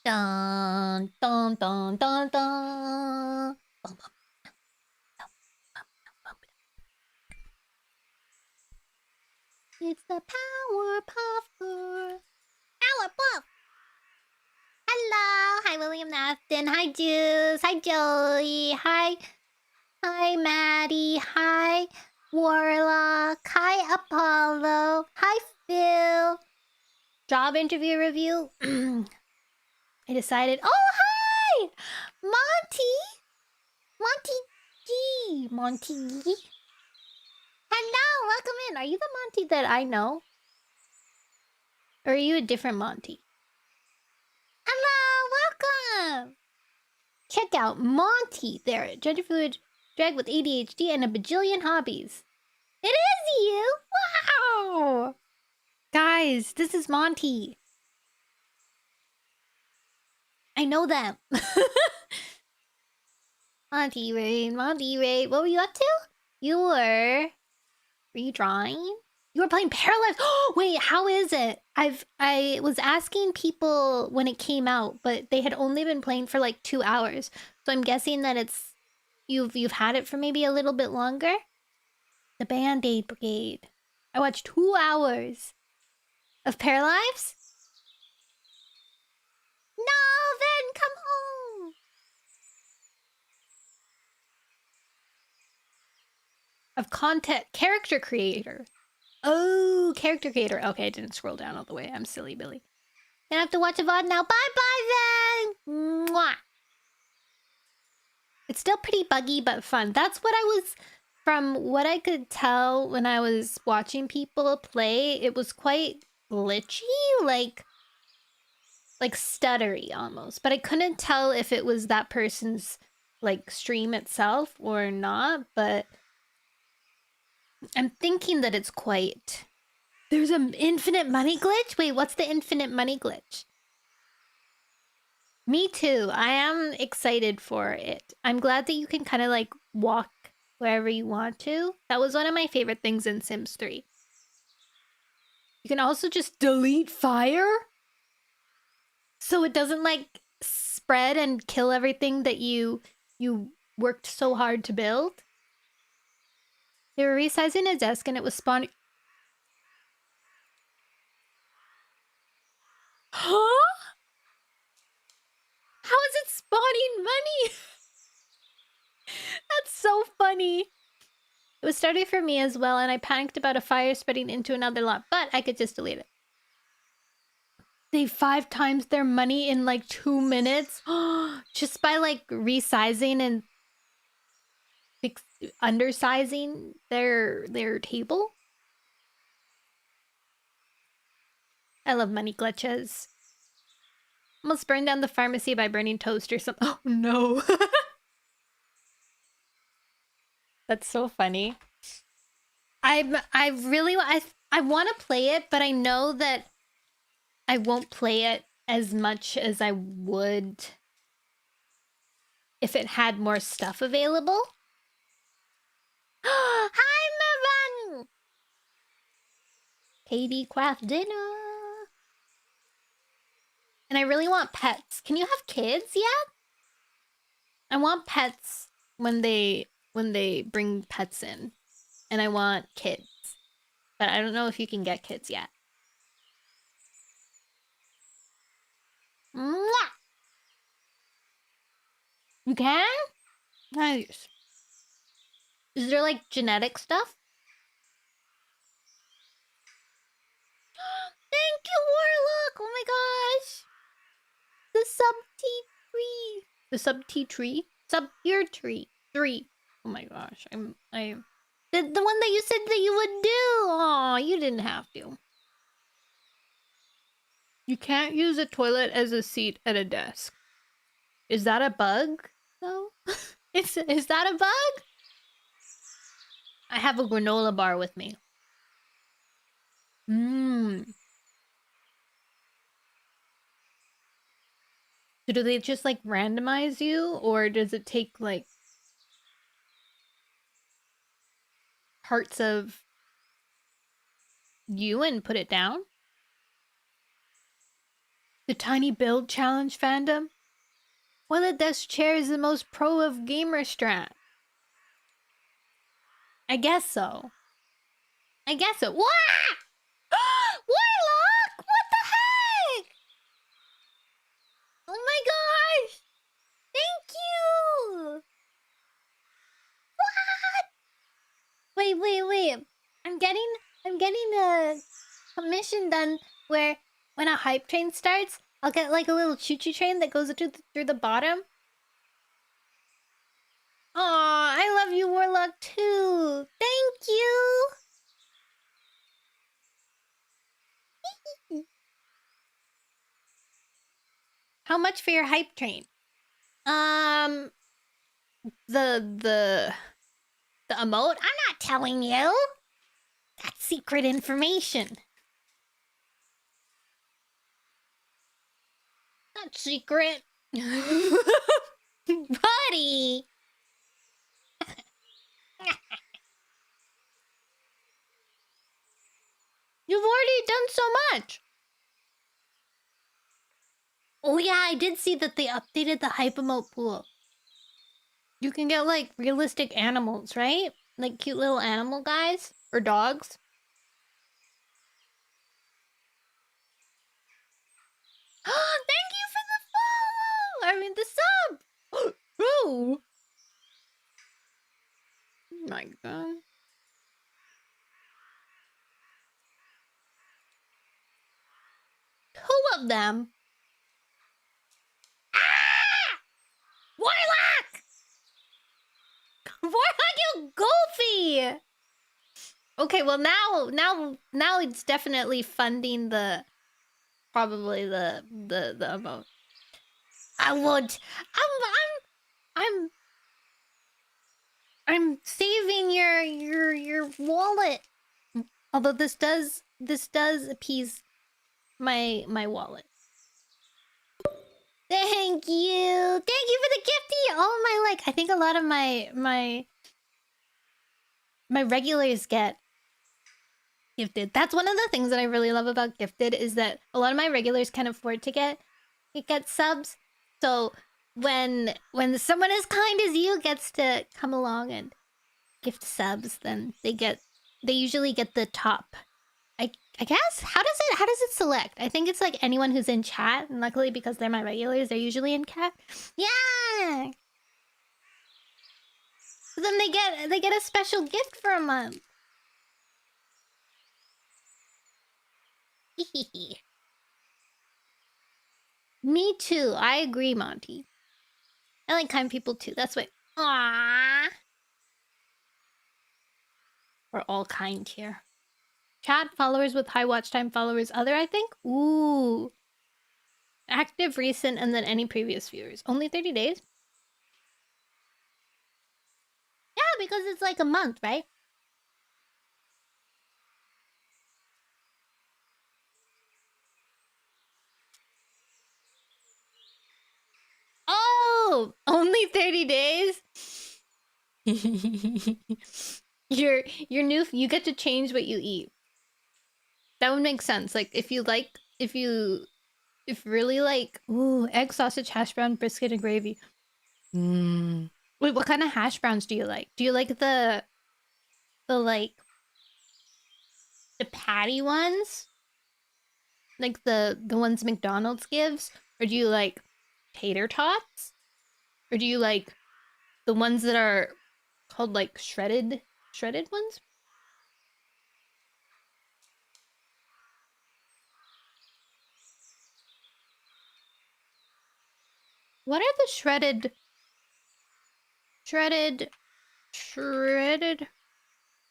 Dun, dun, dun, dun, dun. Bum, bum, bum, bum. It's the Powerpuff Girls. Powerpuff! Hello! Hi, William Afton. Hi, Juice. Hi, Joey. Hi. Hi, Maddie. Hi, Warlock. Hi, Apollo. Hi, Phil. Job interview review. I decided. Oh, hi! Monty! Monty G! Monty G! Hello! Welcome in. Are you the Monty that I know? Or are you a different Monty? Hello! Welcome! Check out Monty there. Gender fluid drag with ADHD and a bajillion hobbies. It is you! Wow! Guys, this is Monty. I know them. Monty Rain, Monty Rain. What were you up to? Were you drawing? You were playing Paralyzed. Oh, wait, how is it? I was asking people when it came out, but they had only been playing for like 2 hours. So I'm guessing that it's you've had it for maybe a little bit longer. The Band-Aid Brigade. I watched 2 hours of Paralyzed. No, then come home. Of content character creator. Oh, character creator. Okay, I didn't scroll down all the way. I'm silly Billy. Gonna have to watch a VOD now. Bye-bye then. Mwah. It's still pretty buggy but fun. That's what I was, from what I could tell when I was watching people play, it was quite glitchy, like stuttery almost. But I couldn't tell if it was that person's like stream itself or not, but I'm thinking that it's quite... There's an infinite money glitch? Wait, what's the infinite money glitch? Me too. I am excited for it. I'm glad that you can kind of like walk wherever you want to. That was one of my favorite things in Sims 3. You can also just delete fire, so it doesn't like spread and kill everything that you worked so hard to build. They were resizing a desk and it was spawning... Huh? How is it spawning money? That's so funny. It was starting for me as well, and I panicked about a fire spreading into another lot, but I could just delete it. They 5 times their money in like 2 minutes just by like resizing and undersizing their table. I love money glitches. Almost burned down the pharmacy by burning toast or something. Oh no. That's so funny. I want to play it, but I know that I won't play it as much as I would if it had more stuff available. Hi, Mavan! Katie craft dinner. And I really want pets. Can you have kids yet? I want pets when they bring pets in. And I want kids. But I don't know if you can get kids yet. Mwah! You can? Nice. Is there like genetic stuff? Thank you, Warlock! Oh my gosh! The sub-T tree. The sub-T tree? Sub-tier tree. 3. Oh my gosh. The one that you said that you would do! Aw, you didn't have to. You can't use a toilet as a seat at a desk. Is that a bug, though? Is that a bug? I have a granola bar with me. Mmm. So do they just like randomize you, or does it take like parts of you and put it down? The tiny build challenge fandom? Well, this chair is the most pro of gamer strat. I guess so. I guess so. What? Warlock! What the heck? Oh my gosh! Thank you! What? Wait. I'm getting a commission done where when a hype train starts, I'll get like a little choo-choo train that goes through the bottom. Aw, I love you, Warlock, too. Thank you. How much for your hype train? The emote? I'm not telling you. That's secret information. Not secret. Buddy. You've already done so much. Oh yeah, I did see that they updated the hype emote pool. You can get like realistic animals, right? Like cute little animal guys or dogs. Thank you for the follow! I mean the sub! Oh! My god. Two of them? Ah! Warlock! Warlock, you goofy! Okay, well now it's definitely funding the probably the emote. I would. I'm saving your wallet. Although this does appease my wallet. Thank you for the gifty. All of my I think a lot of my regulars get gifted. That's one of the things that I really love about gifted is that a lot of my regulars can afford to get subs. So when someone as kind as you gets to come along and gift subs, then they usually get the top. I guess how does it select? I think it's like anyone who's in chat, and luckily because they're my regulars, they're usually in chat. Yeah. So then they get a special gift for a month. Me too. I agree, Monty. I like kind people too. That's why. Aww. We're all kind here. Chat followers with high watch time, followers other, I think. Ooh. Active, recent, and then any previous viewers. Only 30 days? Yeah, because it's like a month, right? Oh, only 30 days? Your new, you get to change what you eat. That would make sense. Like if really like, ooh, egg, sausage, hash brown, brisket, and gravy. Wait, what kind of hash browns do you like? Do you like the patty ones? Like the ones McDonald's gives? Or do you like tater tots? Or do you like the ones that are called like shredded ones? What are the shredded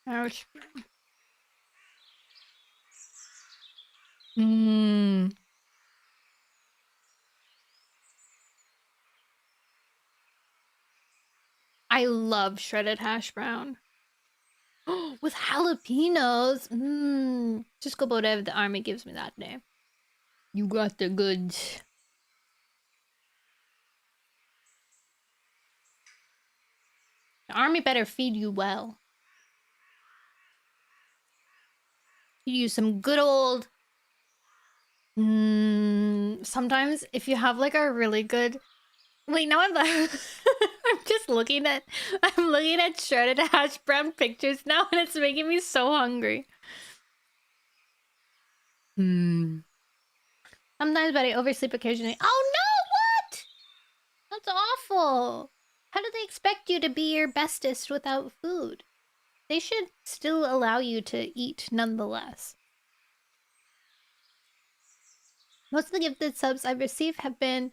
hash brown? I love shredded hash brown. With jalapenos. Just go whatever the army gives me that day. You got the goods. The army better feed you well. Feed you some good old Sometimes if you have like a really good... Wait, now I'm I'm looking at shredded hash brown pictures now, and it's making me so hungry. Sometimes, but I oversleep occasionally. Oh no, what? That's awful. How do they expect you to be your bestest without food? They should still allow you to eat nonetheless. Most of the gifted subs I've received have been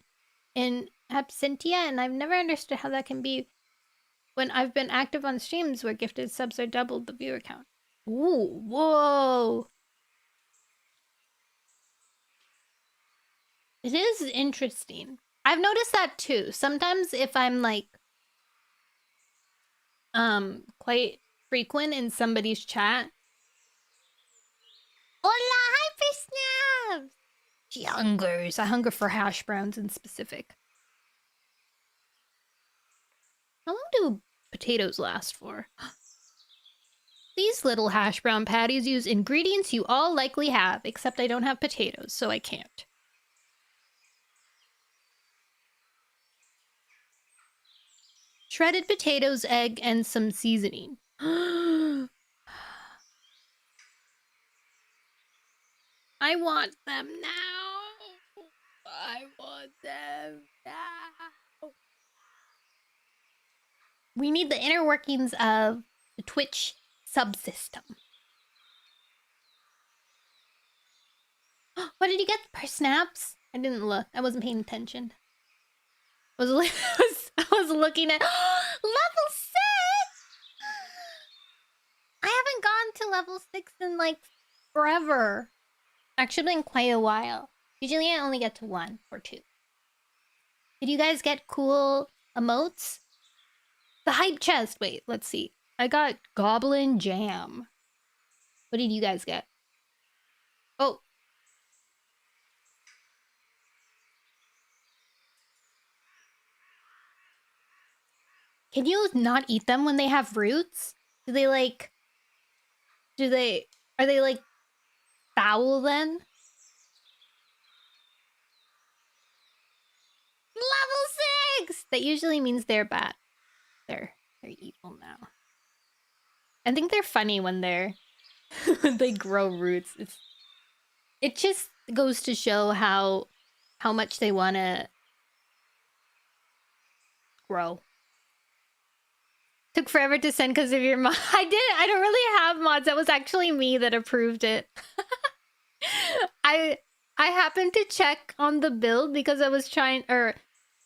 in absentia, and I've never understood how that can be when I've been active on streams where gifted subs are doubled the viewer count. Ooh, whoa. It is interesting. I've noticed that too. Sometimes if I'm like quite frequent in somebody's chat. Hola, hi Snaps! She hungers. I hunger for hash browns in specific. How long do potatoes last for? These little hash brown patties use ingredients you all likely have, except I don't have potatoes, so I can't. Shredded potatoes, egg, and some seasoning. I want them now. I want them now. We need the inner workings of the Twitch subsystem. What did you get per snaps? I didn't look. I wasn't paying attention. I was looking at level 6. I haven't gone to level 6 in like forever. Actually, been quite a while. Usually, I only get to 1 or 2. Did you guys get cool emotes? The hype chest. Wait, let's see. I got Goblin Jam. What did you guys get? Oh. Can you not eat them when they have roots? Do they like... Are they like foul then? Level 6! That usually means they're bad. They're evil now. I think they're funny when when they grow roots. It just goes to show how much they want to grow. Took forever to send because of your mod. I don't really have mods. That was actually me that approved it. I happened to check on the build because I was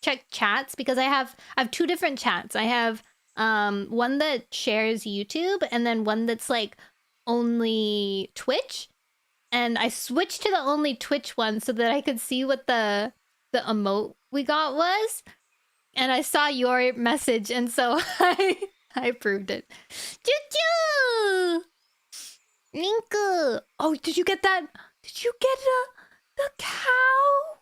check chats because I have 2 different chats. I have one that shares YouTube and then one that's like only Twitch. And I switched to the only Twitch one so that I could see what the emote we got was. And I saw your message, and so I approved it. Choo-choo! Ninku! Oh, did you get that? Did you get the cow?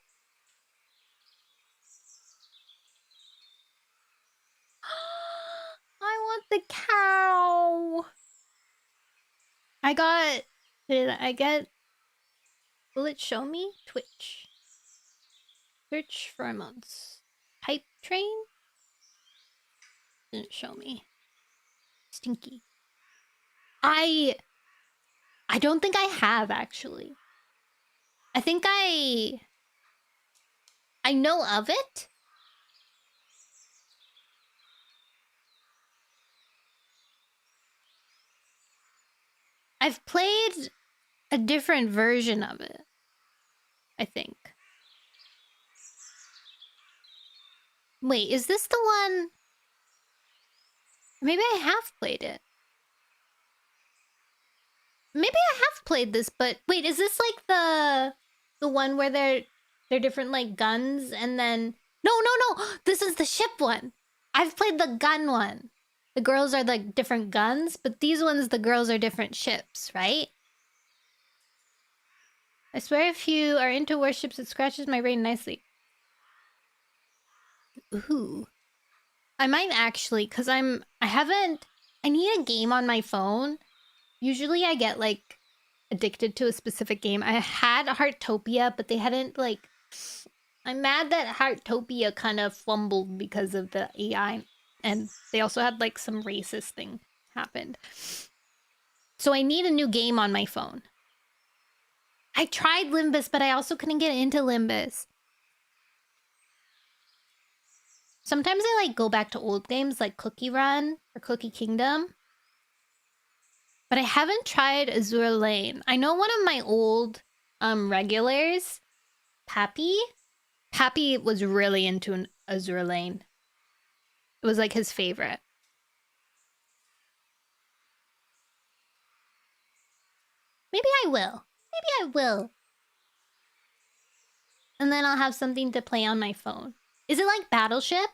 I want the cow. Did I get... Will it show me? Twitch. Search for months. Hype train? Didn't show me. Stinky. I don't think I have, actually. I think I know of it. I've played a different version of it, I think. Wait, is this the one? Maybe I have played it. Maybe I have played this, but wait, is this like the one where they're different like guns and then no, this is the ship one. I've played the gun one. The girls are like different guns, but these ones the girls are different ships, right? I swear if you are into warships, it scratches my brain nicely. Ooh. I might actually, because I need a game on my phone. Usually I get like addicted to a specific game. I had Heartopia, but they hadn't like. I'm mad that Heartopia kind of fumbled because of the AI, and they also had like some racist thing happened. So I need a new game on my phone. I tried Limbus, but I also couldn't get into Limbus. Sometimes I like go back to old games like Cookie Run or Cookie Kingdom. But I haven't tried Azure Lane. I know one of my old regulars, Pappy. Pappy was really into an Azure Lane. It was like his favorite. Maybe I will. Maybe I will. And then I'll have something to play on my phone. Is it like Battleship?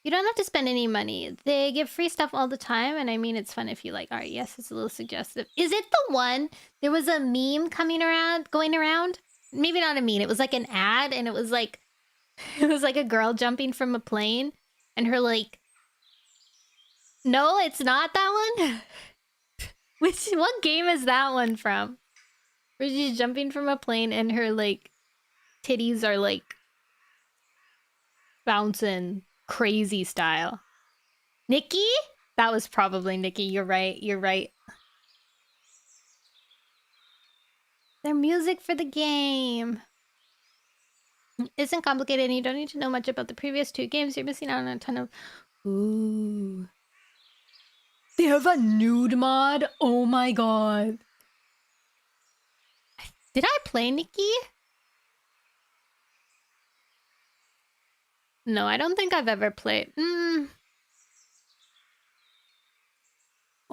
You don't have to spend any money. They give free stuff all the time, and I mean, it's fun if you like art. Yes, it's a little suggestive. Is it the one? There was a meme going around? Maybe not a meme. It was like an ad, and it was like a girl jumping from a plane, and her like... No, it's not that one? What game is that one from? Where she's jumping from a plane, and her like titties are like bouncing crazy style. Nikki? That was probably Nikki. You're right. You're right. Their music for the game isn't complicated, and you don't need to know much about the previous two games. You're missing out on a ton of... Ooh. They have a nude mod? Oh my god. Did I play Nikki? No, I don't think I've ever played. Oh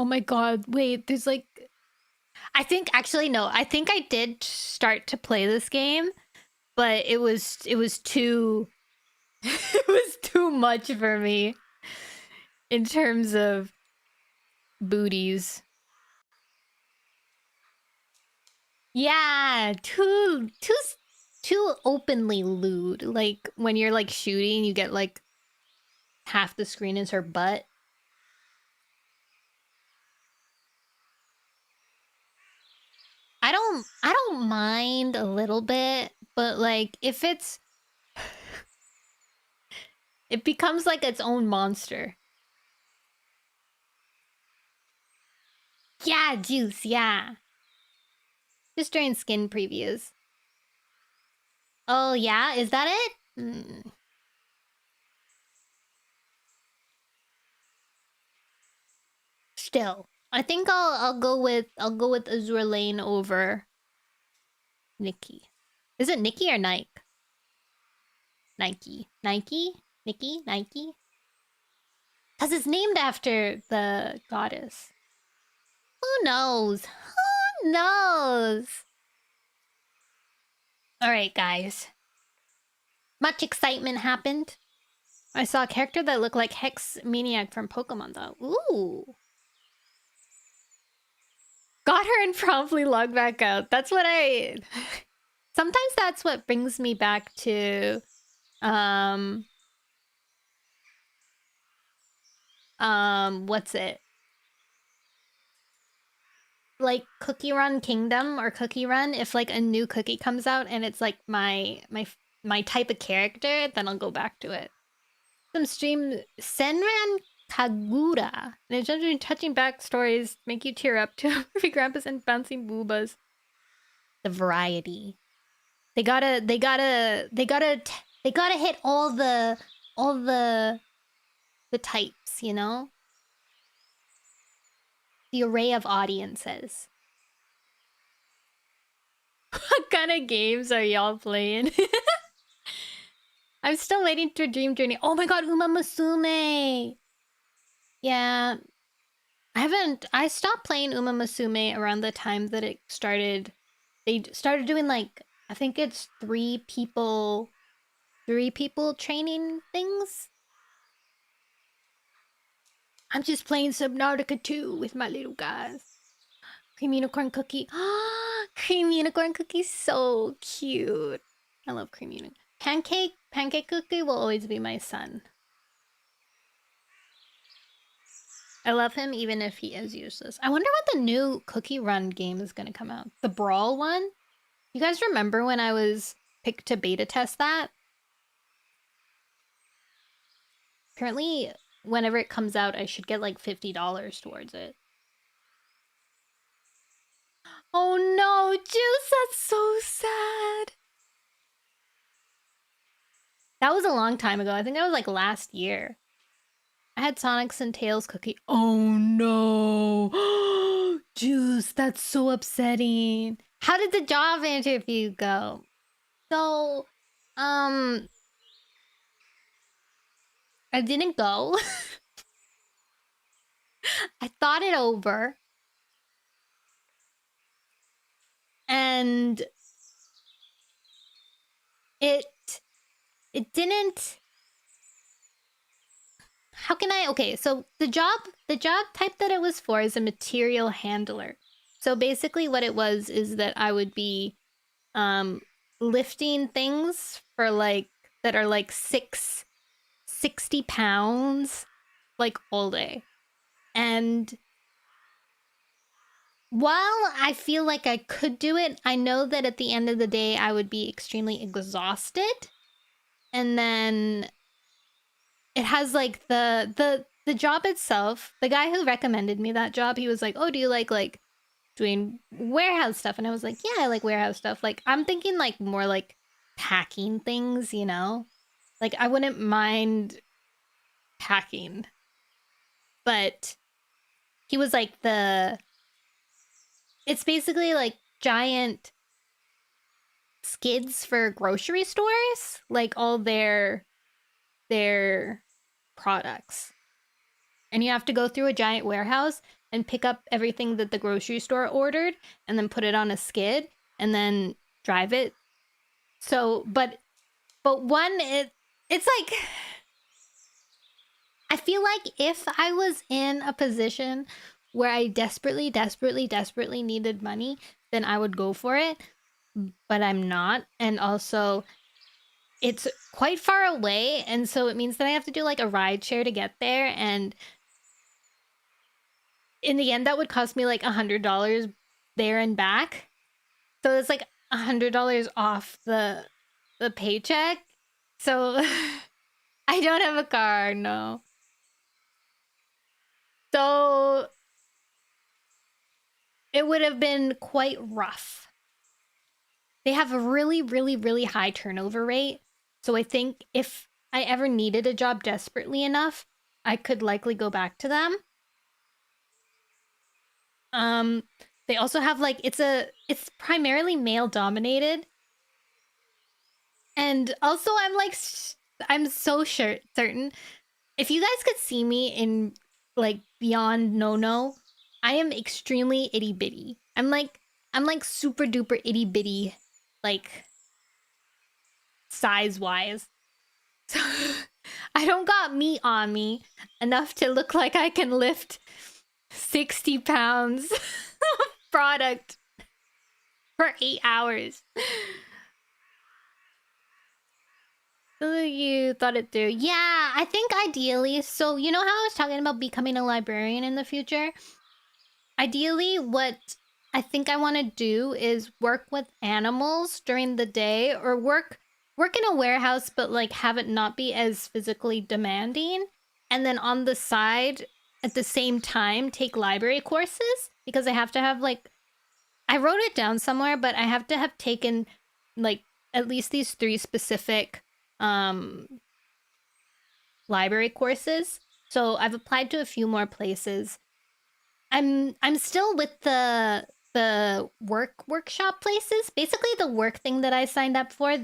my god, wait, there's like... I think, actually, no. I think I did start to play this game, but it was too... it was too much for me in terms of booties. Yeah, too openly lewd. Like when you're like shooting, you get like half the screen is her butt. I don't mind a little bit, but like if it's it becomes like its own monster. Yeah, juice, yeah. Just during skin previews. Oh yeah, is that it? Still, I think I'll go with Azure Lane over Nikki. Is it Nikki or Nike? Nike. Nike? Nikki? Nike? Because it's named after the goddess. Who knows? Who knows? Alright, guys. Much excitement happened. I saw a character that looked like Hex Maniac from Pokemon, though. Ooh. Got her and promptly logged back out. That's what I... Sometimes that's what brings me back to... what's it? Like Cookie Run Kingdom or Cookie Run. If like a new cookie comes out and it's like my type of character, then I'll go back to it. Some stream Senran Kagura. And touching backstories make you tear up too. Movie grandpas and bouncing boobas. The variety. They gotta hit all the types, you know? The array of audiences. What kind of games are y'all playing? I'm still waiting for Dream Journey. Oh my god, Uma Musume! Yeah. I stopped playing Uma Musume around the time that it started. They started doing like, I think it's 3 people training things. I'm just playing Subnautica 2 with my little guys. Cream Unicorn Cookie. Cream Unicorn Cookie, so cute. I love Cream Unicorn. Pancake Cookie will always be my son. I love him even if he is useless. I wonder what the new Cookie Run game is gonna come out. The Brawl one? You guys remember when I was picked to beta test that? Apparently, whenever it comes out, I should get like $50 towards it. Oh no, Juice, that's so sad. That was a long time ago. I think that was like last year. I had Sonic's and Tails cookie. Oh no. Juice, that's so upsetting. How did the job interview go? So, I didn't go. I thought it over. And it didn't. How can I? Okay, so the job type that it was for is a material handler. So basically what it was is that I would be lifting things for like that are like 60 pounds like all day. And while I feel like I could do it, I know that at the end of the day I would be extremely exhausted. And then it has like the job itself. The guy who recommended me that job, he was like, "Oh, do you like doing warehouse stuff?" And I was like, "Yeah, I like warehouse stuff." Like I'm thinking like more like packing things, you know? Like I wouldn't mind packing. But he was like it's basically like giant skids for grocery stores, like all their products. And you have to go through a giant warehouse and pick up everything that the grocery store ordered and then put it on a skid and then drive it. So, but one, it's like, I feel like if I was in a position where I desperately needed money, then I would go for it. But I'm not. And also, it's quite far away. And so it means that I have to do like a ride share to get there. And in the end, that would cost me like $100 there and back. So it's like $100 off the paycheck. So I don't have a car, no. So it would have been quite rough. They have a really high turnover rate. So I think if I ever needed a job desperately enough, I could likely go back to them. They also have like it's primarily male dominated. And also I'm so certain if you guys could see me in like beyond Nono, I am extremely itty bitty. I'm like super duper itty bitty, like size wise. So I don't got meat on me enough to look like I can lift 60 pounds of product for 8 hours. So you thought it through. Yeah, I think ideally, so you know how I was talking about becoming a librarian in the future? Ideally, what I think I want to do is work with animals during the day or work in a warehouse, but like have it not be as physically demanding. And then on the side, at the same time, take library courses because I have to have like, I wrote it down somewhere, but I have to have taken like at least these 3 specific library courses. So I've applied to a few more places. I'm still with the workshop places. Basically the work thing that I signed up for,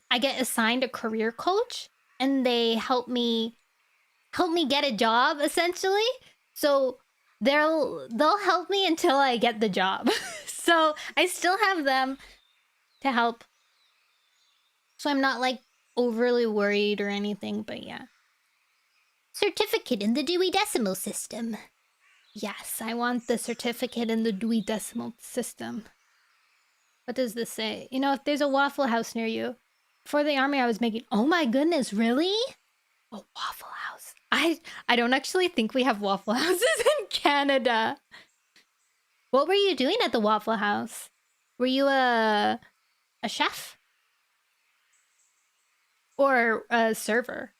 I get assigned a career coach and they help me get a job essentially. So they'll help me until I get the job. So I still have them to help. So I'm not like overly worried or anything, but yeah. Certificate in the Dewey Decimal System. Yes, I want the certificate in the Dewey Decimal System. What does this say? You know, if there's a Waffle House near you. For the army I was making... Oh my goodness, really? A Waffle House. I don't actually think we have Waffle Houses in Canada. What were you doing at the Waffle House? Were you a chef? Or a server?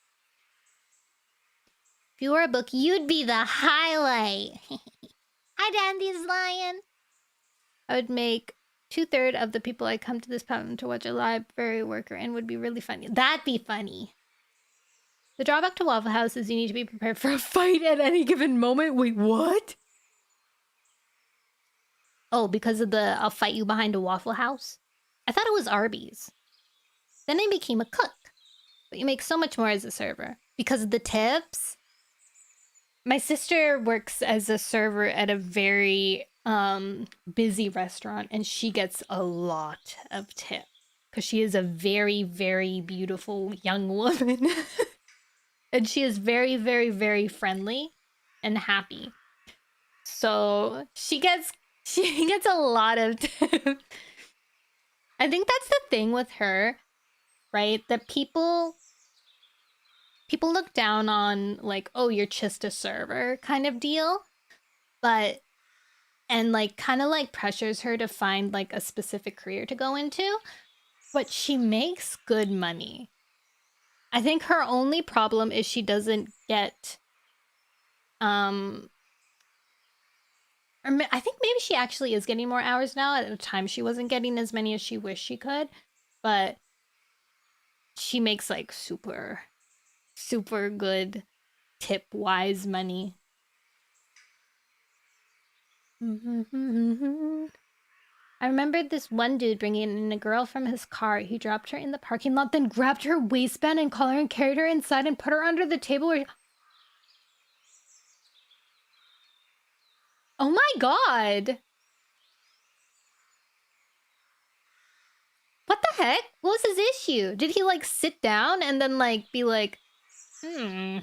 If you were a book, you'd be the highlight. Hi, Dandy's Lion. I would make 2/3 of the people I come to this pub to watch a library worker and would be really funny. That'd be funny. The drawback to Waffle House is you need to be prepared for a fight at any given moment. Wait, what? Oh, because of the I'll fight you behind a Waffle House? I thought it was Arby's. Then I became a cook. But you make so much more as a server. Because of the tips? My sister works as a server at a very busy restaurant, and she gets a lot of tips. Because she is a very, very beautiful young woman. And she is very, very, very friendly and happy. So she gets a lot of tips. I think that's the thing with her, right? That people look down on, like, oh, you're just a server kind of deal. But, and like kind of like pressures her to find like a specific career to go into. But she makes good money. I think her only problem is she doesn't get I think maybe she actually is getting more hours now. At the time, she wasn't getting as many as she wished she could, but she makes like super, super good tip-wise money. I remembered this one dude bringing in a girl from his car. He dropped her in the parking lot, then grabbed her waistband and collar and carried her inside and put her under the table where... Oh my god! What the heck? What was his issue? Did he like sit down and then like be like, You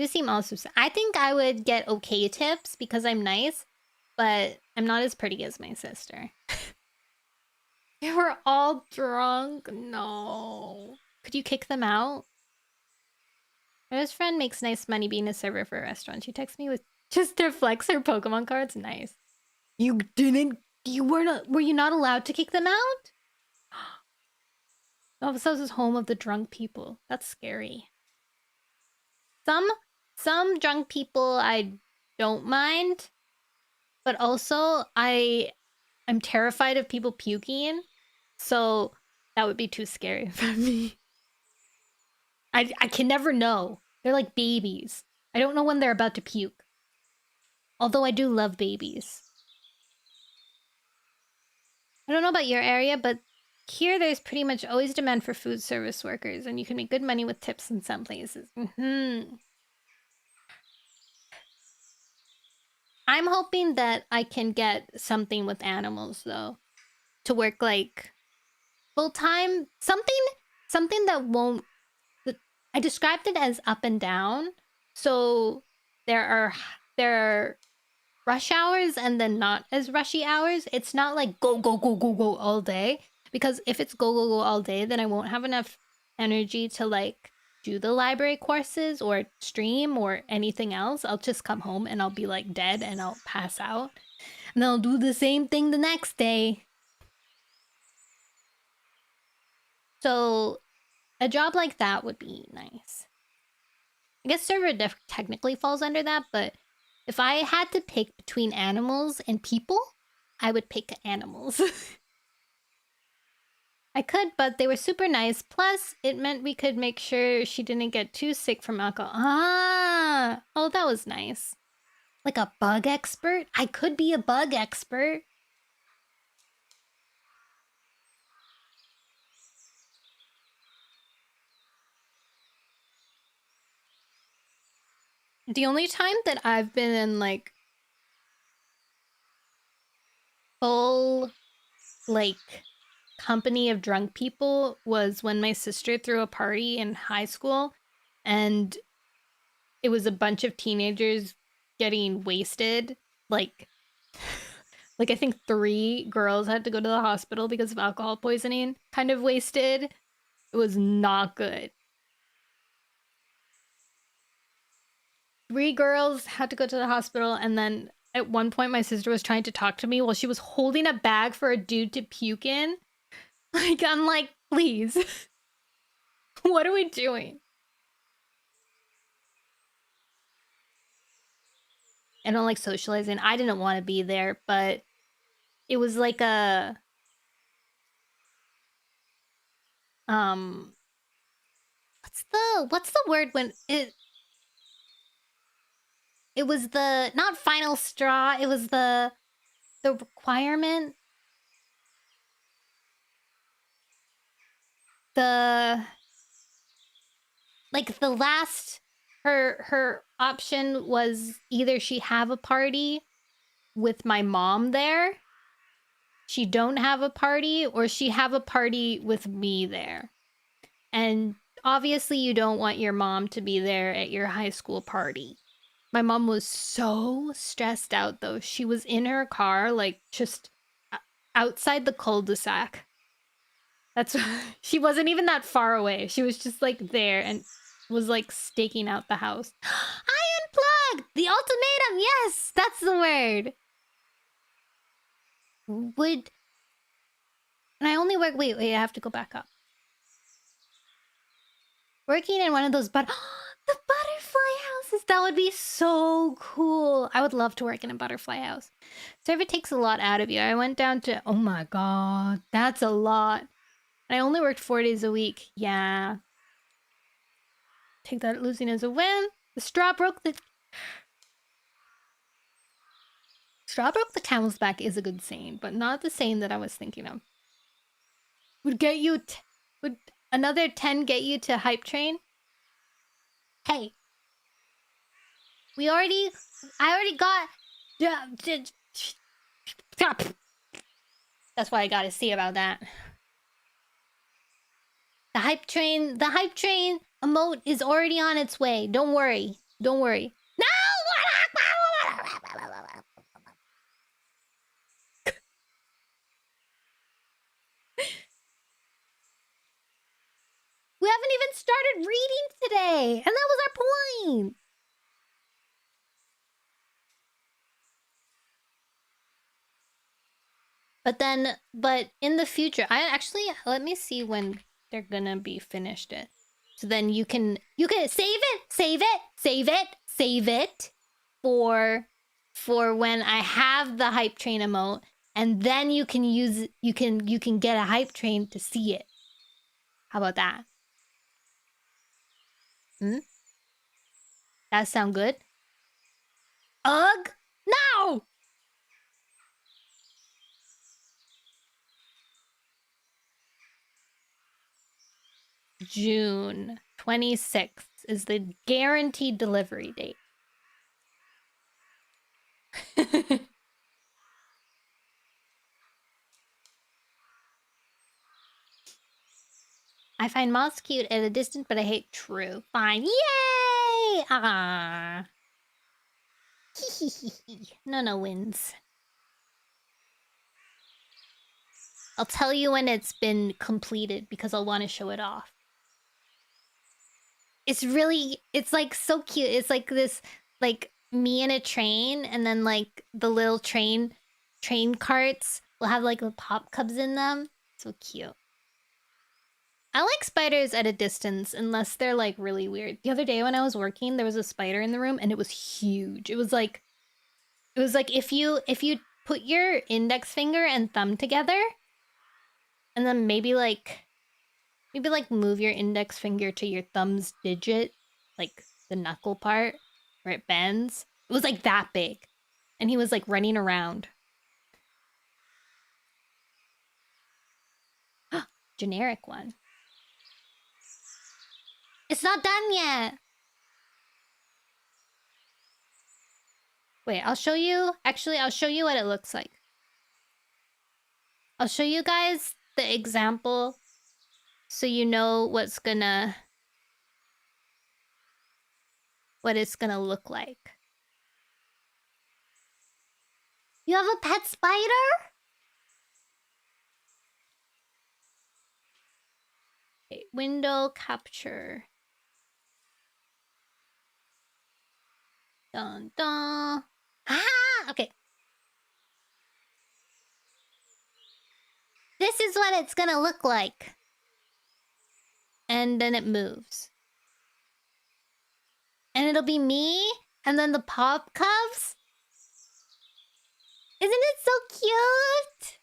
seem also... I think I would get okay tips because I'm nice, but I'm not as pretty as my sister. They were all drunk. No. Could you kick them out? My best friend makes nice money being a server for a restaurant. She texts me with just to flex her Pokemon cards. Nice. You didn't... Were you not allowed to kick them out? Oh, this is home of the drunk people. That's scary. Some drunk people I don't mind, but also I'm terrified of people puking, so that would be too scary for me. I can never know. They're like babies. I don't know when they're about to puke. Although I do love babies. I don't know about your area, but here there's pretty much always demand for food service workers, and you can make good money with tips in some places. I'm hoping that I can get something with animals, though. To work, like, full-time. Something that won't... I described it as up and down. So there are rush hours and then not as rushy hours. It's not like go, go, go, go, go all day. Because if it's go, go, go all day, then I won't have enough energy to, like, do the library courses or stream or anything else. I'll just come home and I'll be, like, dead and I'll pass out. And then I'll do the same thing the next day. So a job like that would be nice. I guess server technically falls under that, but if I had to pick between animals and people, I would pick animals. I could, but they were super nice. Plus, it meant we could make sure she didn't get too sick from alcohol. Ah! Oh, that was nice. Like a bug expert? I could be a bug expert. The only time that I've been in, like, full, like, company of drunk people was when my sister threw a party in high school, and it was a bunch of teenagers getting wasted. Like I think 3 girls had to go to the hospital because of alcohol poisoning. Kind of wasted. It was not good. 3 girls had to go to the hospital, and then at one point my sister was trying to talk to me while she was holding a bag for a dude to puke in. Like, I'm like, please. What are we doing? I don't like socializing. I didn't want to be there, but it was like a what's the word when it was the not final straw, it was the requirement, the like the last her option was either she have a party with my mom there, she don't have a party, or she have a party with me there. And obviously you don't want your mom to be there at your high school party. My mom was so stressed out though. She was in her car, like just outside the cul-de-sac. That's she wasn't even that far away. She was just like there and was like staking out the house. I unplugged the ultimatum. Yes, that's the word. Would and I only work. Wait, I have to go back up. Working in one of those, but the butterfly houses. That would be so cool. I would love to work in a butterfly house. Server takes a lot out of you. I went down to, oh my god, that's a lot. I only worked 4 days a week. Yeah. Take that losing as a win. The straw broke the camel's back is a good saying, but not the saying that I was thinking of. Would another 10 get you to hype train? Hey. I already got that's what I gotta say about that. The hype train emote is already on its way. Don't worry. No! We haven't even started reading today, and that was our point. But in the future, let me see when they're gonna be finished it. So then you can save it for when I have the hype train emote, and then you can get a hype train to see it. How about that? That sound good? Ugh! No! June 26th is the guaranteed delivery date. I find moths cute at a distance, but I hate true. Fine. Yay! Ah. Nono wins. I'll tell you when it's been completed because I'll want to show it off. It's like so cute. It's like this, like me in a train, and then like the little train carts will have like the pop cubs in them. So cute. I like spiders at a distance unless they're like really weird. The other day when I was working, there was a spider in the room and it was huge. It was like if you put your index finger and thumb together, and then maybe like move your index finger to your thumb's digit, like the knuckle part where it bends. It was like that big. And he was like running around. Generic one. It's not done yet. Wait, I'll show you. Actually, I'll show you what it looks like. I'll show you guys the example so you know what it's gonna look like. You have a pet spider? Okay, window capture. Dun dun. Ah! Okay. This is what it's gonna look like. And then it moves. And it'll be me, and then the pop cubs. Isn't it so cute?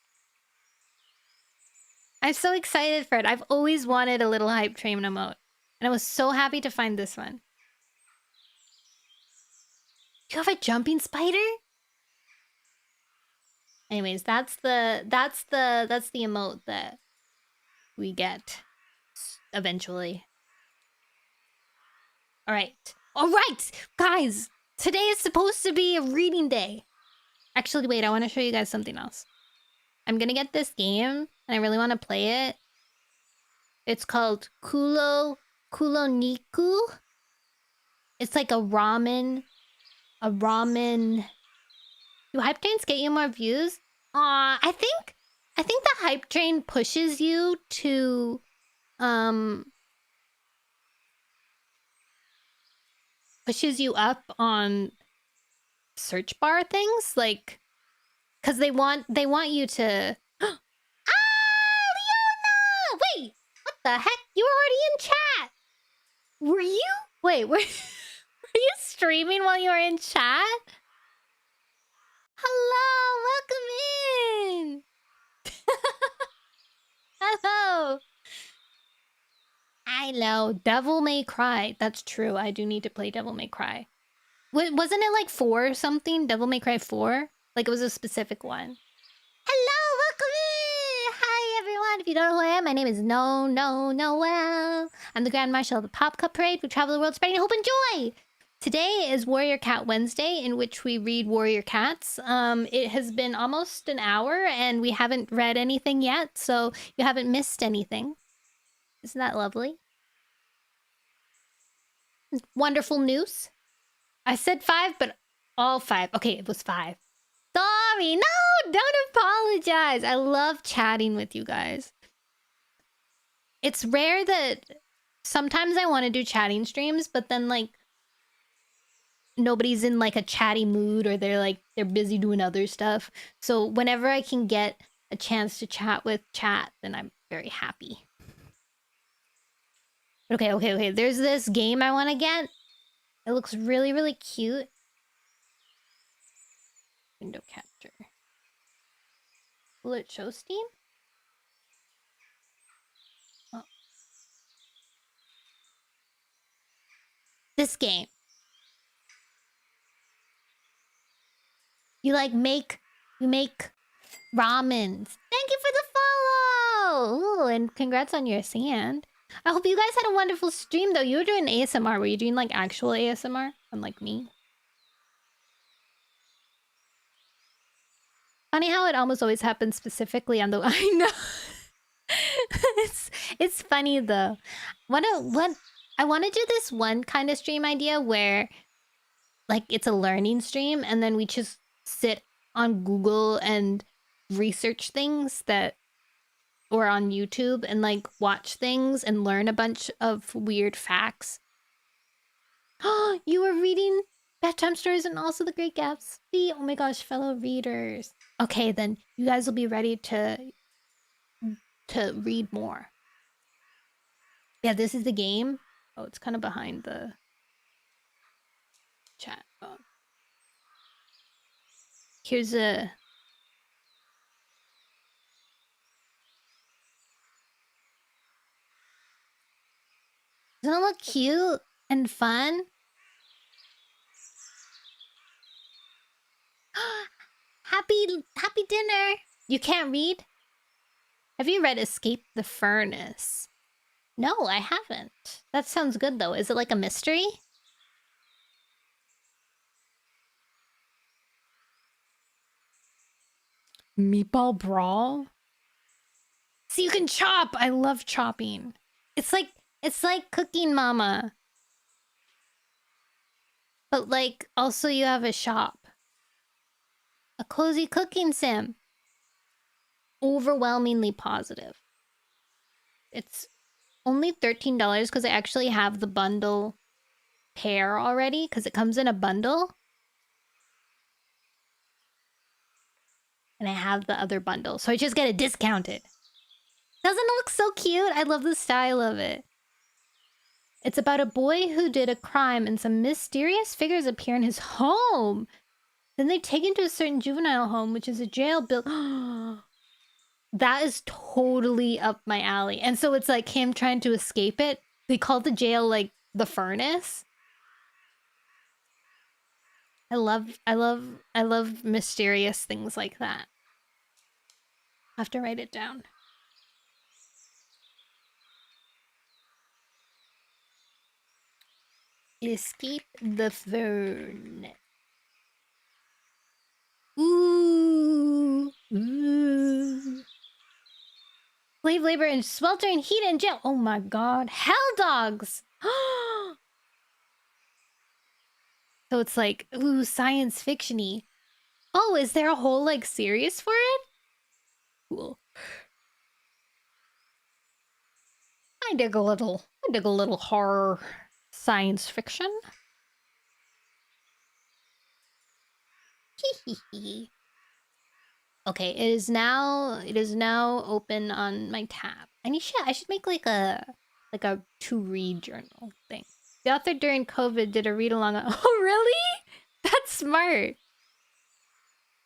I'm so excited for it. I've always wanted a little hype train emote. And I was so happy to find this one. You have a jumping spider? Anyways, that's the emote that we get eventually. All right, guys. Today is supposed to be a reading day. Actually, wait, I want to show you guys something else. I'm gonna get this game, and I really want to play it. It's called Kulo Niku. It's like a ramen. Do hype trains get you more views? I think the hype train pushes you to pushes you up on search bar things, like, because they want you to Leona! Wait, what the heck? You were already in chat. Were you? Wait, were you streaming while you were in chat? Hello, welcome in. Hello. Hello, Devil May Cry. That's true. I do need to play Devil May Cry. Wasn't it like 4 or something? Devil May Cry 4? Like it was a specific one. Hello, welcome in. Hi everyone. If you don't know who I am, my name is Nono Noelle. I'm the Grand Marshal of the Pop Cup Parade. We travel the world spreading hope and joy. Today is Warrior Cat Wednesday, in which we read Warrior Cats. It has been almost an hour, and we haven't read anything yet, so you haven't missed anything. Isn't that lovely? Wonderful news. I said 5, but all 5. Okay, it was 5. Sorry, no, don't apologize. I love chatting with you guys. It's rare that sometimes I want to do chatting streams, but then like nobody's in like a chatty mood, or they're busy doing other stuff. So whenever I can get a chance to chat with chat, then I'm very happy. Okay. There's this game I want to get. It looks really, really cute. Window capture. Will it show Steam? Oh. This game. You make ramens. Thank you for the follow! Ooh, and congrats on your sand. I hope you guys had a wonderful stream, though. You were doing ASMR. Were you doing, like, actual ASMR? Unlike me. Funny how it almost always happens specifically on the... I know! It's funny, though. I want to do this one kind of stream idea where, like, it's a learning stream, and then we just sit on Google and research things that... or on YouTube, and like watch things and learn a bunch of weird facts. Oh, you were reading bedtime stories and also The Great Gatsby. Oh my gosh, fellow readers. Okay, then you guys will be ready to read more. Yeah, this is the game. Oh, it's kind of behind the chat. Oh. Here's a... Doesn't it look cute and fun? Happy dinner! You can't read? Have you read Escape the Furnace? No, I haven't. That sounds good, though. Is it like a mystery? Meatball Brawl? So you can chop! I love chopping. It's like Cooking Mama. But like, also you have a shop. A cozy cooking sim. Overwhelmingly positive. It's only $13 because I actually have the bundle pair already, because it comes in a bundle. and I have the other bundle, so I just get it discounted. Doesn't it look so cute? I love the style of it. It's about a boy who did a crime and some mysterious figures appear in his home. Then they take him to a certain juvenile home, which is a jail built. That is totally up my alley. And so it's like him trying to escape it. They call the jail like the furnace. I love mysterious things like that. I have to write it down. Escape the furnace. Ooh. Slave labor and sweltering heat in jail. Oh my god. Hell dogs. So it's like, ooh, science fiction-y. Oh, is there a whole like series for it? Cool. I dig a little horror science fiction. Okay, it is now open on my tab. I should make like a to read journal thing. The author during COVID did a read along. Oh really? That's smart.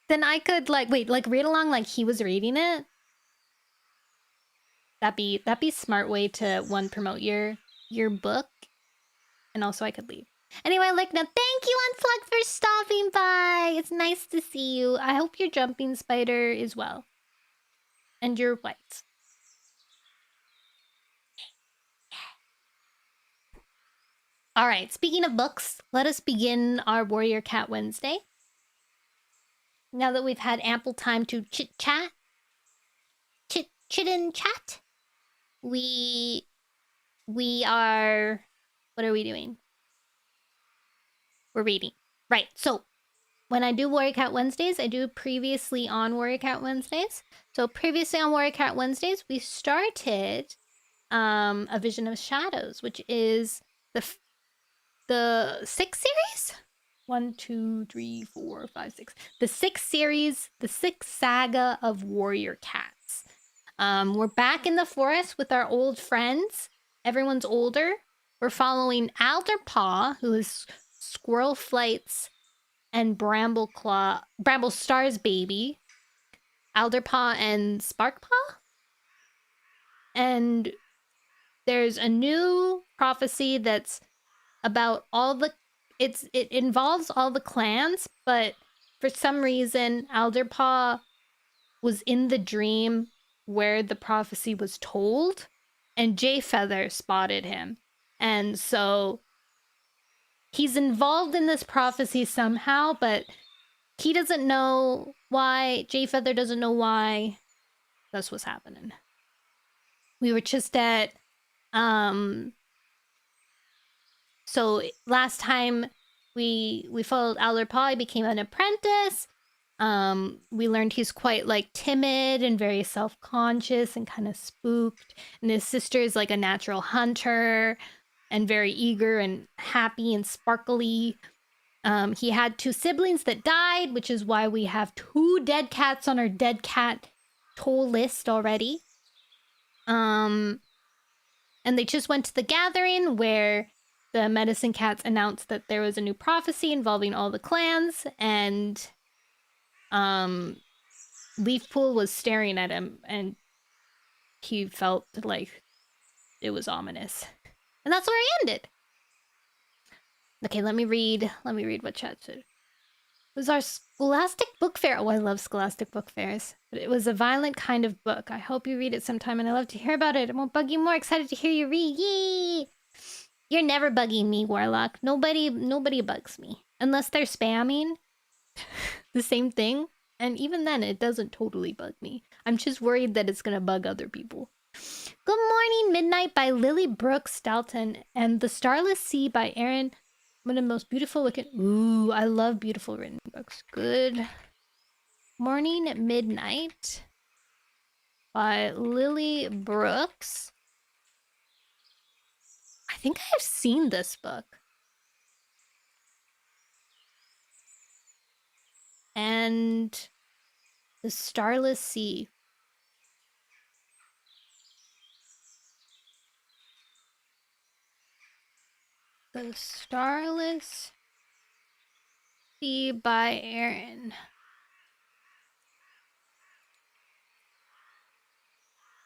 Then I could like read along like he was reading it. That'd be smart way to one promote your book, and also I could leave. Anyway, like now, thank you Unplugged for stopping by. It's nice to see you. I hope your jumping spider is well, and your whites. All right. Speaking of books, let us begin our Warrior Cat Wednesday. Now that we've had ample time to chit and chat, we are. What are we doing? We're reading. Right. So when I do Warrior Cat Wednesdays, I do previously on Warrior Cat Wednesdays. So previously on Warrior Cat Wednesdays, we started A Vision of Shadows, which is the 6th series? 1, 2, 3, 4, 5, 6. The 6th series, the 6th saga of Warrior Cats. We're back in the forest with our old friends. Everyone's older. We're following Alderpaw, who is Squirrel Flight's and Bramblestar's baby. Alderpaw and Sparkpaw. And there's a new prophecy that's about all the it involves all the clans, but for some reason Alderpaw was in the dream where the prophecy was told, and Jayfeather spotted him. And so he's involved in this prophecy somehow, but he doesn't know why. Jayfeather doesn't know why. That's what's happening. We were just at so last time we followed Alderpaw, he became an apprentice. We learned he's quite like timid and very self-conscious and kind of spooked. And his sister is like a natural hunter and very eager and happy and sparkly. He had 2 siblings that died, which is why we have 2 dead cats on our dead cat toll list already. And they just went to the gathering where the medicine cats announced that there was a new prophecy involving all the clans, and Leafpool was staring at him, and he felt like it was ominous. And that's where I ended. Okay, let me read what chat said. It was our Scholastic Book Fair. Oh, I love Scholastic Book Fairs. But it was a violent kind of book. I hope you read it sometime, and I love to hear about it. I won't bug you more. Excited to hear you read. Yay! You're never bugging me, Warlock. Nobody bugs me. Unless they're spamming the same thing. And even then, it doesn't totally bug me. I'm just worried that it's gonna bug other people. Good Morning Midnight by Lily Brooks Dalton and The Starless Sea by Erin. One of the most beautiful looking... Ooh, I love beautiful written books. Good Morning at Midnight by Lily Brooks. I think I've seen this book. And The Starless Sea. The Starless Sea by Aaron.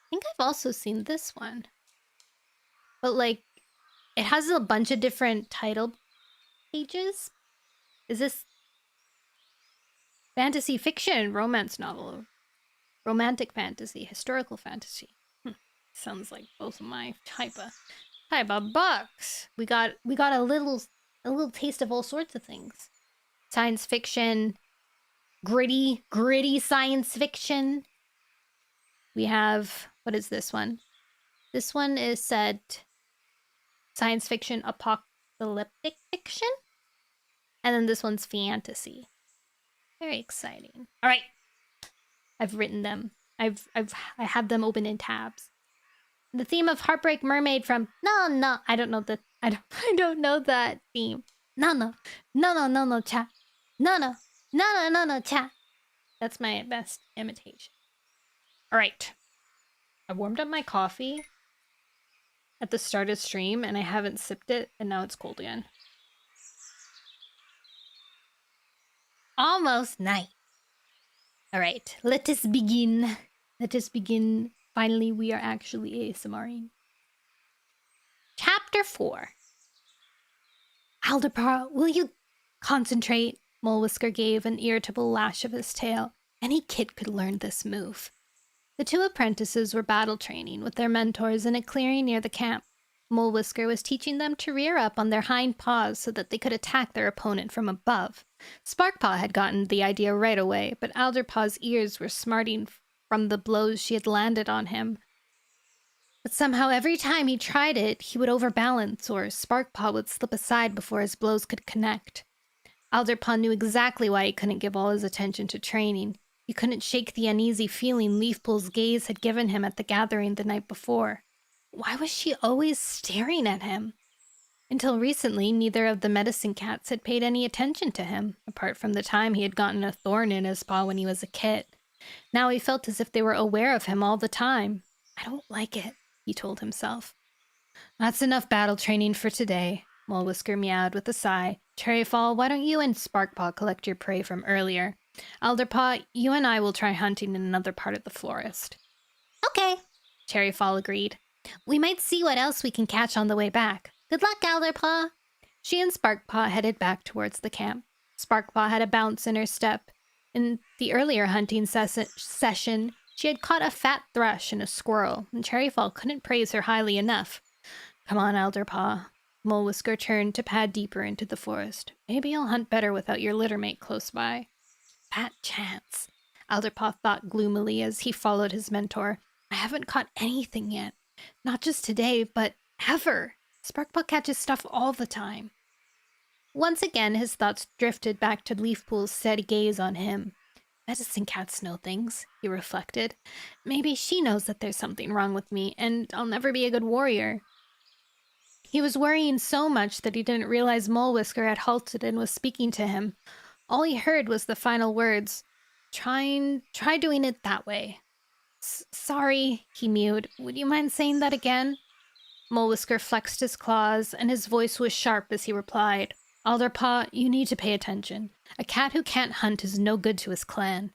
I think I've also seen this one. But, like, it has a bunch of different title pages. Is this fantasy fiction, romance novel, romantic fantasy, historical fantasy? Sounds like both of my type of books. We got a little taste of all sorts of things. Science fiction, gritty science fiction. We have, what is this one? This one is set science fiction, apocalyptic fiction. And then this one's fantasy. Very exciting. All right. I've written them. I have them open in tabs. The theme of Heartbreak Mermaid from No, I don't know that. I don't know that theme. No, cha. No, cha. That's my best imitation. All right. I warmed up my coffee at the start of stream and I haven't sipped it and now it's cold again. Almost night. All right, let us begin. Let us begin. Finally, we are actually ASMRing. Chapter 4. Aldepar, will you concentrate? Mulewhisker gave an irritable lash of his tail. Any kid could learn this move. The two apprentices were battle training with their mentors in a clearing near the camp. Mulewhisker was teaching them to rear up on their hind paws so that they could attack their opponent from above. Sparkpaw had gotten the idea right away, but Alderpaw's ears were smarting from the blows she had landed on him. But somehow every time he tried it, he would overbalance, or Sparkpaw would slip aside before his blows could connect. Alderpaw knew exactly why he couldn't give all his attention to training. He couldn't shake the uneasy feeling Leafpool's gaze had given him at the gathering the night before. Why was she always staring at him? Until recently, neither of the medicine cats had paid any attention to him, apart from the time he had gotten a thorn in his paw when he was a kid. Now he felt as if they were aware of him all the time. I don't like it, he told himself. That's enough battle training for today, Mulewhisker meowed with a sigh. Cherryfall, why don't you and Sparkpaw collect your prey from earlier? Alderpaw, you and I will try hunting in another part of the forest. Okay, Cherryfall agreed. We might see what else we can catch on the way back. Good luck, Alderpaw. She and Sparkpaw headed back towards the camp. Sparkpaw had a bounce in her step. In the earlier hunting session, she had caught a fat thrush and a squirrel, and Cherryfall couldn't praise her highly enough. Come on, Alderpaw. Mulewhisker turned to pad deeper into the forest. Maybe you'll hunt better without your littermate close by. Fat chance, Alderpaw thought gloomily as he followed his mentor. I haven't caught anything yet. Not just today, but ever. Sparkpaw catches stuff all the time. Once again, his thoughts drifted back to Leafpool's steady gaze on him. Medicine cats know things, he reflected. Maybe she knows that there's something wrong with me, and I'll never be a good warrior. He was worrying so much that he didn't realize Mulewhisker had halted and was speaking to him. All he heard was the final words. Try doing it that way. Sorry, he mewed. Would you mind saying that again? Mulewhisker flexed his claws, and his voice was sharp as he replied. Alderpaw, you need to pay attention. A cat who can't hunt is no good to his clan.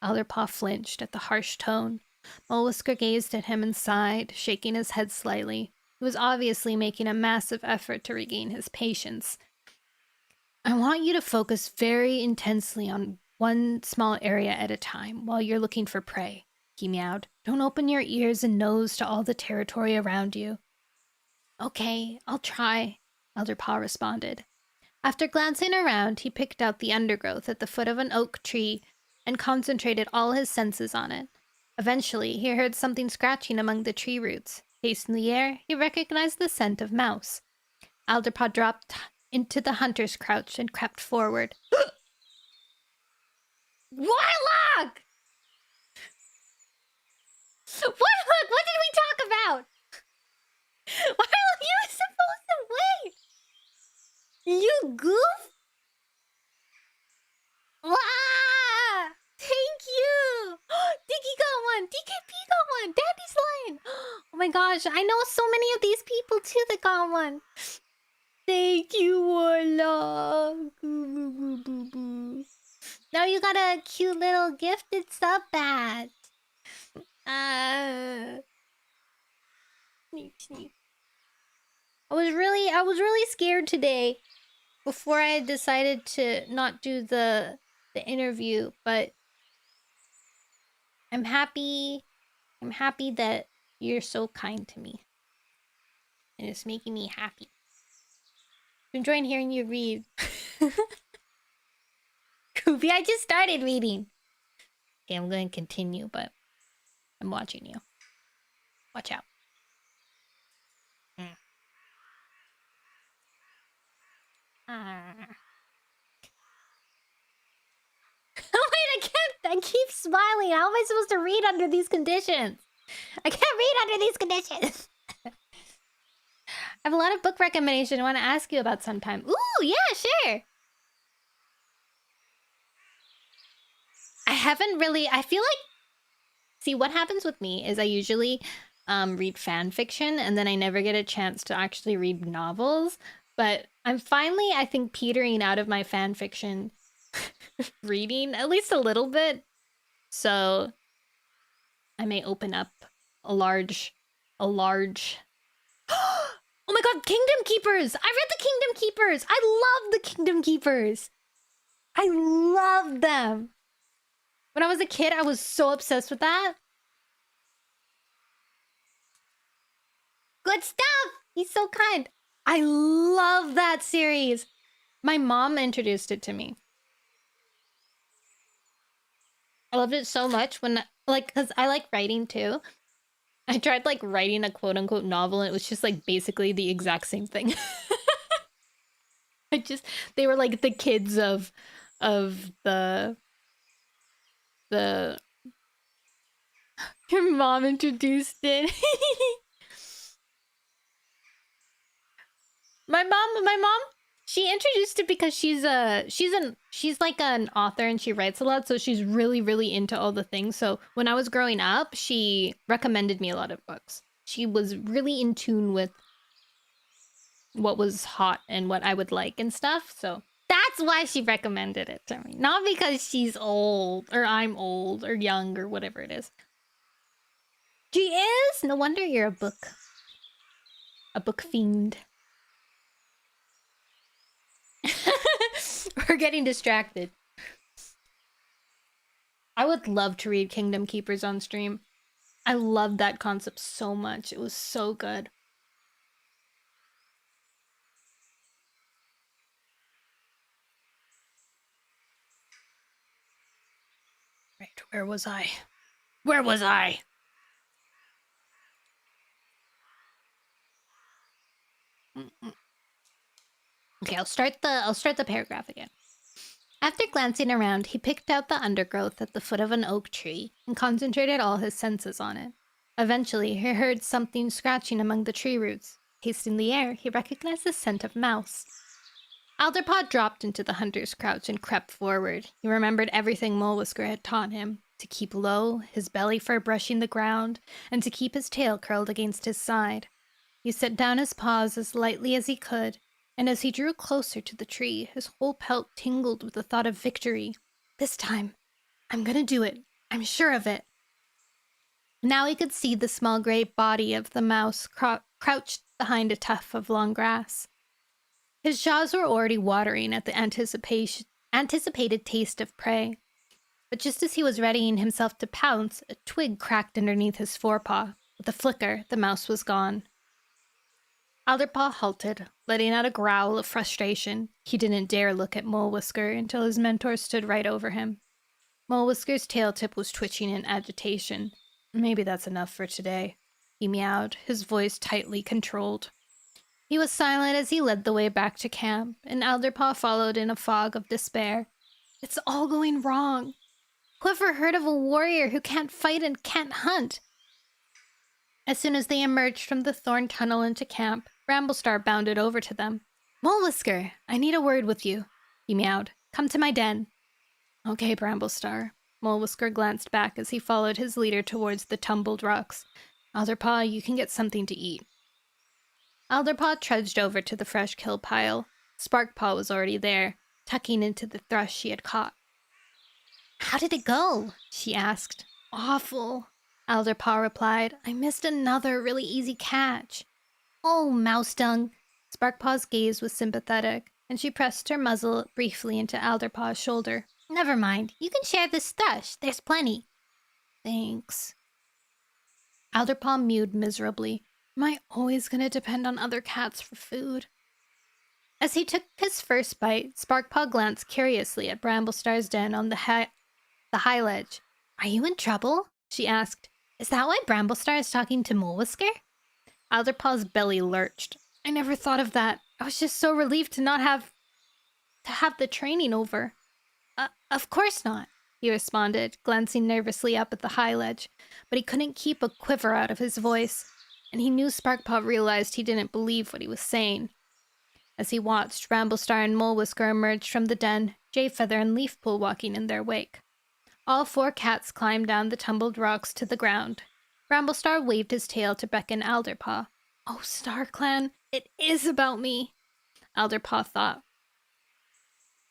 Alderpaw flinched at the harsh tone. Mulewhisker gazed at him and sighed, shaking his head slightly. He was obviously making a massive effort to regain his patience. I want you to focus very intensely on one small area at a time while you're looking for prey, he meowed. Don't open your ears and nose to all the territory around you. Okay, I'll try, Alderpaw responded. After glancing around, he picked out the undergrowth at the foot of an oak tree and concentrated all his senses on it. Eventually, he heard something scratching among the tree roots. Tasting the air, he recognized the scent of mouse. Alderpaw dropped into the hunter's crouch and crept forward. Warlock! Warlock, what did we talk about? Warlock, you were supposed to wait! You goof? Wow! Thank you! gosh, I know so many of these people too that got one. Thank you, Warlock. Now you got a cute little gifted sub badge. Sneak. I was really scared today before I decided to not do the interview, but I'm happy that you're so kind to me. And it's making me happy. I'm enjoying hearing you read. Koopy, I just started reading. Okay, I'm going to continue, but I'm watching you. Watch out. Oh wait, I keep smiling. How am I supposed to read under these conditions? I can't read under these conditions. I have a lot of book recommendations I want to ask you about sometime. Ooh, yeah, sure. I haven't really... I feel like... See, what happens with me is I usually read fan fiction, and then I never get a chance to actually read novels. But I'm finally, I think, petering out of my fan fiction reading, at least a little bit. So I may open up a large... Oh my god, Kingdom Keepers! I read the Kingdom Keepers! I love the Kingdom Keepers! I love them! When I was a kid, I was so obsessed with that. Good stuff! He's so kind. I love that series. My mom introduced it to me. I loved it so much when, like, because I like writing too. I tried, like, writing a quote-unquote novel, and it was just, like, basically the exact same thing. They were, like, the kids of the... Your mom introduced it. My mom, she introduced it because she's like an author and she writes a lot, so she's really into all the things. So when I was growing up, she recommended me a lot of books. She was really in tune with what was hot and what I would like and stuff. So that's why she recommended it to me. Not because she's old or I'm old or young or whatever it is. She is? No wonder you're a book fiend. We're getting distracted. I would love to read Kingdom Keepers on stream. I loved that concept so much. It was so good. Right, where was I? Where was I? Okay, I'll start the paragraph again. After glancing around, he picked out the undergrowth at the foot of an oak tree and concentrated all his senses on it. Eventually, he heard something scratching among the tree roots. Tasting the air, he recognized the scent of mouse. Alderpaw dropped into the hunter's crouch and crept forward. He remembered everything Mole Whisker had taught him. To keep low, his belly fur brushing the ground, and to keep his tail curled against his side. He set down his paws as lightly as he could, and as he drew closer to the tree, his whole pelt tingled with the thought of victory. This time, I'm gonna do it. I'm sure of it. Now he could see the small gray body of the mouse crouched behind a tuft of long grass. His jaws were already watering at the anticipated taste of prey. But just as he was readying himself to pounce, a twig cracked underneath his forepaw. With a flicker, the mouse was gone. Alderpaw halted, letting out a growl of frustration. He didn't dare look at Mole Whisker until his mentor stood right over him. Mole Whisker's tail tip was twitching in agitation. Maybe that's enough for today, he meowed, his voice tightly controlled. He was silent as he led the way back to camp, and Alderpaw followed in a fog of despair. It's all going wrong. Whoever heard of a warrior who can't fight and can't hunt? As soon as they emerged from the thorn tunnel into camp, Bramblestar bounded over to them. Mole Whisker, I need a word with you, he meowed. Come to my den. Okay, Bramblestar. Mole Whisker glanced back as he followed his leader towards the tumbled rocks. Alderpaw, you can get something to eat. Alderpaw trudged over to the fresh kill pile. Sparkpaw was already there, tucking into the thrush she had caught. How did it go? She asked. Awful, Alderpaw replied. I missed another really easy catch. Oh, mouse dung. Sparkpaw's gaze was sympathetic, and she pressed her muzzle briefly into Alderpaw's shoulder. Never mind. You can share this thrush. There's plenty. Thanks. Alderpaw mewed miserably. Am I always going to depend on other cats for food? As he took his first bite, Sparkpaw glanced curiously at Bramblestar's den on the high ledge. Are you in trouble? She asked. Is that why Bramblestar is talking to Molewhisker? Alderpaw's belly lurched. I never thought of that. I was just so relieved to not have the training over. Of course not, he responded, glancing nervously up at the high ledge, but he couldn't keep a quiver out of his voice, and he knew Sparkpaw realized he didn't believe what he was saying. As he watched, Bramblestar and Molewhisker emerged from the den, Jayfeather and Leafpool walking in their wake. All 4 cats climbed down the tumbled rocks to the ground. Bramblestar waved his tail to beckon Alderpaw. Oh, StarClan, it is about me, Alderpaw thought.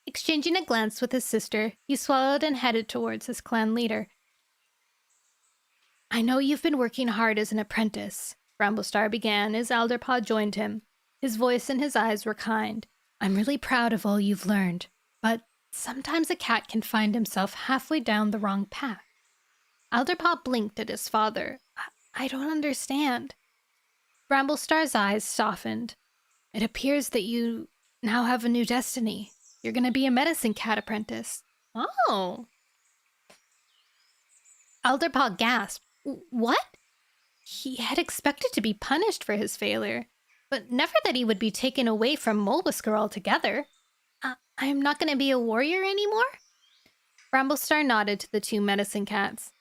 Exchanging a glance with his sister, he swallowed and headed towards his clan leader. I know you've been working hard as an apprentice, Bramblestar began as Alderpaw joined him. His voice and his eyes were kind. I'm really proud of all you've learned, but sometimes a cat can find himself halfway down the wrong path. Alderpaw blinked at his father. I don't understand. Bramblestar's eyes softened. It appears that you now have a new destiny. You're going to be a medicine cat apprentice. Oh. Alderpaw gasped. What? He had expected to be punished for his failure, but never that he would be taken away from Molewhisker altogether. I am not going to be a warrior anymore? Bramblestar nodded to the 2 medicine cats.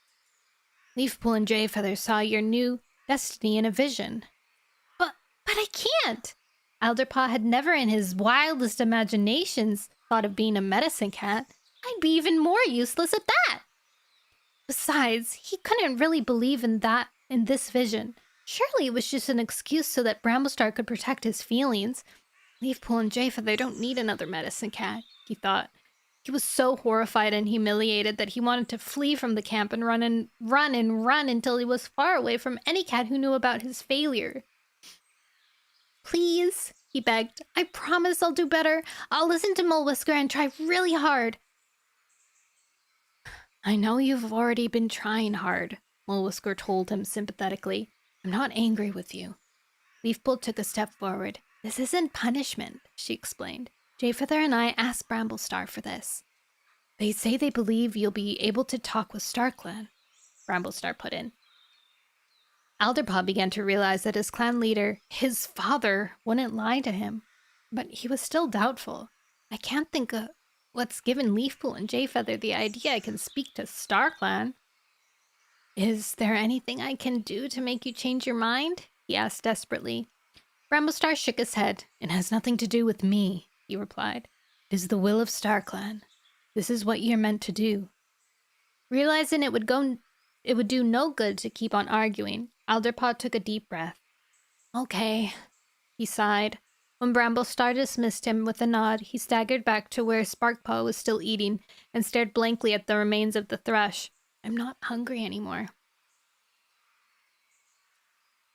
Leafpool and Jayfeather saw your new destiny in a vision. But I can't! Alderpaw had never in his wildest imaginations thought of being a medicine cat. I'd be even more useless at that! Besides, he couldn't really believe in this vision. Surely it was just an excuse so that Bramblestar could protect his feelings. Leafpool and Jayfeather don't need another medicine cat, he thought. He was so horrified and humiliated that he wanted to flee from the camp and run until he was far away from any cat who knew about his failure. Please, he begged. I promise I'll do better. I'll listen to Molewhisker and try really hard. I know you've already been trying hard, Molewhisker told him sympathetically. I'm not angry with you. Leafpool took a step forward. This isn't punishment, she explained. Jayfeather and I asked Bramblestar for this. They say they believe you'll be able to talk with StarClan, Bramblestar put in. Alderpaw began to realize that his clan leader, his father, wouldn't lie to him, but he was still doubtful. I can't think of what's given Leafpool and Jayfeather the idea I can speak to StarClan. Is there anything I can do to make you change your mind? He asked desperately. Bramblestar shook his head. It has nothing to do with me, he replied. It is the will of StarClan. This is what you're meant to do. Realizing it would do no good to keep on arguing, Alderpaw took a deep breath. Okay, he sighed. When Bramblestar dismissed him with a nod, he staggered back to where Sparkpaw was still eating and stared blankly at the remains of the thrush. I'm not hungry anymore.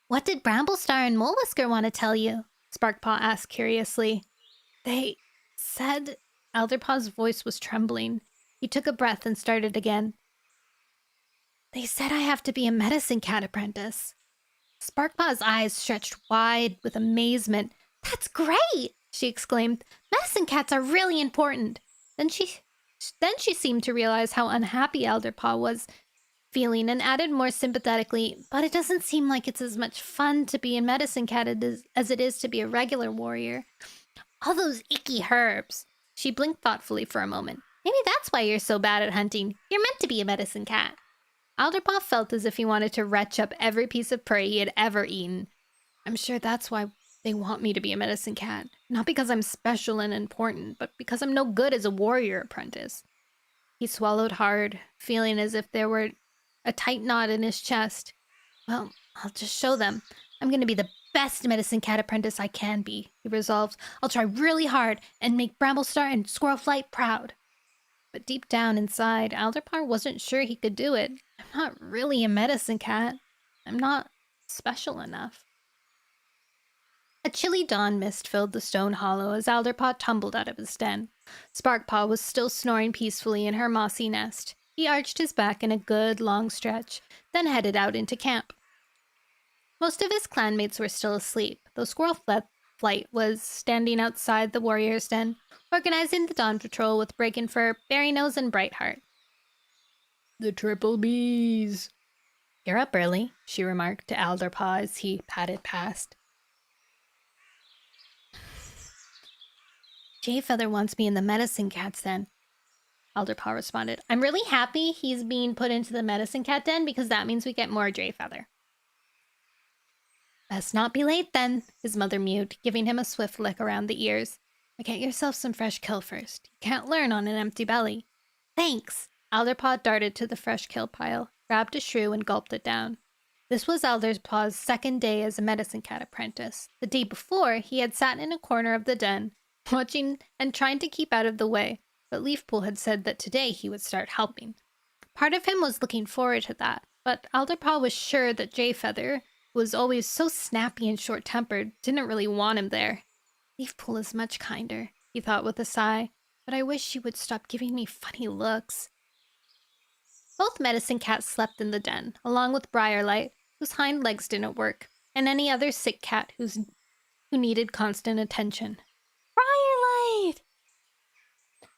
What did Bramblestar and Molewhisker want to tell you? Sparkpaw asked curiously. They said... Alderpaw's voice was trembling. He took a breath and started again. They said I have to be a medicine cat apprentice. Sparkpaw's eyes stretched wide with amazement. That's great, she exclaimed. Medicine cats are really important. Then she seemed to realize how unhappy Alderpaw was feeling and added more sympathetically, but it doesn't seem like it's as much fun to be a medicine cat as it is to be a regular warrior. All those icky herbs. She blinked thoughtfully for a moment. Maybe that's why you're so bad at hunting. You're meant to be a medicine cat. Alderpaw felt as if he wanted to retch up every piece of prey he had ever eaten. I'm sure that's why they want me to be a medicine cat. Not because I'm special and important, but because I'm no good as a warrior apprentice. He swallowed hard, feeling as if there were a tight knot in his chest. Well, I'll just show them. I'm going to be the best medicine cat apprentice I can be, he resolved. I'll try really hard and make Bramblestar and Squirrel Flight proud. But deep down inside, Alderpar wasn't sure he could do it. I'm not really a medicine cat. I'm not special enough. A chilly dawn mist filled the stone hollow as Alderpaw tumbled out of his den. Sparkpaw was still snoring peacefully in her mossy nest. He arched his back in a good long stretch, then headed out into camp. Most of his clanmates were still asleep, though Squirrel Flight was standing outside the warrior's den, organizing the dawn patrol with Breakin' Fur, Berrynose, and Brightheart. The triple B's. You're up early, she remarked to Alderpaw as he padded past. Jayfeather wants me in the medicine cat's den, Alderpaw responded. I'm really happy he's being put into the medicine cat den because that means we get more Jayfeather. Best not be late then, his mother mewed, giving him a swift lick around the ears. But get yourself some fresh kill first. You can't learn on an empty belly. Thanks. Alderpaw darted to the fresh kill pile, grabbed a shrew, and gulped it down. This was Alderpaw's second day as a medicine cat apprentice. The day before, he had sat in a corner of the den, watching and trying to keep out of the way, but Leafpool had said that today he would start helping. Part of him was looking forward to that, but Alderpaw was sure that Jayfeather, who was always so snappy and short-tempered, didn't really want him there. Leafpool is much kinder, he thought with a sigh, but I wish she would stop giving me funny looks. Both medicine cats slept in the den, along with Briarlight, whose hind legs didn't work, and any other sick cat who needed constant attention. Briarlight!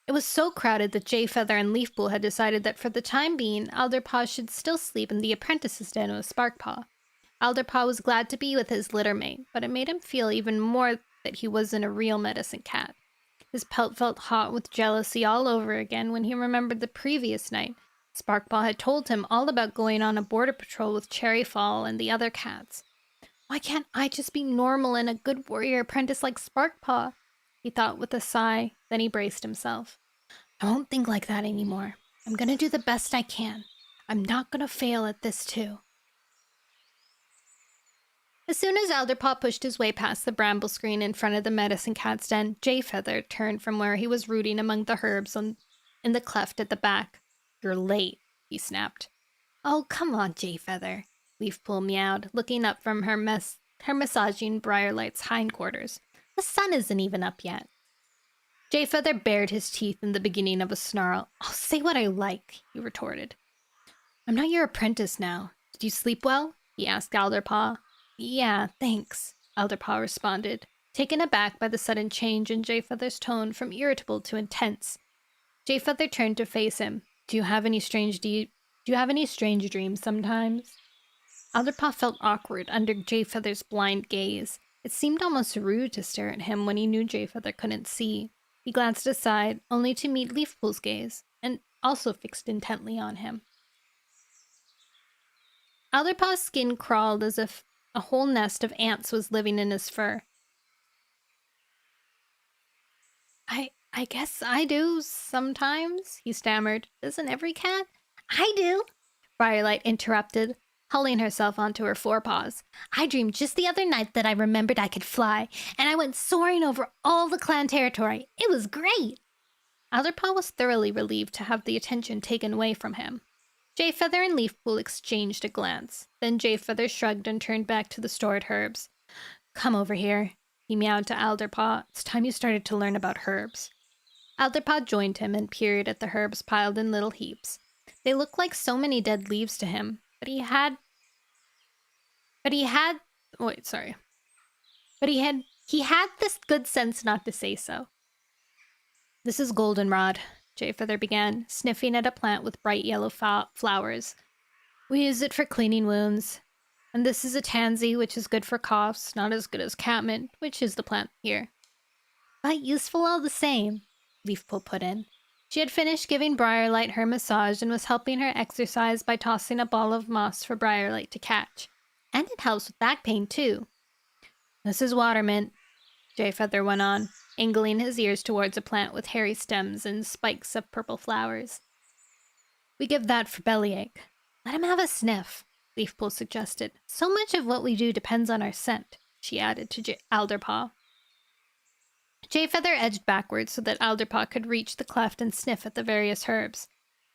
It was so crowded that Jayfeather and Leafpool had decided that for the time being, Alderpaw should still sleep in the apprentice's den with Sparkpaw. Alderpaw was glad to be with his litter mate, but it made him feel even more that he wasn't a real medicine cat. His pelt felt hot with jealousy all over again when he remembered the previous night. Sparkpaw had told him all about going on a border patrol with Cherryfall and the other cats. Why can't I just be normal and a good warrior apprentice like Sparkpaw? He thought with a sigh, then he braced himself. I won't think like that anymore. I'm gonna do the best I can. I'm not gonna fail at this too. As soon as Alderpaw pushed his way past the bramble screen in front of the medicine cat's den, Jayfeather turned from where he was rooting among the herbs in the cleft at the back. You're late, he snapped. Oh, come on, Jayfeather, Leafpool meowed, looking up from her massaging Briarlight's hindquarters. The sun isn't even up yet. Jayfeather bared his teeth in the beginning of a snarl. I'll say what I like, he retorted. I'm not your apprentice now. Did you sleep well? He asked Alderpaw. Yeah, thanks, Alderpaw responded, taken aback by the sudden change in Jayfeather's tone from irritable to intense. Jayfeather turned to face him. Do you have any strange dreams sometimes? Alderpaw felt awkward under Jayfeather's blind gaze. It seemed almost rude to stare at him when he knew Jayfeather couldn't see. He glanced aside, only to meet Leafpool's gaze, and also fixed intently on him. Alderpaw's skin crawled as if a whole nest of ants was living in his fur. I guess I do sometimes, he stammered. Doesn't every cat? I do, Briarlight interrupted, hulling herself onto her forepaws. I dreamed just the other night that I remembered I could fly, and I went soaring over all the clan territory. It was great. Alderpaw was thoroughly relieved to have the attention taken away from him. Jayfeather and Leafpool exchanged a glance. Then Jayfeather shrugged and turned back to the stored herbs. Come over here, he meowed to Alderpaw. It's time you started to learn about herbs. Alderpaw joined him and peered at the herbs piled in little heaps. They looked like so many dead leaves to him, but he had this good sense not to say so. This is goldenrod, Jayfeather began, sniffing at a plant with bright yellow flowers. We use it for cleaning wounds. And this is a tansy, which is good for coughs, not as good as catmint, which is the plant here. But useful all the same, Leafpool put in. She had finished giving Briarlight her massage and was helping her exercise by tossing a ball of moss for Briarlight to catch. And it helps with back pain, too. This is watermint, Jayfeather went on, angling his ears towards a plant with hairy stems and spikes of purple flowers. We give that for bellyache. Let him have a sniff. Leafpool suggested. So much of what we do depends on our scent, she added to Alderpaw. Jayfeather edged backwards so that Alderpaw could reach the cleft and sniff at the various herbs.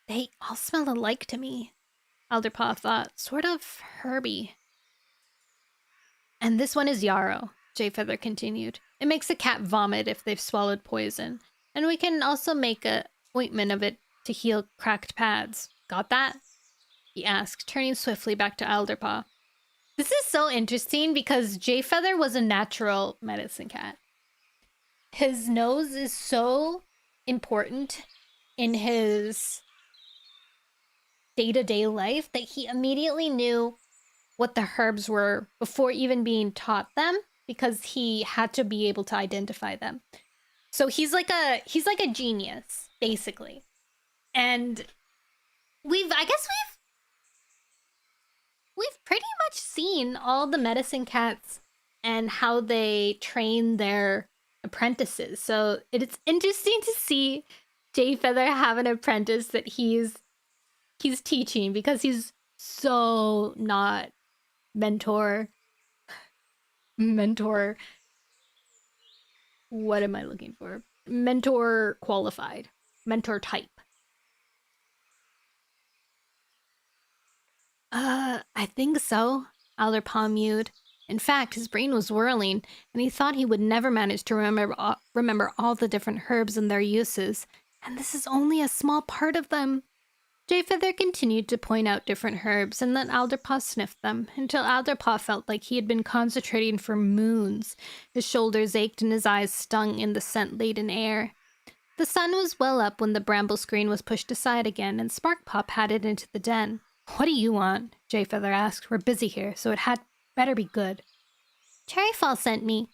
They all smell alike to me, Alderpaw thought. Sort of herby. And this one is yarrow, Jayfeather continued. It makes a cat vomit if they've swallowed poison. And we can also make a ointment of it to heal cracked pads. Got that? He asked, turning swiftly back to Alderpaw. This is so interesting because Jayfeather was a natural medicine cat. His nose is so important in his day-to-day life that he immediately knew what the herbs were before even being taught them, because he had to be able to identify them. So he's like a genius, basically. And we've pretty much seen all the medicine cats and how they train their apprentices. So it's interesting to see Jayfeather have an apprentice that he's teaching, because he's so not mentor, what am I looking for? Mentor qualified, mentor type. I think so, Alderpaw mewed. In fact, his brain was whirling, and he thought he would never manage to remember all the different herbs and their uses. And this is only a small part of them. Jayfeather continued to point out different herbs and let Alderpaw sniff them, until Alderpaw felt like he had been concentrating for moons. His shoulders ached and his eyes stung in the scent-laden air. The sun was well up when the bramble screen was pushed aside again, and Sparkpaw padded into the den. What do you want? Jayfeather asked. We're busy here, so it had better be good. Cherryfall sent me,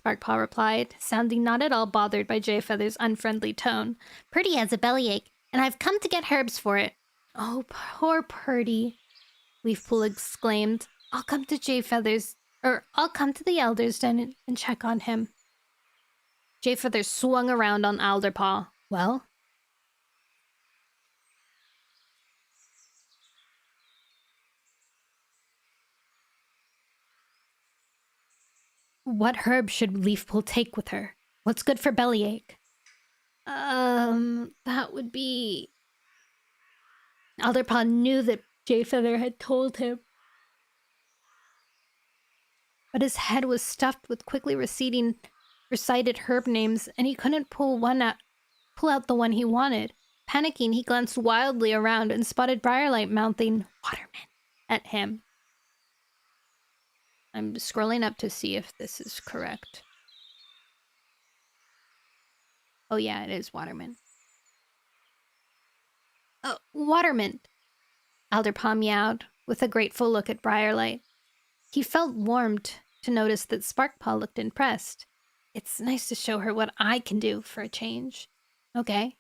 Sparkpaw replied, sounding not at all bothered by Jayfeather's unfriendly tone. Purdy has a bellyache, and I've come to get herbs for it. Oh, poor Purdy, Leafpool exclaimed. I'll come to the Elder's Den and check on him. Jayfeather swung around on Alderpaw. Well? What herb should Leafpool take with her? What's good for bellyache? That would be... Alderpaw knew that Jayfeather had told him. But his head was stuffed with quickly recited herb names, and he couldn't pull out the one he wanted. Panicking, he glanced wildly around and spotted Briarlight mouthing Waterman at him. I'm scrolling up to see if this is correct. Oh yeah, it is Waterman. Oh, Waterman! Alderpaw meowed, with a grateful look at Briarlight. He felt warmed to notice that Sparkpaw looked impressed. It's nice to show her what I can do for a change. Okay,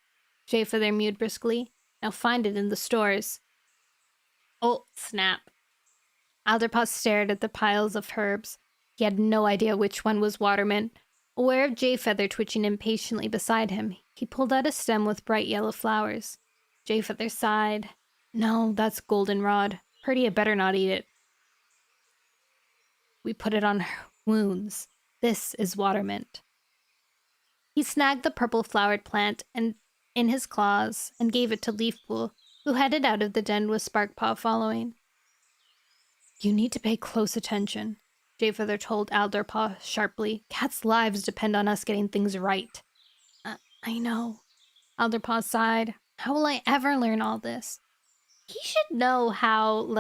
Jayfeather mewed briskly. Now find it in the stores. Oh, snap. Alderpaw stared at the piles of herbs. He had no idea which one was Waterman. Aware of Jayfeather twitching impatiently beside him, he pulled out a stem with bright yellow flowers. Jayfeather sighed. No, that's goldenrod. Purdy had better not eat it. We put it on wounds. This is watermint. He snagged the purple-flowered plant in his claws and gave it to Leafpool, who headed out of the den with Sparkpaw following. You need to pay close attention, Jayfeather told Alderpaw sharply. Cats' lives depend on us getting things right. I know. Alderpaw sighed. How will I ever learn all this? He should know how,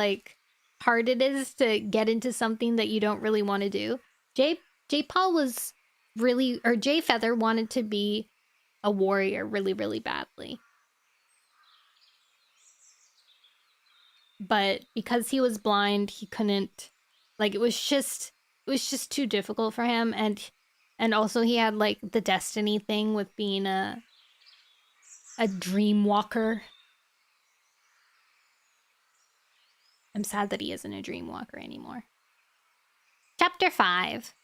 hard it is to get into something that you don't really want to do. Jaypaw was Jayfeather wanted to be a warrior really, really badly. But because he was blind, he couldn't, it was just too difficult for him, and also he had the destiny thing with being a dream walker. I'm sad that he isn't a dream walker anymore. Chapter 5.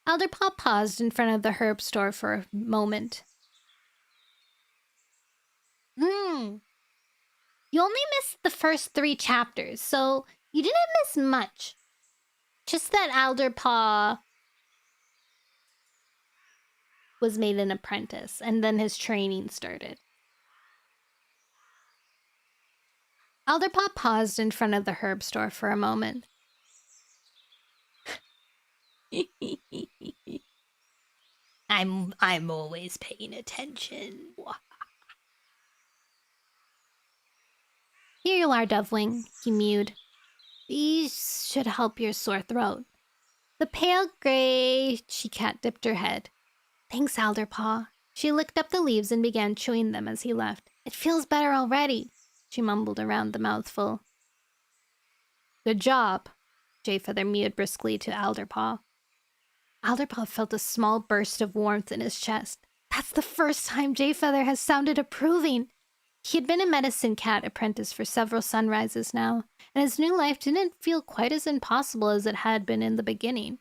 Alderpaw paused in front of the herb store for a moment. You only missed the first 3 chapters, so you didn't miss much. Just that Alderpaw was made an apprentice, and then his training started. Alderpaw paused in front of the herb store for a moment. I'm always paying attention. Here you are, Dovewing, he mewed. These should help your sore throat. The pale gray she-cat dipped her head. Thanks, Alderpaw. She licked up the leaves and began chewing them as he left. It feels better already, she mumbled around the mouthful. Good job, Jayfeather mewed briskly to Alderpaw. Alderpaw felt a small burst of warmth in his chest. That's the first time Jayfeather has sounded approving. He had been a medicine cat apprentice for several sunrises now, and his new life didn't feel quite as impossible as it had been in the beginning.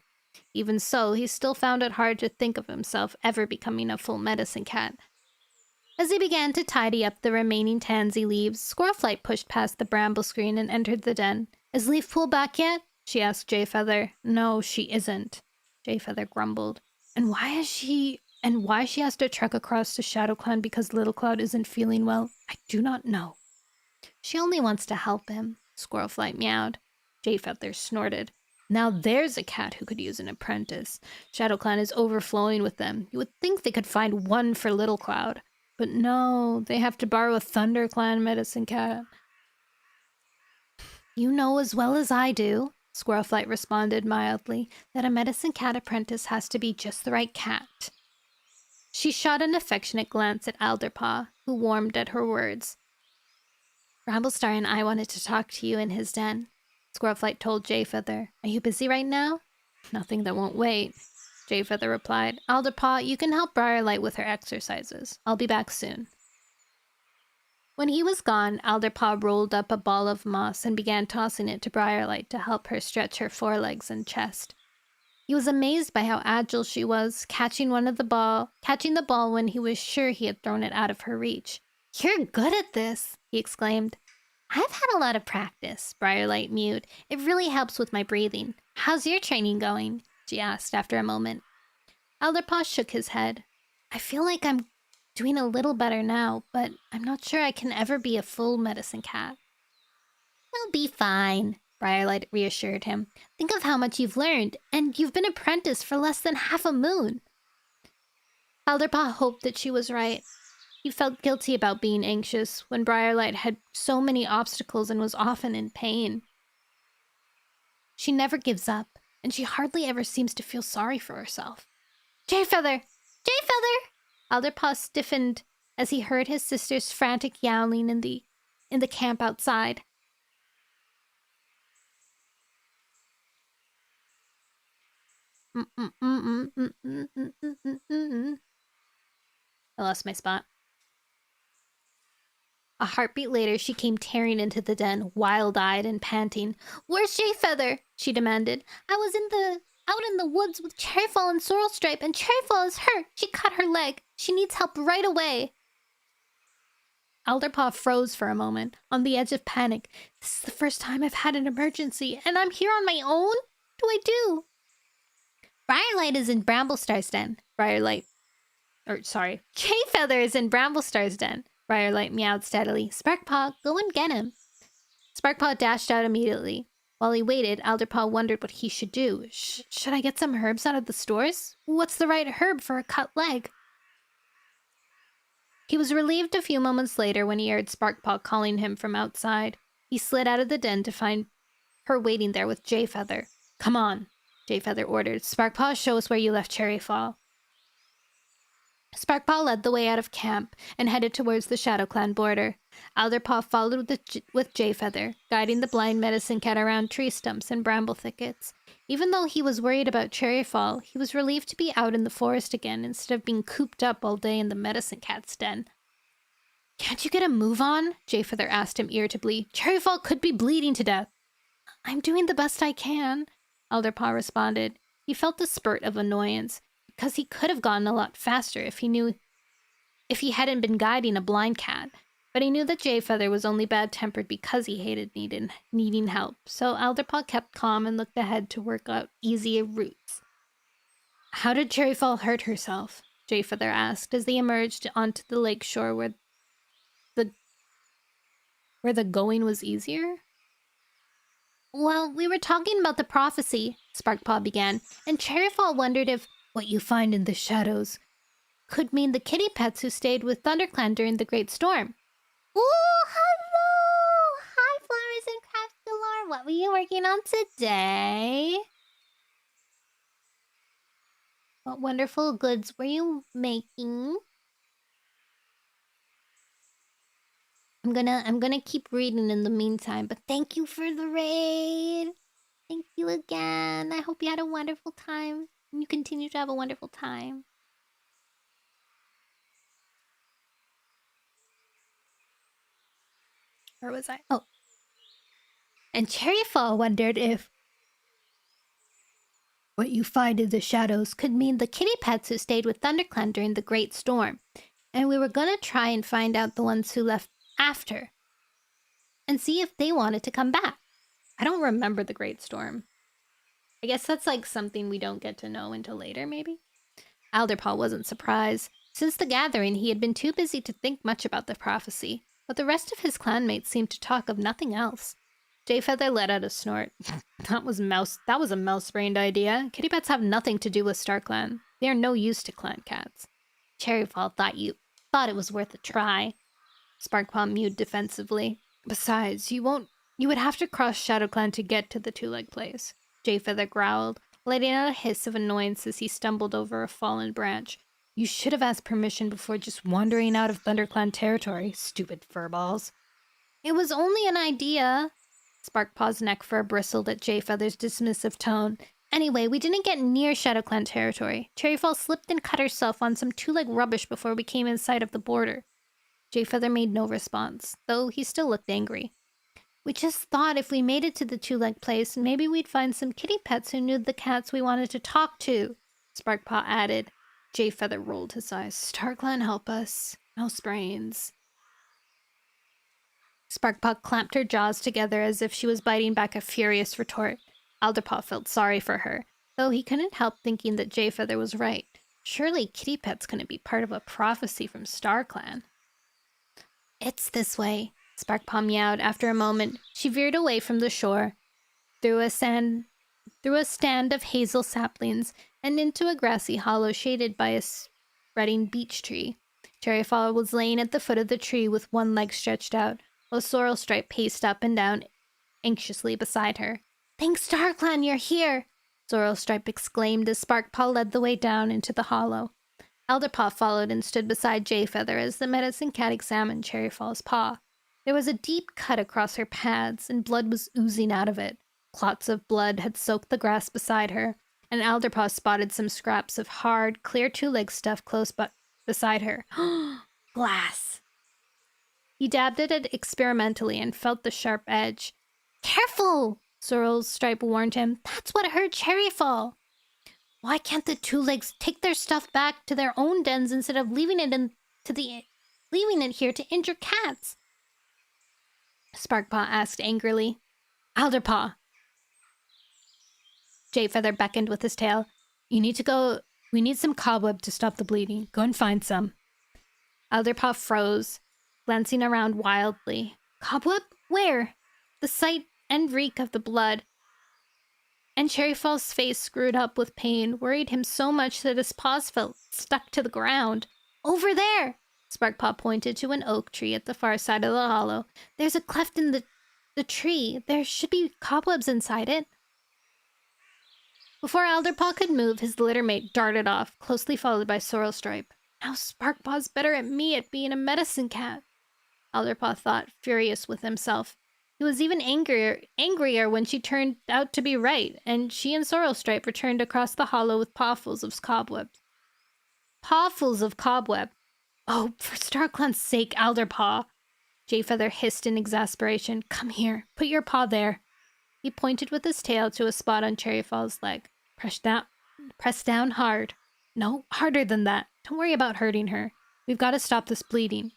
Even so, he still found it hard to think of himself ever becoming a full medicine cat. As he began to tidy up the remaining tansy leaves, Squirrelflight pushed past the bramble screen and entered the den. Is Leafpool back yet? She asked Jayfeather. No, she isn't, Jayfeather grumbled. And why she has to trek across to ShadowClan because Little Cloud isn't feeling well, I do not know. She only wants to help him, Squirrelflight meowed. Jayfeather snorted. Now there's a cat who could use an apprentice. ShadowClan is overflowing with them. You would think they could find one for Little Cloud. But no, they have to borrow a ThunderClan medicine cat. You know as well as I do, Squirrelflight responded mildly, that a medicine cat apprentice has to be just the right cat. She shot an affectionate glance at Alderpaw, who warmed at her words. Ramblestar and I wanted to talk to you in his den, Squirrelflight told Jayfeather. Are you busy right now? Nothing that won't wait, Jayfeather replied. Alderpaw, you can help Briarlight with her exercises. I'll be back soon. When he was gone, Alderpaw rolled up a ball of moss and began tossing it to Briarlight to help her stretch her forelegs and chest. He was amazed by how agile she was, catching the ball when he was sure he had thrown it out of her reach. You're good at this, he exclaimed. I've had a lot of practice, Briarlight mewed. It really helps with my breathing. How's your training going? She asked after a moment. Alderpaw shook his head. I feel like I'm doing a little better now, but I'm not sure I can ever be a full medicine cat. You'll be fine, Briarlight reassured him. Think of how much you've learned, and you've been apprentice for less than half a moon. Alderpaw hoped that she was right. He felt guilty about being anxious when Briarlight had so many obstacles and was often in pain. She never gives up, and she hardly ever seems to feel sorry for herself. Jayfeather! Jayfeather! Alderpaw stiffened as he heard his sister's frantic yowling in the camp outside. I lost my spot. A heartbeat later, she came tearing into the den, wild-eyed and panting. Where's Jayfeather? She demanded. I was out in the woods with Cherryfall and Sorrelstripe, and Cherryfall is hurt. She cut her leg. She needs help right away. Alderpaw froze for a moment, on the edge of panic. This is the first time I've had an emergency, and I'm here on my own? What do I do? Briarlight is in Bramblestar's den. Jayfeather is in Bramblestar's den. Briarlight meowed steadily. Sparkpaw, go and get him. Sparkpaw dashed out immediately. While he waited, Alderpaw wondered what he should do. Should I get some herbs out of the stores? What's the right herb for a cut leg? He was relieved a few moments later when he heard Sparkpaw calling him from outside. He slid out of the den to find her waiting there with Jayfeather. Come on, Jayfeather ordered. Sparkpaw, show us where you left Cherryfall. Sparkpaw led the way out of camp and headed towards the ShadowClan border. Alderpaw followed with Jayfeather, guiding the blind medicine cat around tree stumps and bramble thickets. Even though he was worried about Cherryfall, he was relieved to be out in the forest again instead of being cooped up all day in the medicine cat's den. Can't you get a move on? Jayfeather asked him irritably. Cherryfall could be bleeding to death. I'm doing the best I can, Alderpaw responded. He felt a spurt of annoyance, because he could have gone a lot faster if he hadn't been guiding a blind cat. But he knew that Jayfeather was only bad-tempered because he hated needing help, so Alderpaw kept calm and looked ahead to work out easier routes. How did Cherryfall hurt herself? Jayfeather asked as they emerged onto the lake shore where the going was easier. Well, we were talking about the prophecy, Sparkpaw began, and Cherryfall wondered if What you find in the shadows could mean the kitty pets who stayed with ThunderClan during the Great Storm. Ooh, hello! Hi, Flowers and Crafts Galore. What were you working on today? What wonderful goods were you making? I'm gonna keep reading in the meantime, but thank you for the raid. Thank you again. I hope you had a wonderful time. And you continue to have a wonderful time. Where was I? Oh. And Cherryfall wondered if what you find in the shadows could mean the kitty pets who stayed with ThunderClan during the Great Storm. And we were gonna try and find out the ones who left after. And see if they wanted to come back. I don't remember the Great Storm. I guess that's like something we don't get to know until later, maybe? Alderpaw wasn't surprised. Since the gathering, he had been too busy to think much about the prophecy, but the rest of his clanmates seemed to talk of nothing else. Jayfeather let out a snort. That was a mouse-brained idea. Kitty pets have nothing to do with StarClan. They are no use to clan cats. Cherryfall thought it was worth a try. Sparkpaw mewed defensively. Besides, you would have to cross ShadowClan to get to the two-leg place. Jayfeather growled, letting out a hiss of annoyance as he stumbled over a fallen branch. You should have asked permission before just wandering out of ThunderClan territory, stupid furballs. It was only an idea. Sparkpaw's neck fur bristled at Jayfeather's dismissive tone. Anyway, we didn't get near ShadowClan territory. Cherryfall slipped and cut herself on some two-leg rubbish before we came in sight of the border. Jayfeather made no response, though he still looked angry. We just thought if we made it to the two-leg place, maybe we'd find some kitty pets who knew the cats we wanted to talk to, Sparkpaw added. Jayfeather rolled his eyes. StarClan help us. No sprains. Sparkpaw clamped her jaws together as if she was biting back a furious retort. Alderpaw felt sorry for her, though he couldn't help thinking that Jayfeather was right. Surely kitty pets couldn't be part of a prophecy from StarClan. It's this way, Sparkpaw meowed. After a moment, she veered away from the shore, through a stand of hazel saplings, and into a grassy hollow shaded by a spreading beech tree. Cherryfall was laying at the foot of the tree with one leg stretched out, while Sorrelstripe paced up and down anxiously beside her. Thanks, StarClan, you're here! Sorrelstripe exclaimed as Sparkpaw led the way down into the hollow. Alderpaw followed and stood beside Jayfeather as the medicine cat examined Cherryfall's paw. There was a deep cut across her pads, and blood was oozing out of it. Clots of blood had soaked the grass beside her, and Alderpaw spotted some scraps of hard, clear two-leg stuff close beside her. Glass! He dabbed at it experimentally and felt the sharp edge. Careful! Sorrelstripe warned him. That's what hurt Cherryfall. Why can't the two legs take their stuff back to their own dens instead of leaving it here to injure cats? Sparkpaw asked angrily. Alderpaw. Jayfeather beckoned with his tail. You need to go. We need some cobweb to stop the bleeding. Go and find some. Alderpaw froze, glancing around wildly. Cobweb? Where? The sight and reek of the blood, and Cherryfall's face screwed up with pain, worried him so much that his paws felt stuck to the ground. Over there! Sparkpaw pointed to an oak tree at the far side of the hollow. There's a cleft in the tree. There should be cobwebs inside it. Before Alderpaw could move, his littermate darted off, closely followed by Sorrelstripe. Now Sparkpaw's better at me at being a medicine cat, Alderpaw thought, furious with himself. He was even angrier when she turned out to be right, and she and Sorrelstripe returned across the hollow with pawfuls of cobweb. Pawfuls of cobweb. Oh, for StarClan's sake, Alderpaw! Jayfeather hissed in exasperation. Come here. Put your paw there. He pointed with his tail to a spot on Cherryfall's leg. Press down hard. No, harder than that. Don't worry about hurting her. We've got to stop this bleeding.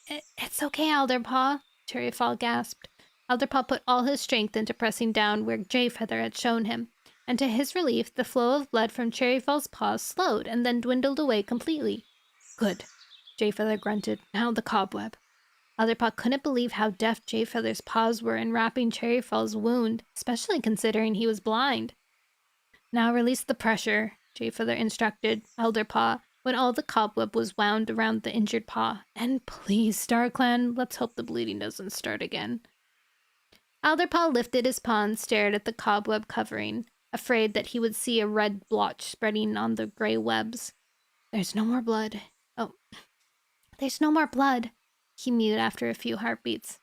It's okay, Alderpaw, Cherryfall gasped. Alderpaw put all his strength into pressing down where Jayfeather had shown him, and to his relief, the flow of blood from Cherryfall's paws slowed and then dwindled away completely. Good, Jayfeather grunted. Now the cobweb. Alderpaw couldn't believe how deft Jayfeather's paws were in wrapping Cherryfall's wound, especially considering he was blind. Now release the pressure, Jayfeather instructed Alderpaw when all the cobweb was wound around the injured paw. And please, StarClan, let's hope the bleeding doesn't start again. Alderpaw lifted his paw and stared at the cobweb covering, afraid that he would see a red blotch spreading on the gray webs. There's no more blood. Oh, there's no more blood, he mewed after a few heartbeats.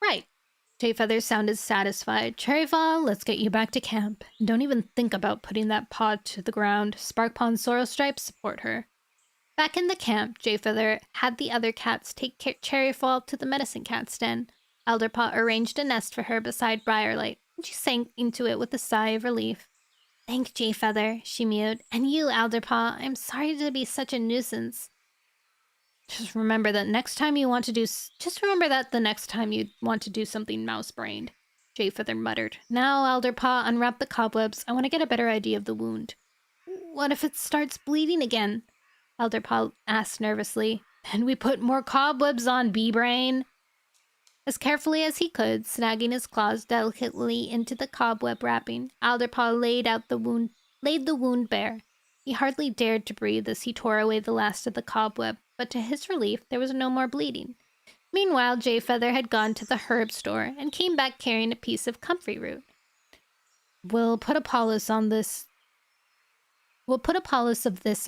Right. Jayfeather sounded satisfied. Cherryfall, let's get you back to camp. Don't even think about putting that paw to the ground. Sparkpaw and Sorrelstripe support her. Back in the camp, Jayfeather had the other cats take Cherryfall to the medicine cat's den. Alderpaw arranged a nest for her beside Briarlight, and she sank into it with a sigh of relief. Thank Jayfeather, she mewed. And you, Alderpaw, I'm sorry to be such a nuisance. Just remember that the next time you want to do something mouse-brained, Jayfeather muttered. Now, Alderpaw, unwrap the cobwebs. I want to get a better idea of the wound. What if it starts bleeding again? Alderpaw asked nervously. Then we put more cobwebs on, Bee-Brain. As carefully as he could, snagging his claws delicately into the cobweb wrapping, Alderpaw laid the wound bare. He hardly dared to breathe as he tore away the last of the cobweb, but to his relief, there was no more bleeding. Meanwhile, Jayfeather had gone to the herb store and came back carrying a piece of comfrey root. We'll put a polish of this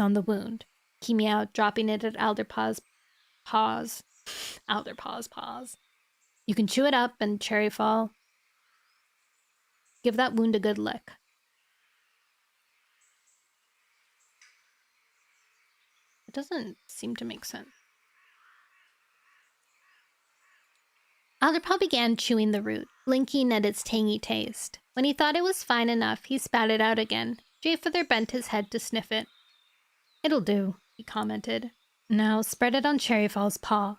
on the wound, he meowed, dropping it at Alderpaw's paws. Alderpaw's paws. You can chew it up and Cherryfall. Give that wound a good lick. It doesn't seem to make sense. Alderpaw began chewing the root, blinking at its tangy taste. When he thought it was fine enough, he spat it out again. Jayfeather bent his head to sniff it. It'll do, he commented. Now spread it on Cherryfall's paw.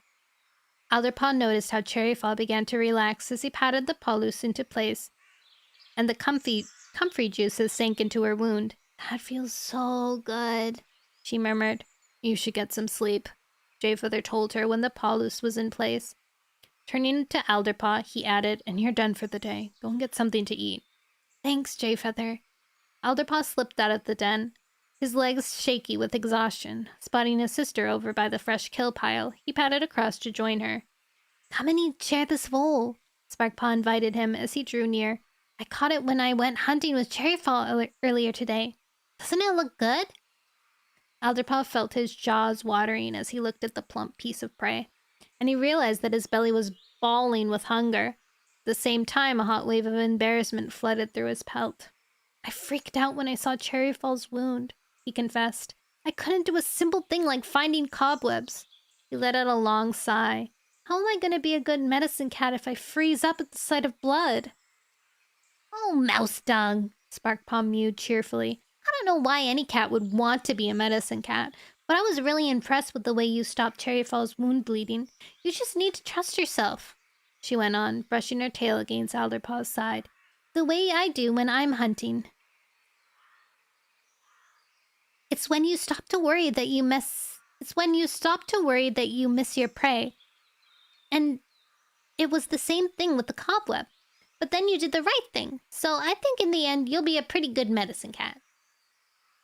Alderpaw noticed how Cherryfall began to relax as he patted the paw loose into place, and the comfrey juices sank into her wound. That feels so good, she murmured. You should get some sleep, Jayfeather told her when the paw loose was in place. Turning to Alderpaw, he added, and you're done for the day. Go and get something to eat. Thanks, Jayfeather. Alderpaw slipped out of the den, his legs shaky with exhaustion. Spotting his sister over by the fresh kill pile, he padded across to join her. Come and share this bowl, Sparkpaw invited him as he drew near. I caught it when I went hunting with Cherryfall earlier today. Doesn't it look good? Alderpaw felt his jaws watering as he looked at the plump piece of prey, and he realized that his belly was bawling with hunger. At the same time, a hot wave of embarrassment flooded through his pelt. I freaked out when I saw Cherryfall's wound, he confessed. I couldn't do a simple thing like finding cobwebs. He let out a long sigh. How am I going to be a good medicine cat if I freeze up at the sight of blood? Oh, mouse dung, Sparkpaw mewed cheerfully. I don't know why any cat would want to be a medicine cat, but I was really impressed with the way you stopped Cherryfall's wound bleeding. You just need to trust yourself, she went on, brushing her tail against Alderpaw's side. The way I do when I'm hunting. It's when you stop to worry that you miss your prey. And it was the same thing with the cobweb. But then you did the right thing. So I think in the end you'll be a pretty good medicine cat.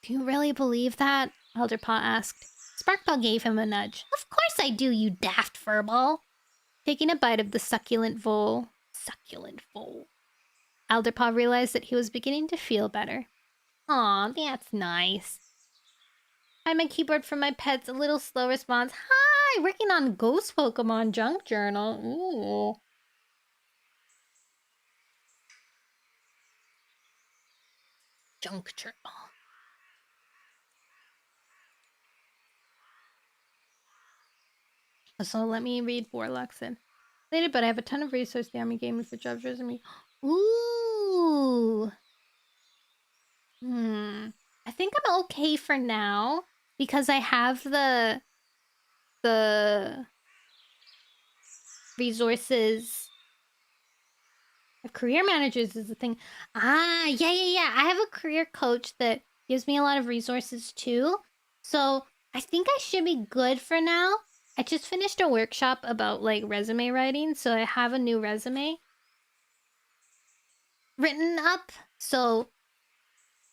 Do you really believe that? Alderpaw asked. Sparkpaw gave him a nudge. Of course I do, you daft furball. Taking a bite of the succulent vole. Alderpaw realized that he was beginning to feel better. Aw, that's nice. Hi, my keyboard for my pets. A little slow response. Hi, working on Ghost Pokemon Junk Journal. Ooh. Junk Journal. So let me read Warlock's in. Later, but I have a ton of resource damage gaming for jobs and me. Ooh. I think I'm okay for now because I have the the resources of career managers is the thing. Yeah. I have a career coach that gives me a lot of resources too. So I think I should be good for now. I just finished a workshop about like resume writing, so I have a new resume written up. So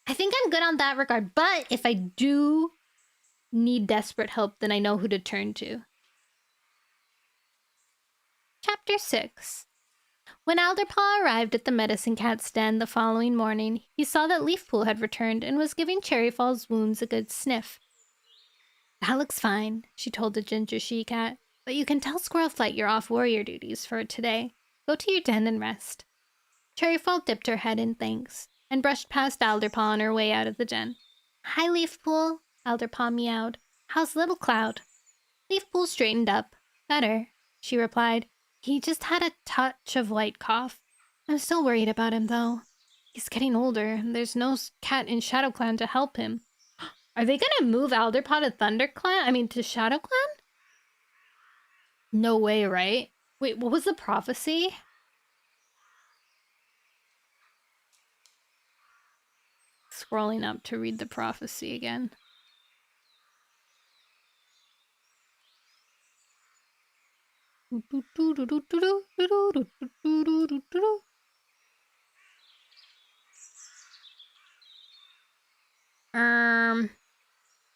I think I'm good on that regard. But if I do need desperate help, then I know who to turn to. Chapter 6. When Alderpaw arrived at the medicine cat's den the following morning, he saw that Leafpool had returned and was giving Cherryfall's wounds a good sniff. "That looks fine," she told the ginger she-cat, "but you can tell Squirrelflight you're off warrior duties for today. Go to your den and rest." Cherryfall dipped her head in thanks and brushed past Alderpaw on her way out of the den. "Hi, Leafpool," Alderpaw meowed. "How's Little Cloud?" Leafpool straightened up. "Better," she replied. "He just had a touch of white cough. I'm still worried about him, though. He's getting older, and there's no cat in ShadowClan to help him." Are they gonna move Alderpaw to ThunderClan? I mean, to ShadowClan? No way, right? Wait, what was the prophecy? Scrolling up to read the prophecy again.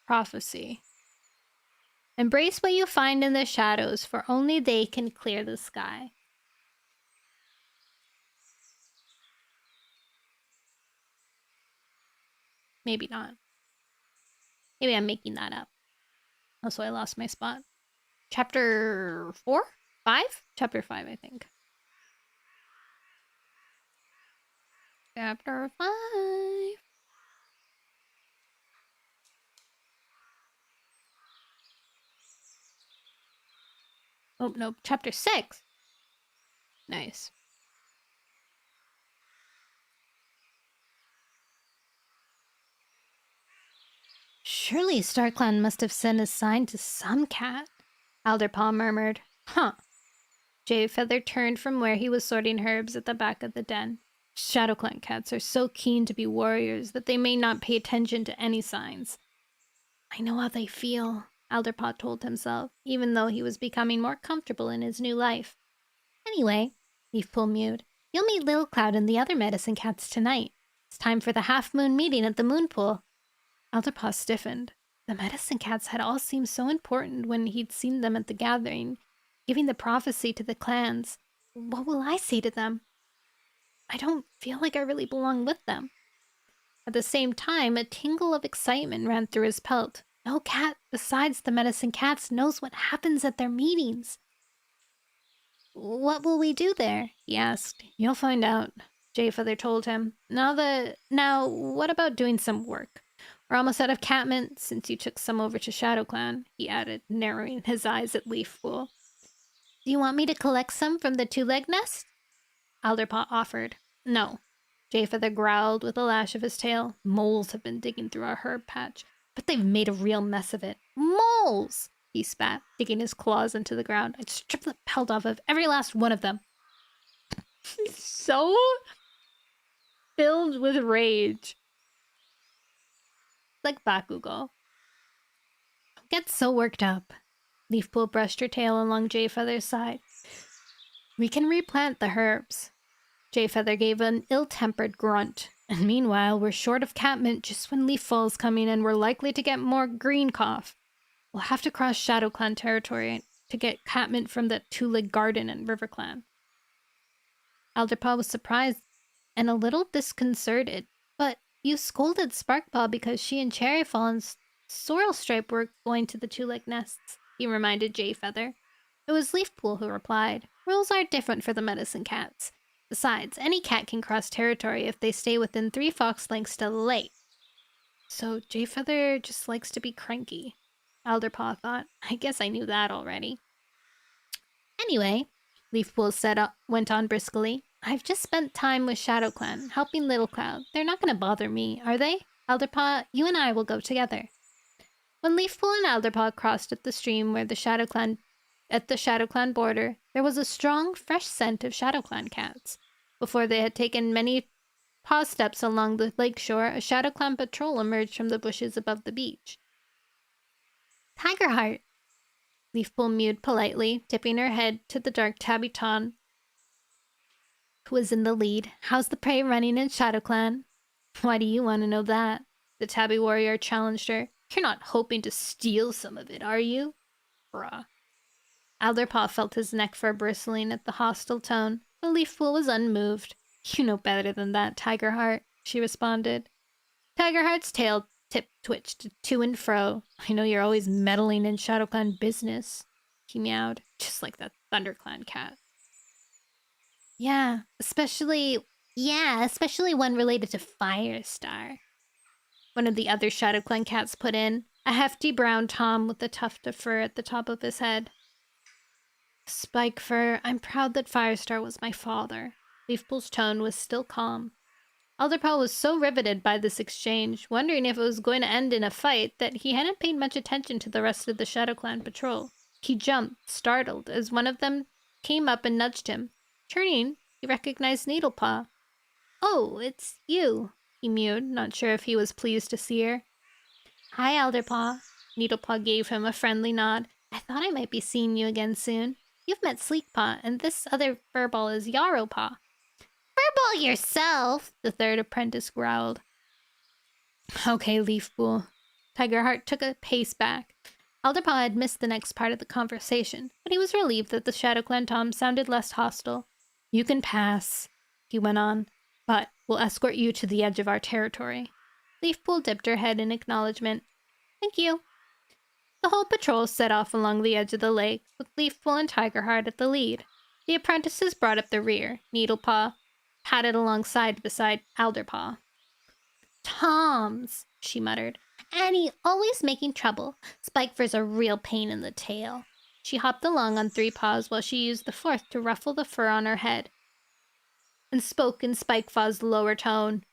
Prophecy. Embrace what you find in the shadows, for only they can clear the sky. Maybe not. Maybe I'm making that up. Also, I lost my spot. Chapter 4? 5? Chapter 5, I think. Chapter 5. Oh, no. Chapter 6. Nice. "Surely StarClan must have sent a sign to some cat," Alderpaw murmured. "Huh." Jayfeather turned from where he was sorting herbs at the back of the den. "ShadowClan cats are so keen to be warriors that they may not pay attention to any signs." "I know how they feel," Alderpaw told himself, even though he was becoming more comfortable in his new life. "Anyway," Leafpool mewed, "you'll meet Little Cloud and the other medicine cats tonight. It's time for the half-moon meeting at the moon pool." Alderpaw stiffened. The medicine cats had all seemed so important when he'd seen them at the gathering, giving the prophecy to the clans. What will I say to them? I don't feel like I really belong with them. At the same time, a tingle of excitement ran through his pelt. No cat besides the medicine cats knows what happens at their meetings. "What will we do there?" he asked. "You'll find out," Jayfeather told him. Now, what about doing some work? We're almost out of catmint, since you took some over to ShadowClan," he added, narrowing his eyes at Leafpool. "Do you want me to collect some from the two-leg nest?" Alderpaw offered. "No." Jayfeather growled with a lash of his tail. "Moles have been digging through our herb patch, but they've made a real mess of it." "Moles!" he spat, digging his claws into the ground. "I'd strip the pelt off of every last one of them." He's so filled with rage. Like Bakugo. "Don't get so worked up." Leafpool brushed her tail along Jayfeather's side. "We can replant the herbs." Jayfeather gave an ill-tempered grunt. "And meanwhile, we're short of catmint just when Leaffall's coming and we're likely to get more green cough. We'll have to cross ShadowClan territory to get catmint from the two-leg garden and RiverClan." Alderpaw was surprised and a little disconcerted. "But you scolded Sparkpaw because she and Cherryfall and Sorrelstripe were going to the two-leg nests," he reminded Jayfeather. It was Leafpool who replied, "Rules are different for the medicine cats. Besides, any cat can cross territory if they stay within 3 fox lengths to the lake." So Jayfeather just likes to be cranky, Alderpaw thought. I guess I knew that already. "Anyway," Leafpool went on briskly, "I've just spent time with ShadowClan, helping Little Cloud. They're not going to bother me, are they? Alderpaw, you and I will go together." When Leafpool and Alderpaw crossed at the stream where the ShadowClan border, there was a strong, fresh scent of ShadowClan cats. Before they had taken many paw steps along the lakeshore, a ShadowClan patrol emerged from the bushes above the beach. Tigerheart, Leafpool mewed politely, tipping her head to the dark tabby Ton, who was in the lead. How's the prey running in ShadowClan? Why do you want to know that? The tabby warrior challenged her. You're not hoping to steal some of it, are you? Bruh. Alderpaw felt his neck fur bristling at the hostile tone, but Leafpool was unmoved. You know better than that, Tigerheart, she responded. Tigerheart's tail tip twitched to and fro. I know you're always meddling in ShadowClan business, he meowed, just like that ThunderClan cat. Yeah, especially one related to Firestar. One of the other ShadowClan cats put in, a hefty brown tom with a tuft of fur at the top of his head. Spike Fur, I'm proud that Firestar was my father. Leafpool's tone was still calm. Alderpaw was so riveted by this exchange, wondering if it was going to end in a fight, that he hadn't paid much attention to the rest of the ShadowClan patrol. He jumped, startled, as one of them came up and nudged him. Turning, he recognized Needlepaw. Oh, it's you, he mewed, not sure if he was pleased to see her. Hi, Alderpaw. Needlepaw gave him a friendly nod. I thought I might be seeing you again soon. You've met Sleekpaw, and this other furball is Yarrowpaw. Furball yourself, the third apprentice growled. Okay, Leafpool. Tigerheart took a pace back. Alderpaw had missed the next part of the conversation, but he was relieved that the ShadowClan Tom sounded less hostile. You can pass, he went on, but we'll escort you to the edge of our territory. Leafpool dipped her head in acknowledgement. Thank you. The whole patrol set off along the edge of the lake, with Leafpool and Tigerheart at the lead. The apprentices brought up the rear. Needlepaw padded alongside beside Alderpaw. Toms, she muttered. Annie, always making trouble. Spikefur's a real pain in the tail. She hopped along on three paws while she used the fourth to ruffle the fur on her head, and spoke in Spikefaw's lower tone.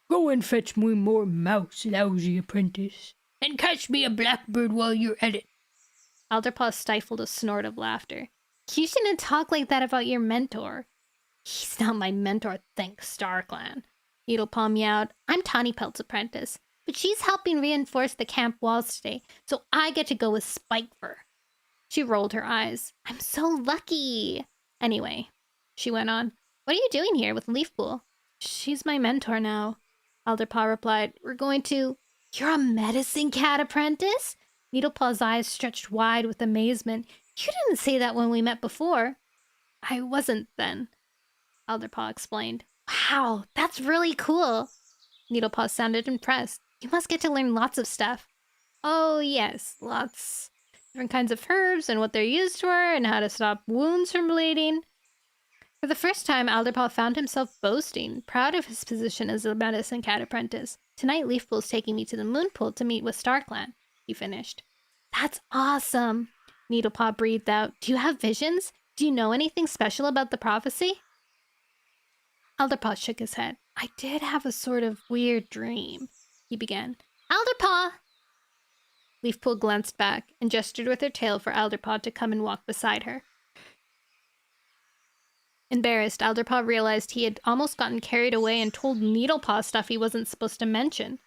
Go and fetch me more mouse, lousy apprentice, and catch me a blackbird while you're at it. Alderpaw stifled a snort of laughter. You shouldn't talk like that about your mentor. He's not my mentor, thank StarClan. Needlepaw meowed. I'm Tawny Pelt's apprentice, but she's helping reinforce the camp walls today, so I get to go with Spikefur. She rolled her eyes. I'm so lucky. Anyway, she went on, what are you doing here with Leafpool? She's my mentor now, Alderpaw replied. We're going to... You're a medicine cat apprentice? Needlepaw's eyes stretched wide with amazement. You didn't say that when we met before. I wasn't then, Alderpaw explained. Wow, that's really cool. Needlepaw sounded impressed. You must get to learn lots of stuff. Oh, yes, lots. Different kinds of herbs and what they're used for and how to stop wounds from bleeding. For the first time, Alderpaw found himself boasting, proud of his position as a medicine cat apprentice. Tonight, Leafpool's taking me to the Moonpool to meet with StarClan, he finished. That's awesome, Needlepaw breathed out. Do you have visions? Do you know anything special about the prophecy? Alderpaw shook his head. I did have a sort of weird dream, he began. Alderpaw! Leafpool glanced back and gestured with her tail for Alderpaw to come and walk beside her. Embarrassed, Alderpaw realized he had almost gotten carried away and told Needlepaw stuff he wasn't supposed to mention.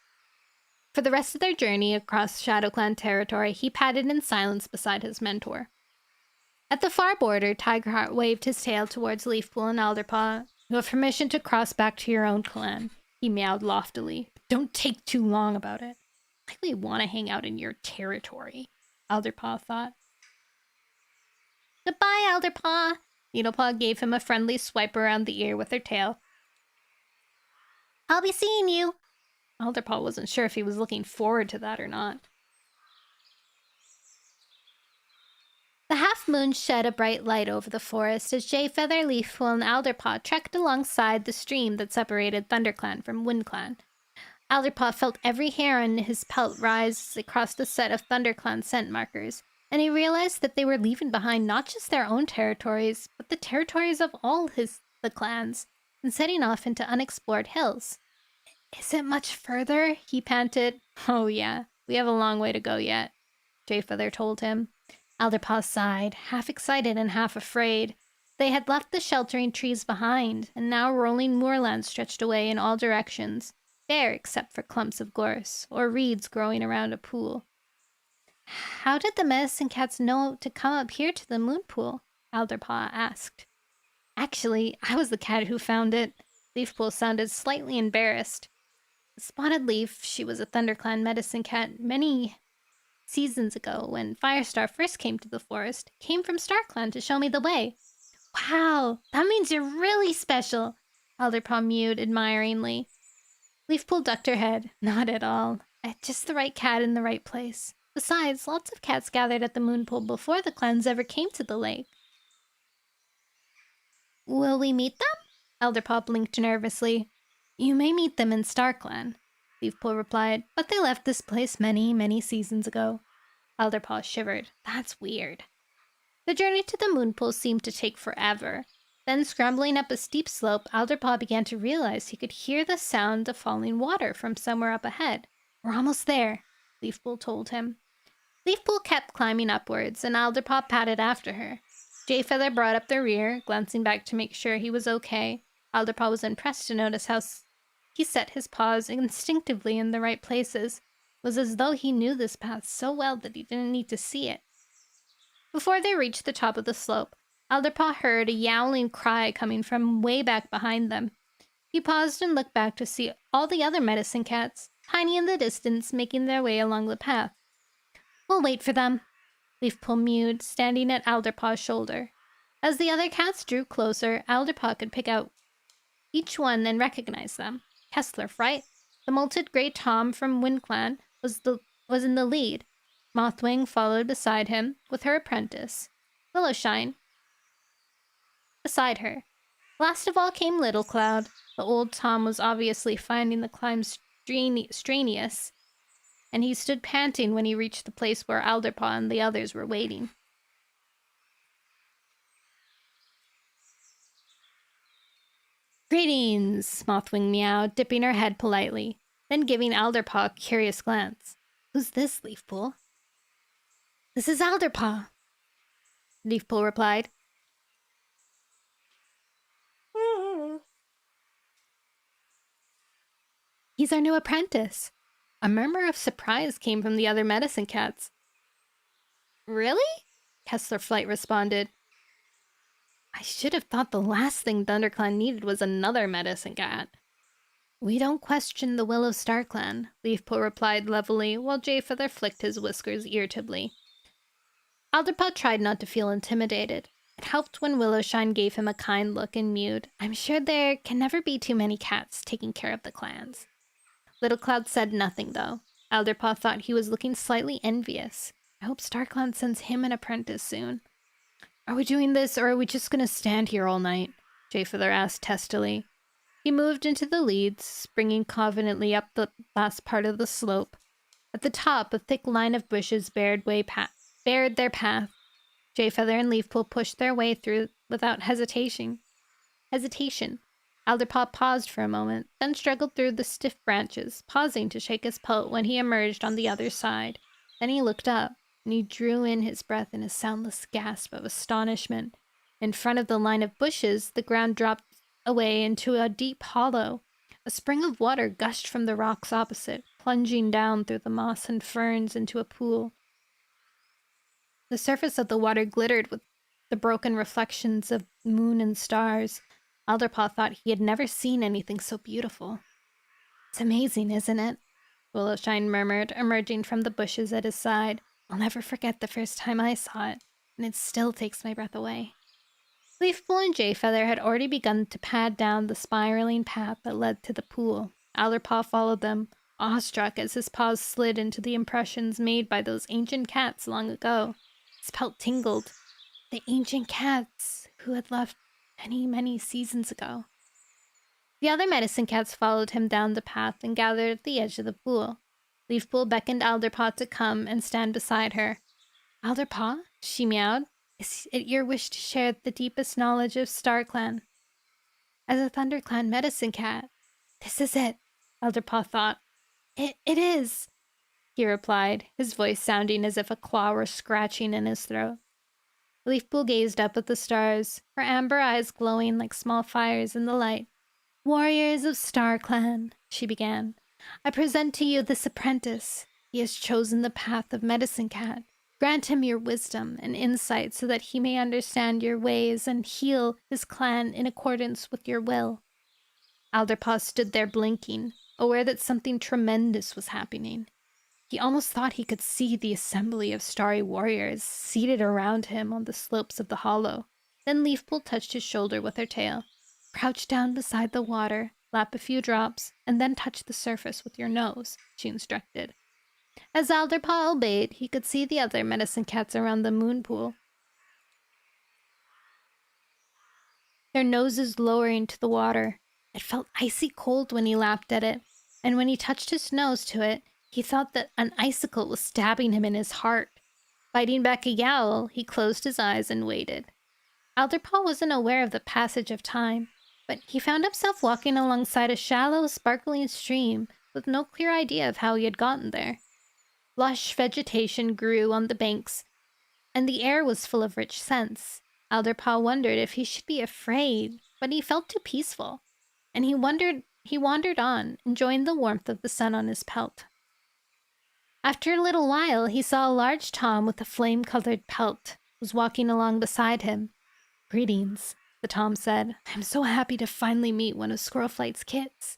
For the rest of their journey across ShadowClan territory, he padded in silence beside his mentor. At the far border, Tigerheart waved his tail towards Leafpool and Alderpaw. You have permission to cross back to your own clan, he meowed loftily. Don't take too long about it. I really want to hang out in your territory, Alderpaw thought. Goodbye, Alderpaw. Needlepaw gave him a friendly swipe around the ear with her tail. I'll be seeing you. Alderpaw wasn't sure if he was looking forward to that or not. The half-moon shed a bright light over the forest as Jayfeather, Leafpool, and Alderpaw trekked alongside the stream that separated ThunderClan from WindClan. Alderpaw felt every hair on his pelt rise across the set of ThunderClan scent markers, and he realized that they were leaving behind not just their own territories, but the territories of all the clans, and setting off into unexplored hills. Is it much further? He panted. Oh yeah, we have a long way to go yet. Jayfeather told him. Alderpaw sighed, half excited and half afraid. They had left the sheltering trees behind, and now rolling moorland stretched away in all directions, bare except for clumps of gorse or reeds growing around a pool. How did the medicine cats know to come up here to the moon pool? Alderpaw asked. Actually, I was the cat who found it. Leafpool sounded slightly embarrassed. Spotted Leaf, she was a ThunderClan medicine cat many seasons ago when Firestar first came to the forest, came from StarClan to show me the way. Wow, that means you're really special, Alderpaw mewed admiringly. Leafpool ducked her head. Not at all. Just the right cat in the right place. Besides, lots of cats gathered at the moon pool before the clans ever came to the lake. Will we meet them? Elderpaw blinked nervously. You may meet them in StarClan, Leafpool replied, but they left this place many, many seasons ago. Elderpaw shivered. That's weird. The journey to the moon pool seemed to take forever. Then, scrambling up a steep slope, Alderpaw began to realize he could hear the sound of falling water from somewhere up ahead. We're almost there, Leafpool told him. Leafpool kept climbing upwards, and Alderpaw padded after her. Jayfeather brought up the rear, glancing back to make sure he was okay. Alderpaw was impressed to notice how he set his paws instinctively in the right places. It was as though he knew this path so well that he didn't need to see it. Before they reached the top of the slope, Alderpaw heard a yowling cry coming from way back behind them. He paused and looked back to see all the other medicine cats, tiny in the distance, making their way along the path. We'll wait for them, Leafpool mewed, standing at Alderpaw's shoulder. As the other cats drew closer, Alderpaw could pick out each one and recognize them. Kessler Fright, the molted gray Tom from WindClan, was in the lead. Mothwing followed beside him, with her apprentice, Willowshine, beside her. Last of all came Little Cloud. The old Tom was obviously finding the climb strenuous, and he stood panting when he reached the place where Alderpaw and the others were waiting. Greetings, Mothwing meowed, dipping her head politely, then giving Alderpaw a curious glance. Who's this, Leafpool? This is Alderpaw, Leafpool replied. He's our new apprentice. A murmur of surprise came from the other medicine cats. Really? Kessler Flight responded. I should have thought the last thing ThunderClan needed was another medicine cat. We don't question the will of StarClan, Leafpool replied levelly, while Jayfeather flicked his whiskers irritably. Alderpaw tried not to feel intimidated. It helped when Willowshine gave him a kind look and mewed. I'm sure there can never be too many cats taking care of the clans. Little Cloud said nothing, though. Alderpaw thought he was looking slightly envious. I hope StarClan sends him an apprentice soon. Are we doing this, or are we just going to stand here all night? Jayfeather asked testily. He moved into the leads, springing confidently up the last part of the slope. At the top, a thick line of bushes barred their path. Jayfeather and Leafpool pushed their way through without hesitation. Alderpaw paused for a moment, then struggled through the stiff branches, pausing to shake his coat when he emerged on the other side. Then he looked up, and he drew in his breath in a soundless gasp of astonishment. In front of the line of bushes, the ground dropped away into a deep hollow. A spring of water gushed from the rocks opposite, plunging down through the moss and ferns into a pool. The surface of the water glittered with the broken reflections of moon and stars. Alderpaw thought he had never seen anything so beautiful. It's amazing, isn't it? Willowshine murmured, emerging from the bushes at his side. I'll never forget the first time I saw it, and it still takes my breath away. Leafpool and Jayfeather had already begun to pad down the spiraling path that led to the pool. Alderpaw followed them, awestruck as his paws slid into the impressions made by those ancient cats long ago. His pelt tingled. The ancient cats who had left many, many seasons ago. The other medicine cats followed him down the path and gathered at the edge of the pool. Leafpool beckoned Alderpaw to come and stand beside her. Alderpaw, she meowed, is it your wish to share the deepest knowledge of StarClan? As a ThunderClan medicine cat, this is it, Alderpaw thought. It is. he replied, his voice sounding as if a claw were scratching in his throat. Leafpool gazed up at the stars, her amber eyes glowing like small fires in the light. Warriors of Star Clan, she began, I present to you this apprentice. He has chosen the path of Medicine Cat. Grant him your wisdom and insight so that he may understand your ways and heal his clan in accordance with your will. Alderpaw stood there blinking, aware that something tremendous was happening. He almost thought he could see the assembly of starry warriors seated around him on the slopes of the hollow. Then Leafpool touched his shoulder with her tail. Crouch down beside the water, lap a few drops, and then touch the surface with your nose, she instructed. As Alderpaw obeyed, he could see the other medicine cats around the moon pool, their noses lowering to the water. It felt icy cold when he lapped at it, and when he touched his nose to it, he thought that an icicle was stabbing him in his heart. Biting back a yowl, he closed his eyes and waited. Alderpaw wasn't aware of the passage of time, but he found himself walking alongside a shallow, sparkling stream with no clear idea of how he had gotten there. Lush vegetation grew on the banks, and the air was full of rich scents. Alderpaw wondered if he should be afraid, but he felt too peaceful, and he wandered on, enjoying the warmth of the sun on his pelt. After a little while, he saw a large Tom with a flame-colored pelt was walking along beside him. Greetings, the Tom said. I'm so happy to finally meet one of Squirrelflight's kids.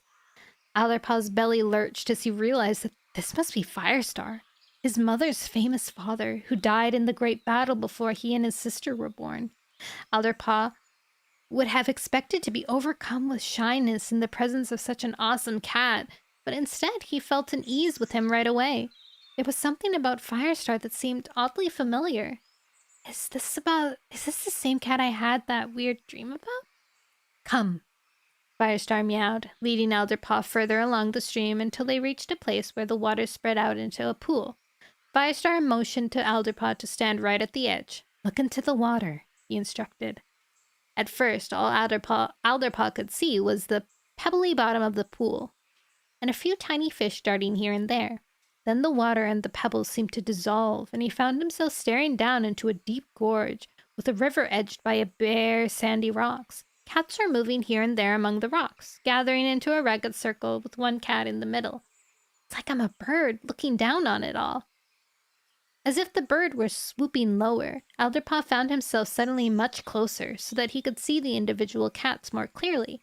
Alderpaw's belly lurched as he realized that this must be Firestar, his mother's famous father, who died in the great battle before he and his sister were born. Alderpaw would have expected to be overcome with shyness in the presence of such an awesome cat, but instead he felt an ease with him right away. There was something about Firestar that seemed oddly familiar. Is this the same cat I had that weird dream about? Come, Firestar meowed, leading Alderpaw further along the stream until they reached a place where the water spread out into a pool. Firestar motioned to Alderpaw to stand right at the edge. Look into the water, he instructed. At first, all Alderpaw could see was the pebbly bottom of the pool, and a few tiny fish darting here and there. Then the water and the pebbles seemed to dissolve, and he found himself staring down into a deep gorge with a river edged by bare, sandy rocks. Cats were moving here and there among the rocks, gathering into a ragged circle with one cat in the middle. It's like I'm a bird looking down on it all. As if the bird were swooping lower, Alderpaw found himself suddenly much closer so that he could see the individual cats more clearly.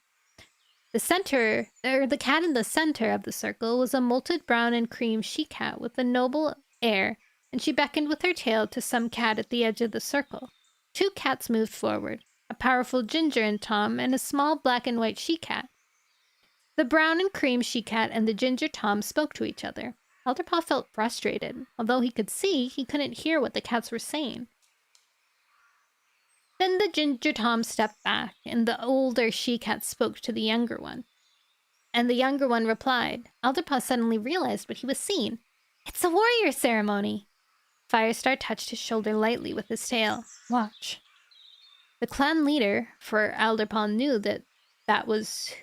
The cat in the center of the circle was a molted brown and cream she-cat with a noble air, and she beckoned with her tail to some cat at the edge of the circle. Two cats moved forward, a powerful ginger and Tom and a small black and white she-cat. The brown and cream she-cat and the ginger Tom spoke to each other. Alderpaw felt frustrated. Although he could see, he couldn't hear what the cats were saying. Then the ginger Tom stepped back, and the older she-cat spoke to the younger one. And the younger one replied. Alderpaw suddenly realized what he was seeing. It's a warrior ceremony! Firestar touched his shoulder lightly with his tail. Watch. The clan leader, for Alderpaw knew that was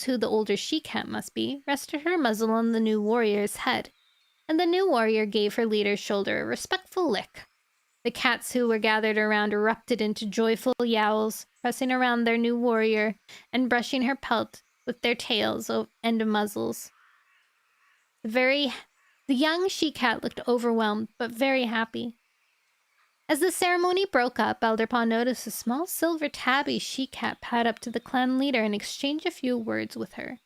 who the older she-cat must be, rested her muzzle on the new warrior's head, and the new warrior gave her leader's shoulder a respectful lick. The cats who were gathered around erupted into joyful yowls, pressing around their new warrior and brushing her pelt with their tails and muzzles. The young she-cat looked overwhelmed, but very happy. As the ceremony broke up, Alderpaw noticed a small silver tabby she-cat pad up to the clan leader and exchange a few words with her.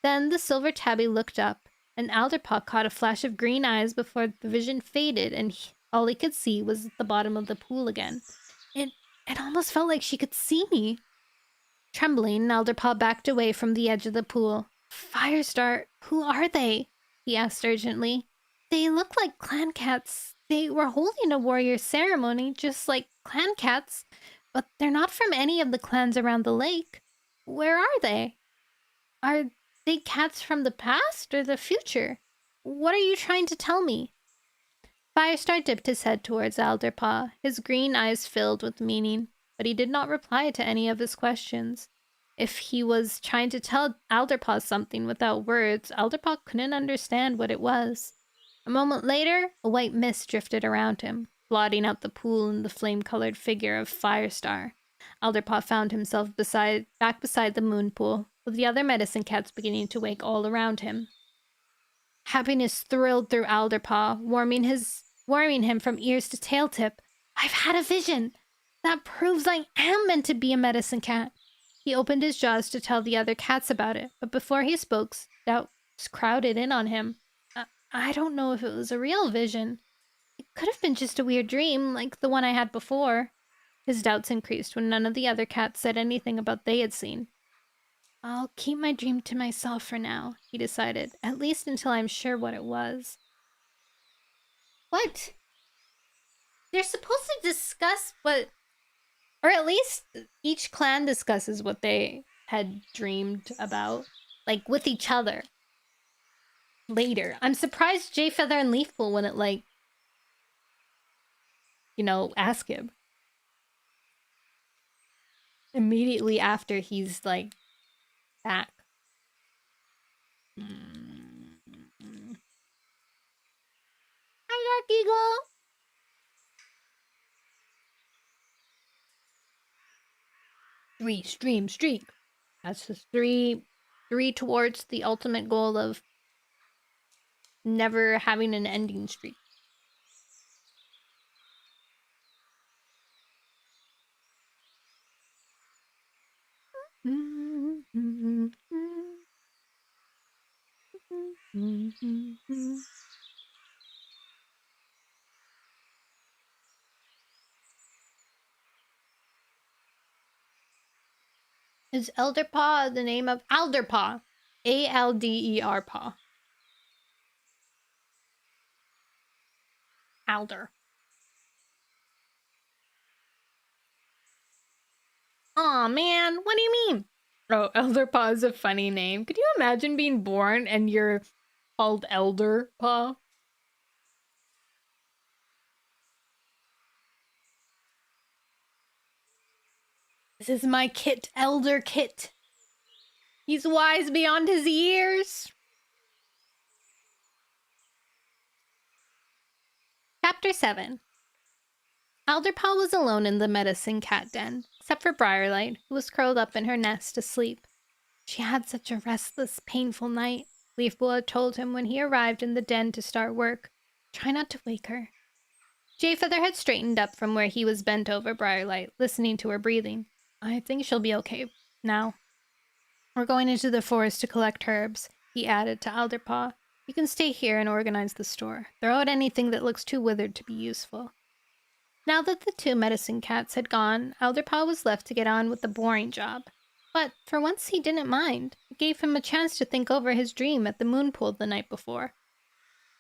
Then the silver tabby looked up, and Alderpaw caught a flash of green eyes before the vision faded, and all he could see was the bottom of the pool again. It almost felt like she could see me. Trembling, Alderpaw backed away from the edge of the pool. Firestar, who are they? He asked urgently. They look like clan cats. They were holding a warrior ceremony, just like clan cats, but they're not from any of the clans around the lake. Where are they? Are they cats from the past or the future? What are you trying to tell me? Firestar dipped his head towards Alderpaw, his green eyes filled with meaning, but he did not reply to any of his questions. If he was trying to tell Alderpaw something without words, Alderpaw couldn't understand what it was. A moment later, a white mist drifted around him, blotting out the pool and the flame-colored figure of Firestar. Alderpaw found himself back beside the moon pool, with the other medicine cats beginning to wake all around him. Happiness thrilled through Alderpaw, warming him from ears to tail tip. I've had a vision! That proves I am meant to be a medicine cat. He opened his jaws to tell the other cats about it, but before he spoke, doubts crowded in on him. I don't know if it was a real vision. It could have been just a weird dream, like the one I had before. His doubts increased when none of the other cats said anything about what they had seen. I'll keep my dream to myself for now, he decided, at least until I'm sure what it was. What? They're supposed to discuss what... Or at least each clan discusses what they had dreamed about, like, with each other. Later. I'm surprised Jayfeather and Leafpool wouldn't, like, ask him. Immediately after he's, like, back. Hi, Eagle. Streak. That's just three towards the ultimate goal of never having an ending streak. Is Elderpaw the name of Alderpaw? A-L-D-E-R paw. Alder. Aw, man, what do you mean? Oh, Elderpaw is a funny name. Could you imagine being born and you're called Elderpaw? This is my kit, Elder Kit. He's wise beyond his years. Chapter 7. Alderpaw was alone in the medicine cat den, except for Briarlight, who was curled up in her nest asleep. She had such a restless, painful night, Leafpool had told him when he arrived in the den to start work. Try not to wake her. Jayfeather had straightened up from where he was bent over Briarlight, listening to her breathing. I think she'll be okay now. We're going into the forest to collect herbs, he added to Alderpaw. You can stay here and organize the store. Throw out anything that looks too withered to be useful. Now that the two medicine cats had gone, Alderpaw was left to get on with the boring job. But for once he didn't mind. It gave him a chance to think over his dream at the moon pool the night before.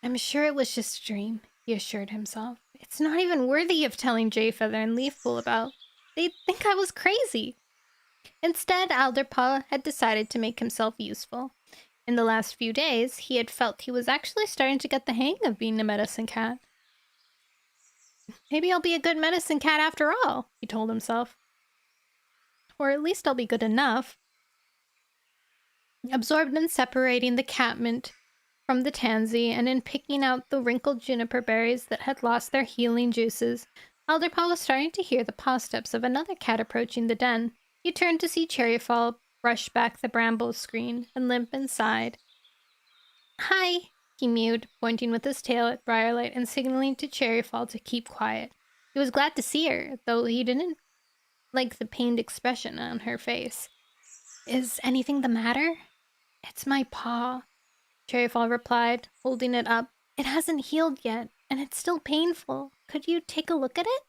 I'm sure it was just a dream, he assured himself. It's not even worthy of telling Jayfeather and Leafpool about. They'd think I was crazy. Instead, Alderpaw had decided to make himself useful. In the last few days, he had felt he was actually starting to get the hang of being a medicine cat. Maybe I'll be a good medicine cat after all, he told himself. Or at least I'll be good enough. Absorbed in separating the catmint from the tansy and in picking out the wrinkled juniper berries that had lost their healing juices, Alderpaw was starting to hear the paw steps of another cat approaching the den. He turned to see Cherryfall brush back the bramble screen and limp inside. Hi, he mewed, pointing with his tail at Briarlight and signaling to Cherryfall to keep quiet. He was glad to see her, though he didn't like the pained expression on her face. Is anything the matter? It's my paw, Cherryfall replied, holding it up. It hasn't healed yet, and it's still painful. Could you take a look at it?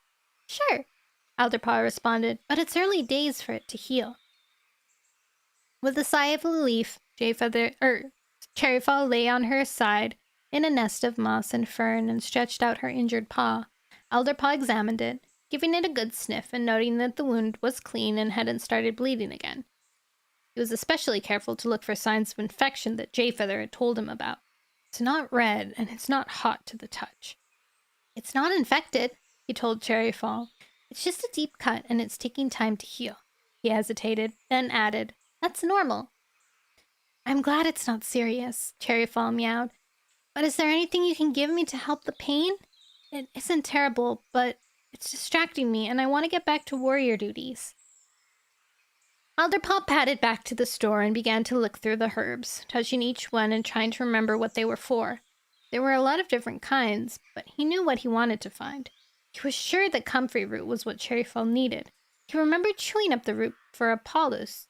Sure, Alderpaw responded, but it's early days for it to heal. With a sigh of relief, Cherryfall lay on her side in a nest of moss and fern and stretched out her injured paw. Alderpaw examined it, giving it a good sniff and noting that the wound was clean and hadn't started bleeding again. He was especially careful to look for signs of infection that Jayfeather had told him about. It's not red, and it's not hot to the touch. It's not infected, he told Cherryfall. It's just a deep cut, and it's taking time to heal. He hesitated, then added, "That's normal." "I'm glad it's not serious," Cherryfall meowed. "But is there anything you can give me to help the pain? It isn't terrible, but it's distracting me, and I want to get back to warrior duties." Alderpaw padded back to the store and began to look through the herbs, touching each one and trying to remember what they were for. There were a lot of different kinds, but he knew what he wanted to find. He was sure that comfrey root was what Cherryfall needed. He remembered chewing up the root for Apollos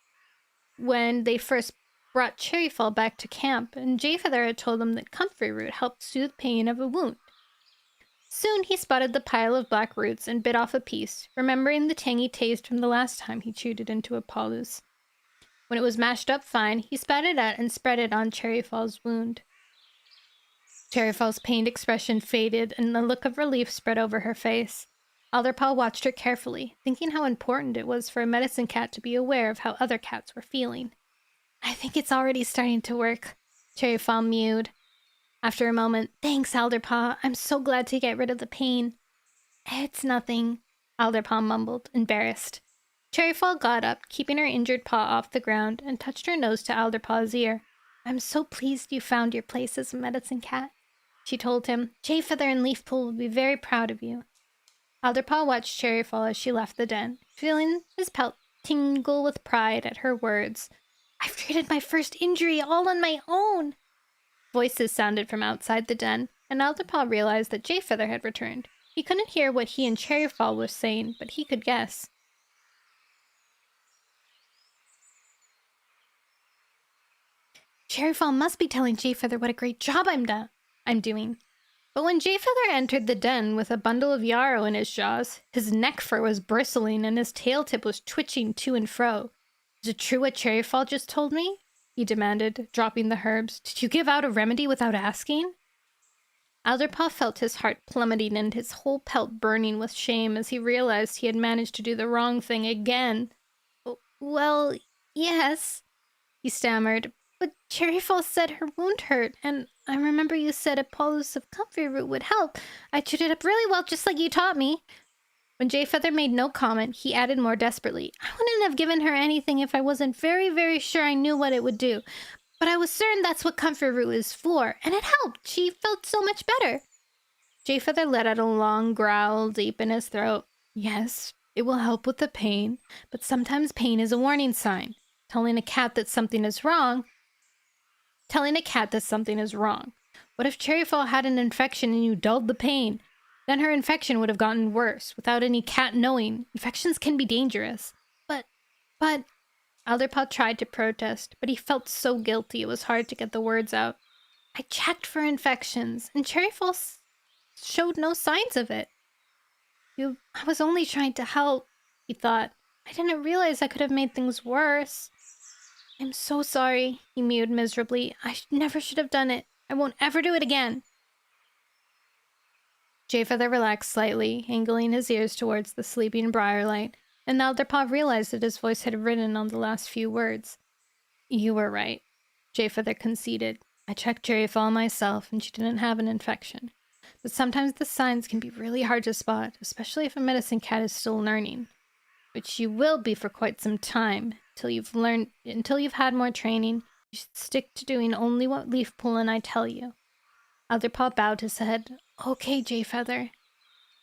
when they first brought Cherryfall back to camp, and Jayfeather had told him that comfrey root helped soothe pain of a wound. Soon he spotted the pile of black roots and bit off a piece, remembering the tangy taste from the last time he chewed it into Apollos. When it was mashed up fine, he spat it out and spread it on Cherryfall's wound. Cherryfall's pained expression faded, and a look of relief spread over her face. Alderpaw watched her carefully, thinking how important it was for a medicine cat to be aware of how other cats were feeling. "I think it's already starting to work," Cherryfall mewed. After a moment, "Thanks, Alderpaw. I'm so glad to get rid of the pain." "It's nothing," Alderpaw mumbled, embarrassed. Cherryfall got up, keeping her injured paw off the ground, and touched her nose to Alderpaw's ear. "I'm so pleased you found your place as a medicine cat," she told him. "Jayfeather and Leafpool will be very proud of you." Alderpaw watched Cherryfall as she left the den, feeling his pelt tingle with pride at her words. "I've treated my first injury all on my own." Voices sounded from outside the den, and Alderpaw realized that Jayfeather had returned. He couldn't hear what he and Cherryfall were saying, but he could guess. "Cherryfall must be telling Jayfeather what a great job I'm doing." But when Jayfeather entered the den with a bundle of yarrow in his jaws, his neck fur was bristling and his tail tip was twitching to and fro. "Is it true what Cherryfall just told me?" he demanded, dropping the herbs. "Did you give out a remedy without asking?" Alderpaw felt his heart plummeting and his whole pelt burning with shame as he realized he had managed to do the wrong thing again. "Well, yes," he stammered, "but Cherryfall said her wound hurt, and I remember you said a bolus of comfrey root would help. I chewed it up really well, just like you taught me." When Jayfeather made no comment, he added more desperately, "I wouldn't have given her anything if I wasn't very, very sure I knew what it would do. But I was certain that's what comfrey root is for, and it helped. She felt so much better." Jayfeather let out a long growl deep in his throat. "Yes, it will help with the pain, but sometimes pain is a warning sign. Telling a cat that something is wrong. What if Cherryfall had an infection and you dulled the pain? Then her infection would have gotten worse, without any cat knowing. Infections can be dangerous." But... Alderpaw tried to protest, but he felt so guilty it was hard to get the words out. "I checked for infections, and Cherryfall showed no signs of it." I was only trying to help," he thought. "I didn't realize I could have made things worse." "I'm so sorry," he mewed miserably. "I never should have done it. I won't ever do it again." Jayfeather relaxed slightly, angling his ears towards the sleeping Briarlight, and Alderpaw realized that his voice had written on the last few words. "You were right," Jayfeather conceded. "I checked Cherryfall myself, and she didn't have an infection. But sometimes the signs can be really hard to spot, especially if a medicine cat is still learning. Which you will be for quite some time, until you've had more training. You should stick to doing only what Leafpool and I tell you." Alderpaw bowed his head. "Okay, Jayfeather."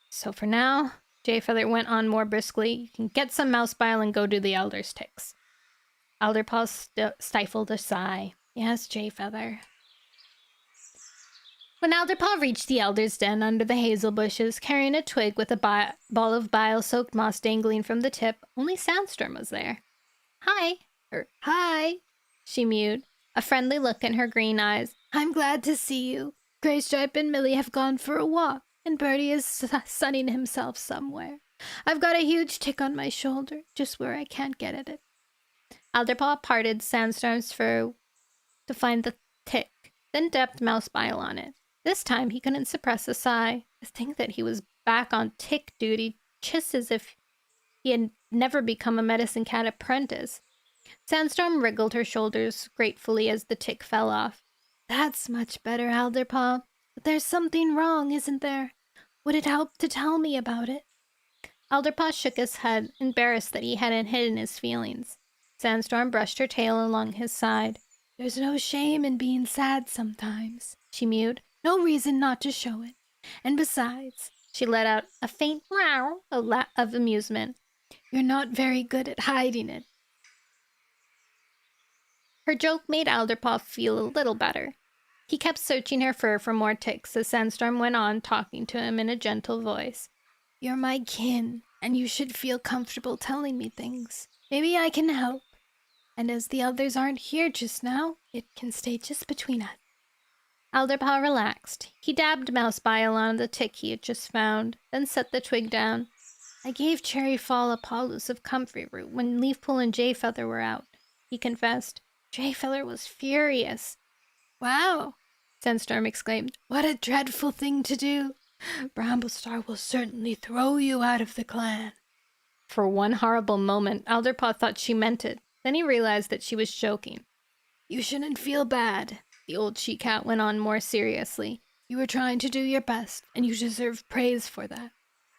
"So for now," Jayfeather went on more briskly, "you can get some mouse bile and go do the elder's ticks." Alderpaw stifled a sigh. "Yes, Jayfeather." When Alderpaw reached the elder's den under the hazel bushes, carrying a twig with a ball of bile-soaked moss dangling from the tip, only Sandstorm was there. Hi, she mewed, a friendly look in her green eyes. "I'm glad to see you. Graystripe and Millie have gone for a walk, and Birdie is sunning himself somewhere. I've got a huge tick on my shoulder, just where I can't get at it." Alderpaw parted Sandstorm's fur to find the tick, then dabbed mouse bile on it. This time he couldn't suppress a sigh. To think that he was back on tick duty, just as if he had never become a medicine cat apprentice. Sandstorm wriggled her shoulders gratefully as the tick fell off. "That's much better, Alderpaw. But there's something wrong, isn't there? Would it help to tell me about it?" Alderpaw shook his head, embarrassed that he hadn't hidden his feelings. Sandstorm brushed her tail along his side. There's no shame in being sad sometimes, she mewed. No reason not to show it. And besides, she let out a faint meow of amusement. You're not very good at hiding it. Her joke made Alderpaw feel a little better. He kept searching her fur for more ticks as Sandstorm went on, talking to him in a gentle voice. You're my kin, and you should feel comfortable telling me things. Maybe I can help. And as the others aren't here just now, it can stay just between us. Alderpaw relaxed. He dabbed Mouse Bile on the tick he had just found, then set the twig down. I gave Cherry Fall a bolus of comfrey root when Leafpool and Jayfeather were out, he confessed. Jayfeather was furious. Wow, Sandstorm exclaimed. What a dreadful thing to do. Bramblestar will certainly throw you out of the clan. For one horrible moment, Alderpaw thought she meant it. Then he realized that she was joking. You shouldn't feel bad, the old she-cat went on more seriously. You were trying to do your best, and you deserve praise for that.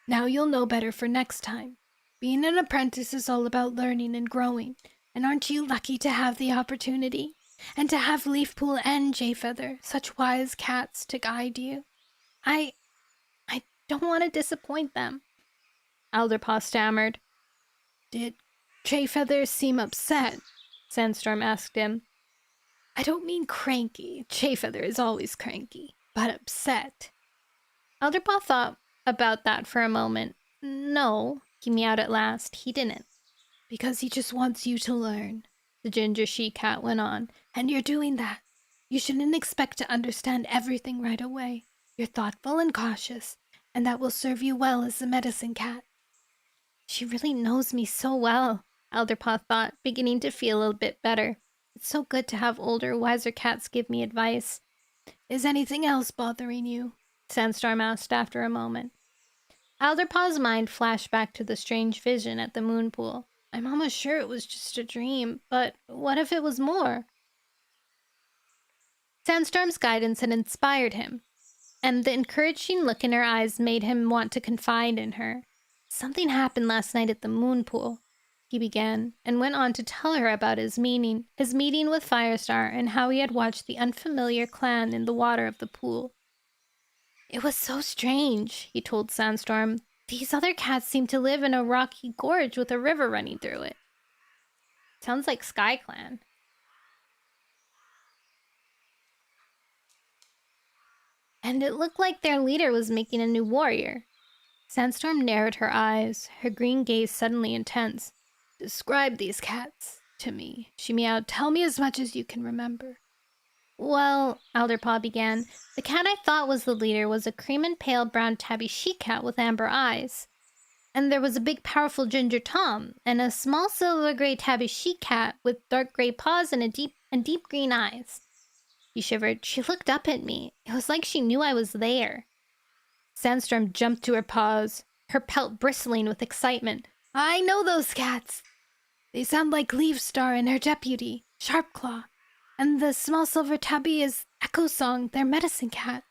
Now you'll know better for next time. Being an apprentice is all about learning and growing, and aren't you lucky to have the opportunity? And to have Leafpool and Jayfeather, such wise cats, to guide you? I don't want to disappoint them, Alderpaw stammered. Did Jayfeather seem upset? Sandstorm asked him. I don't mean cranky. Jayfeather is always cranky, but upset. Alderpaw thought about that for a moment. No, he meowed at last. He didn't. Because he just wants you to learn, the ginger she-cat went on. And you're doing that. You shouldn't expect to understand everything right away. You're thoughtful and cautious, and that will serve you well as a medicine cat. She really knows me so well, Alderpaw thought, beginning to feel a bit better. It's so good to have older, wiser cats give me advice. Is anything else bothering you? Sandstorm asked after a moment. Alderpaw's mind flashed back to the strange vision at the moon pool. I'm almost sure it was just a dream, but what if it was more? Sandstorm's guidance had inspired him, and the encouraging look in her eyes made him want to confide in her. Something happened last night at the moon pool, he began, and went on to tell her about his meeting with Firestar and how he had watched the unfamiliar clan in the water of the pool. It was so strange, he told Sandstorm. These other cats seem to live in a rocky gorge with a river running through it. Sounds like Sky Clan. And it looked like their leader was making a new warrior. Sandstorm narrowed her eyes, her green gaze suddenly intense. Describe these cats to me, she meowed. Tell me as much as you can remember. Well, Alderpaw began, the cat I thought was the leader was a cream and pale brown tabby she-cat with amber eyes. And there was a big powerful ginger tom, and a small silver gray tabby she-cat with dark gray paws and deep green eyes. He shivered. She looked up at me. It was like she knew I was there. Sandstorm jumped to her paws, her pelt bristling with excitement. I know those cats. They sound like Leafstar and her deputy, Sharpclaw. And the small silver tabby is Echo Song, their medicine cat.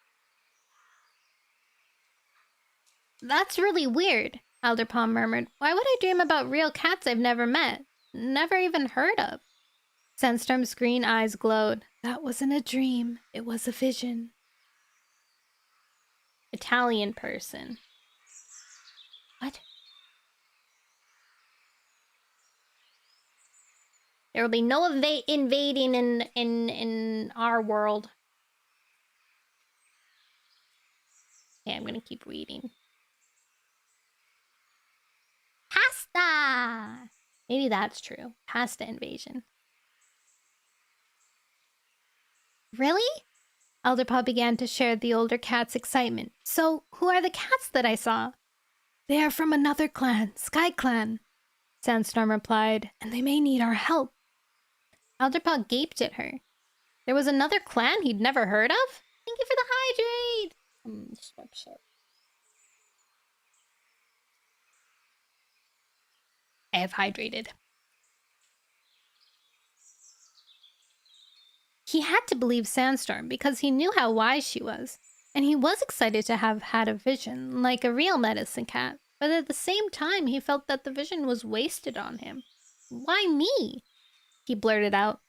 That's really weird, Alderpaw murmured. Why would I dream about real cats I've never met? Never even heard of? Sandstorm's green eyes glowed. That wasn't a dream. It was a vision. Italian person. What? There will be no invading in our world. Okay, I'm gonna keep reading. Pasta! Maybe that's true. Pasta invasion. Really? Alderpaw began to share the older cat's excitement. So, who are the cats that I saw? They are from another clan, Sky Clan, Sandstorm replied, and they may need our help. Alderpaw gaped at her. There was another clan he'd never heard of? Thank you for the hydrate! I have hydrated. He had to believe Sandstorm because he knew how wise she was, and he was excited to have had a vision, like a real medicine cat. but at the same time, he felt that the vision was wasted on him. Why me? He blurted out.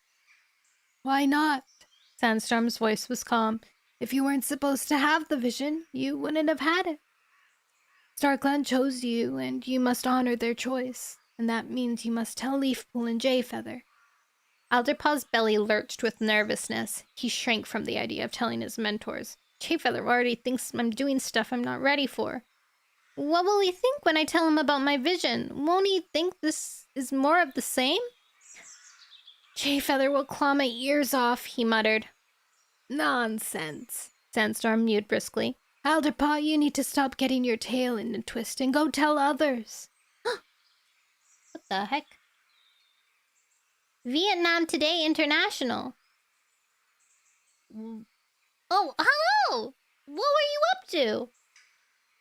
Why not? Sandstorm's voice was calm. If you weren't supposed to have the vision, you wouldn't have had it. StarClan chose you, and you must honor their choice. And that means you must tell Leafpool and Jayfeather. Alderpaw's belly lurched with nervousness. He shrank from the idea of telling his mentors. Jayfeather already thinks I'm doing stuff I'm not ready for. What will he think when I tell him about my vision? Won't he think this is more of the same? Jayfeather will claw my ears off, he muttered. Nonsense, Sandstorm mewed briskly. Alderpaw, you need to stop getting your tail in a twist and go tell others. What the heck? Vietnam Today International. Oh, hello! What were you up to?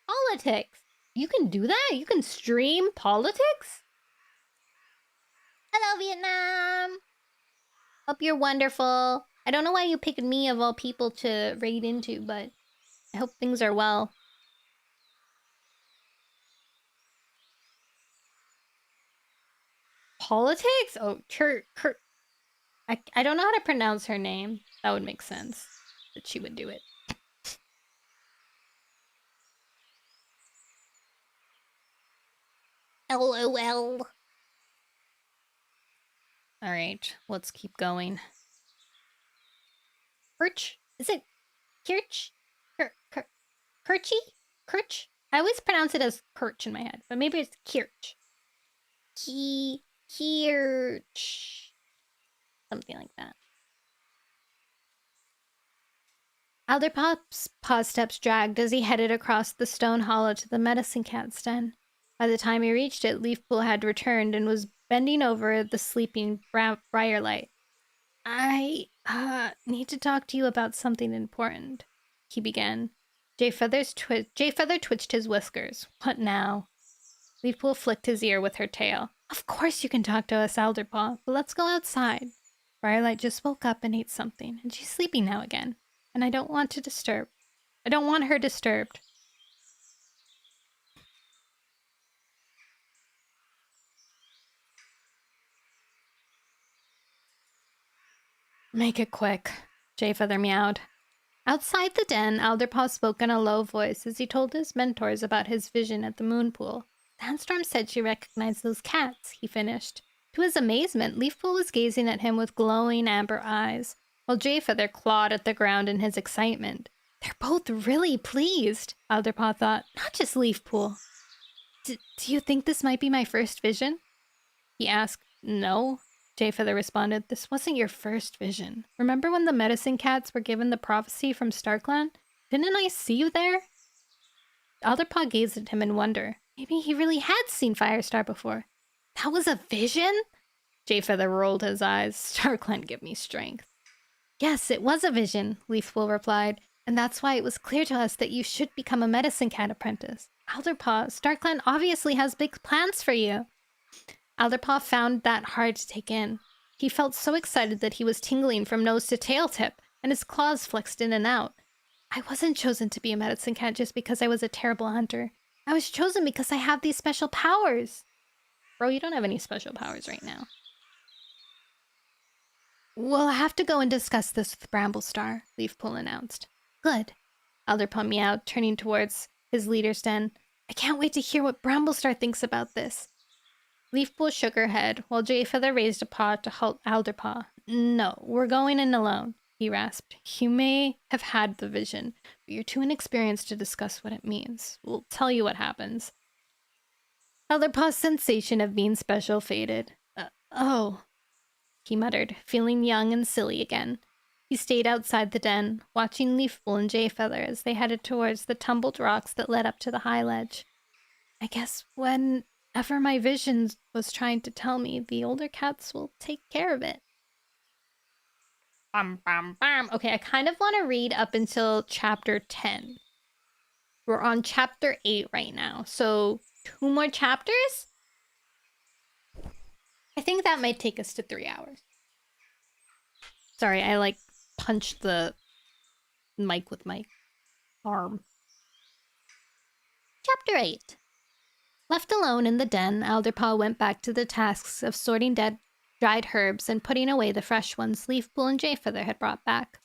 Politics. You can do that? You can stream politics? Hello, Vietnam! Hope you're wonderful. I don't know why you picked me of all people to raid into, but I hope things are well. Politics? Oh, Kurt. I don't know how to pronounce her name. That would make sense that she would do it. LOL. Alright, let's keep going. Kirch? Is it Kirch? Kirchy? Kirch? I always pronounce it as Kirch in my head, but maybe it's Kirch. Kirch. Something like that. Alderpaw's paw steps dragged as he headed across the stone hollow to the medicine cat's den. By the time he reached it, Leafpool had returned and was bending over the sleeping Briarlight. I need to talk to you about something important, he began. Jayfeather twitched his whiskers. What now? Leafpool flicked his ear with her tail. Of course you can talk to us, Alderpaw, but let's go outside. Briarlight just woke up and ate something, and she's sleeping now again. And I don't want her disturbed. Make it quick, Jayfeather meowed. Outside the den, Alderpaw spoke in a low voice as he told his mentors about his vision at the moon pool. Sandstorm said she recognized those cats, he finished. To his amazement, Leafpool was gazing at him with glowing amber eyes, while Jayfeather clawed at the ground in his excitement. They're both really pleased, Alderpaw thought, not just Leafpool. Do you think this might be my first vision? He asked. No, Jayfeather responded. This wasn't your first vision. Remember when the medicine cats were given the prophecy from StarClan? Didn't I see you there? Alderpaw gazed at him in wonder. Maybe he really had seen Firestar before. That was a vision? Jayfeather rolled his eyes. StarClan give me strength. Yes, it was a vision, Leafpool replied, and that's why it was clear to us that you should become a medicine cat apprentice. Alderpaw, StarClan obviously has big plans for you. Alderpaw found that hard to take in. He felt so excited that he was tingling from nose to tail tip, and his claws flexed in and out. I wasn't chosen to be a medicine cat just because I was a terrible hunter. I was chosen because I have these special powers. Bro, you don't have any special powers right now. We'll have to go and discuss this with Bramblestar, Leafpool announced. Good. Alderpaw meowed, turning towards his leader's den. I can't wait to hear what Bramblestar thinks about this. Leafpool shook her head, while Jayfeather raised a paw to halt Alderpaw. No, we're going in alone, he rasped. You may have had the vision, but you're too inexperienced to discuss what it means. We'll tell you what happens. Alderpaw's sensation of being special faded. Oh, he muttered, feeling young and silly again. He stayed outside the den, watching Leafpool and Jayfeather as they headed towards the tumbled rocks that led up to the high ledge. I guess whenever my vision was trying to tell me, the older cats will take care of it. Okay, I kind of want to read up until chapter 10. We're on chapter 8 right now, so 2 more chapters? I think that might take us to 3 hours. Sorry, I punched the mic with my arm. Chapter 8. Left alone in the den, Alderpaw went back to the tasks of sorting dried herbs and putting away the fresh ones Leafpool and Jayfeather had brought back.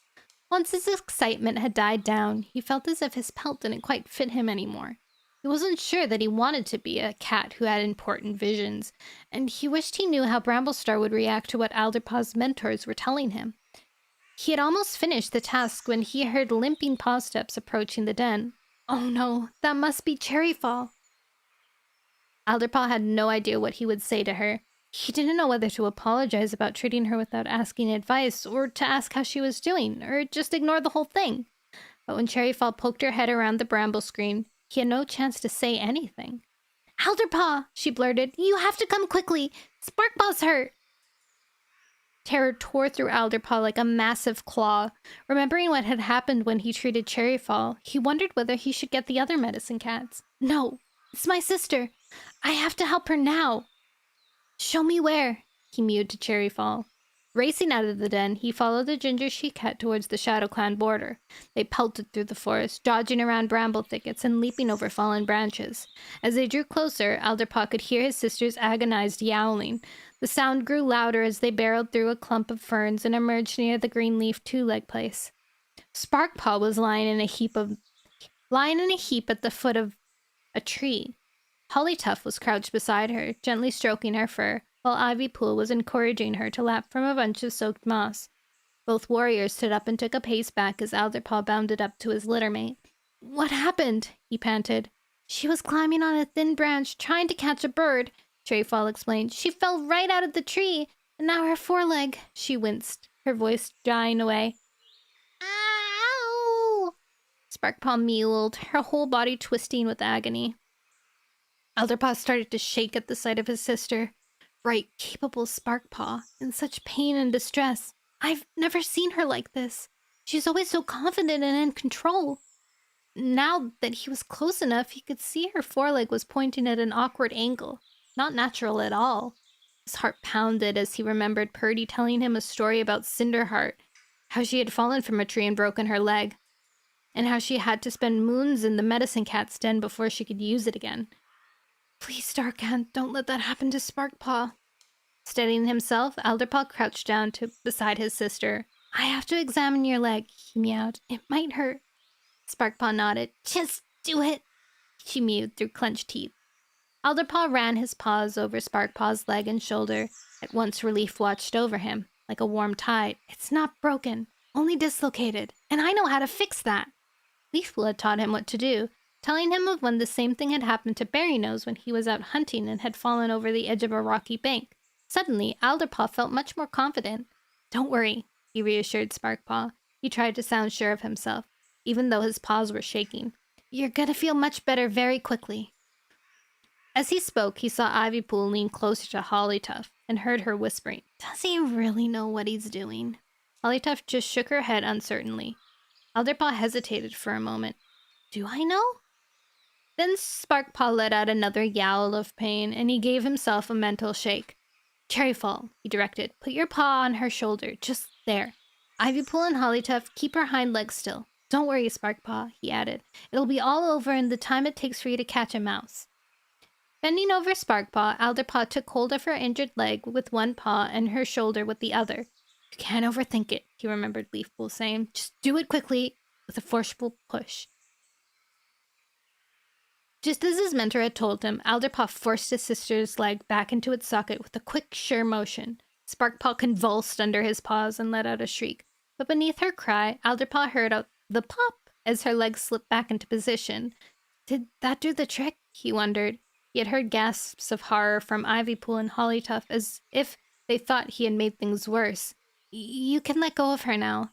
Once his excitement had died down, he felt as if his pelt didn't quite fit him anymore. He wasn't sure that he wanted to be a cat who had important visions, and he wished he knew how Bramblestar would react to what Alderpaw's mentors were telling him. He had almost finished the task when he heard limping paw steps approaching the den. Oh no, that must be Cherryfall. Alderpaw had no idea what he would say to her. He didn't know whether to apologize about treating her without asking advice, or to ask how she was doing, or just ignore the whole thing. But when Cherryfall poked her head around the bramble screen, he had no chance to say anything. "Alderpaw," she blurted, "you have to come quickly. Sparkpaw's hurt." Terror tore through Alderpaw like a massive claw. Remembering what had happened when he treated Cherryfall, he wondered whether he should get the other medicine cats. "No, it's my sister. I have to help her now." "Show me where," he mewed to Cherryfall. Racing out of the den, he followed the ginger she cat towards the Shadow Clan border. They pelted through the forest, dodging around bramble thickets and leaping over fallen branches. As they drew closer, Alderpaw could hear his sister's agonized yowling. The sound grew louder as they barreled through a clump of ferns and emerged near the green-leaf two-leg place. Sparkpaw was lying in a heap at the foot of a tree. Hollytuff was crouched beside her, gently stroking her fur, while Ivypool was encouraging her to lap from a bunch of soaked moss. Both warriors stood up and took a pace back as Alderpaw bounded up to his littermate. "What happened?" he panted. "She was climbing on a thin branch, trying to catch a bird," Cherryfall explained. "She fell right out of the tree, and now her foreleg—" She winced, her voice dying away. Ow! Sparkpaw mewled, her whole body twisting with agony. Alderpaw started to shake at the sight of his sister. Bright, capable Sparkpaw, in such pain and distress. I've never seen her like this. She's always so confident and in control. Now that he was close enough, he could see her foreleg was pointing at an awkward angle. Not natural at all. His heart pounded as he remembered Purdy telling him a story about Cinderheart, how she had fallen from a tree and broken her leg, and how she had to spend moons in the medicine cat's den before she could use it again. "Please, Starkhan, don't let that happen to Sparkpaw." Steadying himself, Alderpaw crouched down beside his sister. "I have to examine your leg," he meowed. "It might hurt." Sparkpaw nodded. "Just do it," she mewed through clenched teeth. Alderpaw ran his paws over Sparkpaw's leg and shoulder. At once relief watched over him, like a warm tide. "It's not broken, only dislocated, and I know how to fix that." Leafpool had taught him what to do, telling him of when the same thing had happened to Berrynose when he was out hunting and had fallen over the edge of a rocky bank. Suddenly, Alderpaw felt much more confident. "Don't worry," he reassured Sparkpaw. He tried to sound sure of himself, even though his paws were shaking. "You're gonna feel much better very quickly." As he spoke, he saw Ivypool lean closer to Hollytuff and heard her whispering, "Does he really know what he's doing?" Hollytuff just shook her head uncertainly. Alderpaw hesitated for a moment. "Do I know?" Then Sparkpaw let out another yowl of pain, and he gave himself a mental shake. "Cherryfall," he directed. "Put your paw on her shoulder, just there. Ivypool and Hollytuff, keep her hind legs still. Don't worry, Sparkpaw," he added. "It'll be all over in the time it takes for you to catch a mouse." Bending over Sparkpaw, Alderpaw took hold of her injured leg with one paw and her shoulder with the other. "You can't overthink it," he remembered Leafpool saying. "Just do it quickly with a forceful push." Just as his mentor had told him, Alderpaw forced his sister's leg back into its socket with a quick, sure motion. Sparkpaw convulsed under his paws and let out a shriek. But beneath her cry, Alderpaw heard out the pop as her leg slipped back into position. Did that do the trick? He wondered. He had heard gasps of horror from Ivypool and Hollytuff as if they thought he had made things worse. "You can let go of her now,"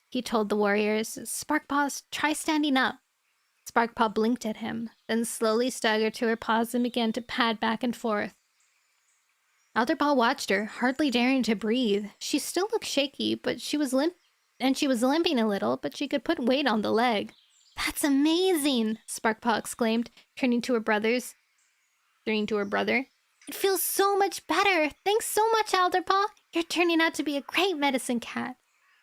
he told the warriors. "Sparkpaw, try standing up." Sparkpaw blinked at him, then slowly staggered to her paws and began to pad back and forth. Alderpaw watched her, hardly daring to breathe. She still looked shaky, but she was limping a little, but she could put weight on the leg. "That's amazing!" Sparkpaw exclaimed, turning to her brother. "It feels so much better! Thanks so much, Alderpaw! You're turning out to be a great medicine cat."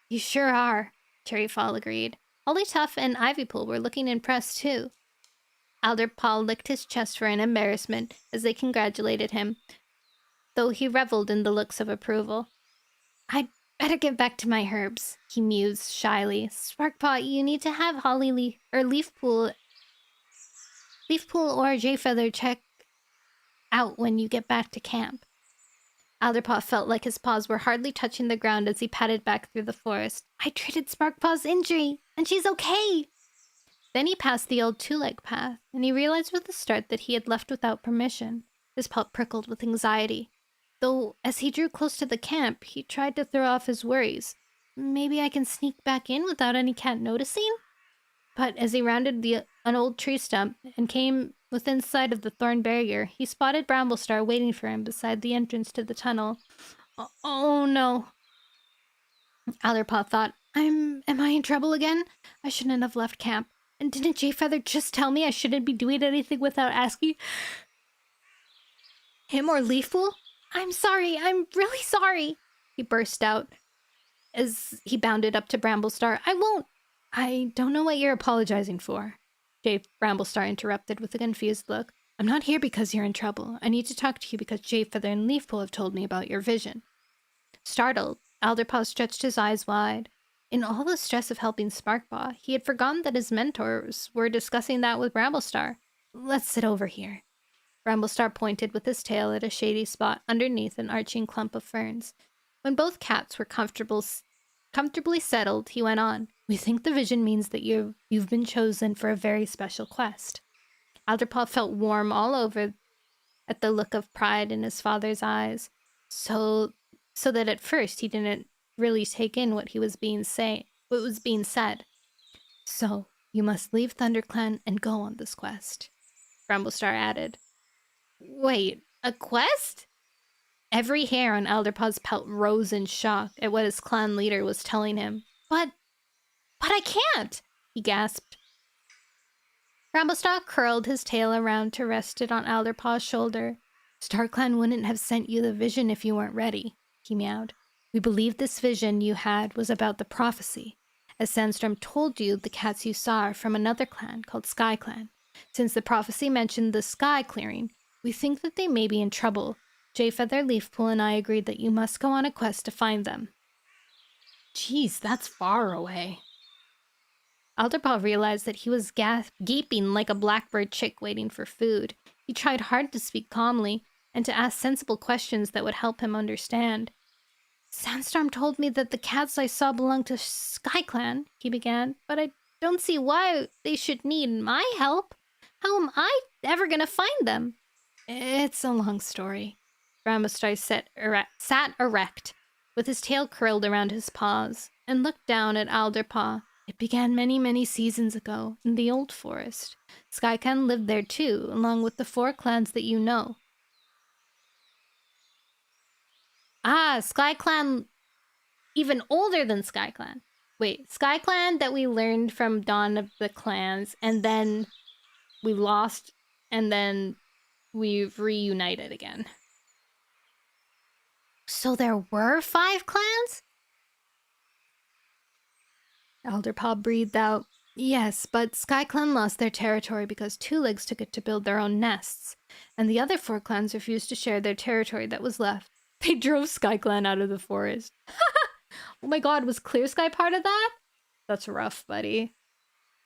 "You sure are," Cherryfall agreed. Hollytuff and Ivypool were looking impressed too. Alderpaw licked his chest for an embarrassment as they congratulated him, though he reveled in the looks of approval. I'd better get back to my herbs, he mused shyly. Sparkpaw, you need to have Holly Leafpool or Jayfeather check out when you get back to camp. Alderpaw felt like his paws were hardly touching the ground as he padded back through the forest. I treated Sparkpaw's injury, and she's okay! Then he passed the old two-leg path, and he realized with a start that he had left without permission. His pelt prickled with anxiety. Though, as he drew close to the camp, he tried to throw off his worries. Maybe I can sneak back in without any cat noticing? But as he rounded an old tree stump and came within sight of the thorn barrier, he spotted Bramblestar waiting for him beside the entrance to the tunnel. Oh no. Alderpaw thought, Am I in trouble again? I shouldn't have left camp. And didn't Jayfeather just tell me I shouldn't be doing anything without asking him or Leafpool? I'm sorry, I'm really sorry, he burst out as he bounded up to Bramblestar. I don't know what you're apologizing for, Bramblestar interrupted with a confused look. I'm not here because you're in trouble. I need to talk to you because Jayfeather and Leafpool have told me about your vision. Startled, Alderpaw stretched his eyes wide. In all the stress of helping Sparkpaw, he had forgotten that his mentors were discussing that with Bramblestar. Let's sit over here. Bramblestar pointed with his tail at a shady spot underneath an arching clump of ferns. When both cats were comfortably settled, he went on. We think the vision means that you've been chosen for a very special quest. Alderpaw felt warm all over at the look of pride in his father's eyes, so that at first he didn't really take in what was being said. So, you must leave ThunderClan and go on this quest, Bramblestar added. Wait, a quest? Every hair on Alderpaw's pelt rose in shock at what his clan leader was telling him. But I can't, he gasped. Bramblestar curled his tail around to rest it on Alderpaw's shoulder. StarClan wouldn't have sent you the vision if you weren't ready, he meowed. We believed this vision you had was about the prophecy. As Sandstorm told you, the cats you saw are from another clan called Sky Clan. Since the prophecy mentioned the sky clearing, we think that they may be in trouble. Jayfeather, Leafpool, and I agreed that you must go on a quest to find them. Jeez, that's far away. Alderpaw realized that he was gaping like a blackbird chick waiting for food. He tried hard to speak calmly and to ask sensible questions that would help him understand. Sandstorm told me that the cats I saw belonged to Sky Clan, he began, but I don't see why they should need my help. How am I ever gonna find them? It's a long story. Bramblestar sat erect, with his tail curled around his paws, and looked down at Alderpaw. It began many, many seasons ago, in the old forest. Sky Clan lived there too, along with the 4 clans that you know. Ah, Sky Clan, even older than Sky Clan. Wait, Sky Clan that we learned from Dawn of the Clans, and then we lost, and then we've reunited again. So there were 5 clans? Alderpaw breathed out. Yes, but Sky Clan lost their territory because Two Legs took it to build their own nests, and the other 4 clans refused to share their territory that was left. They drove Sky Clan out of the forest. Oh my god, was Clear Sky part of that? That's rough, buddy.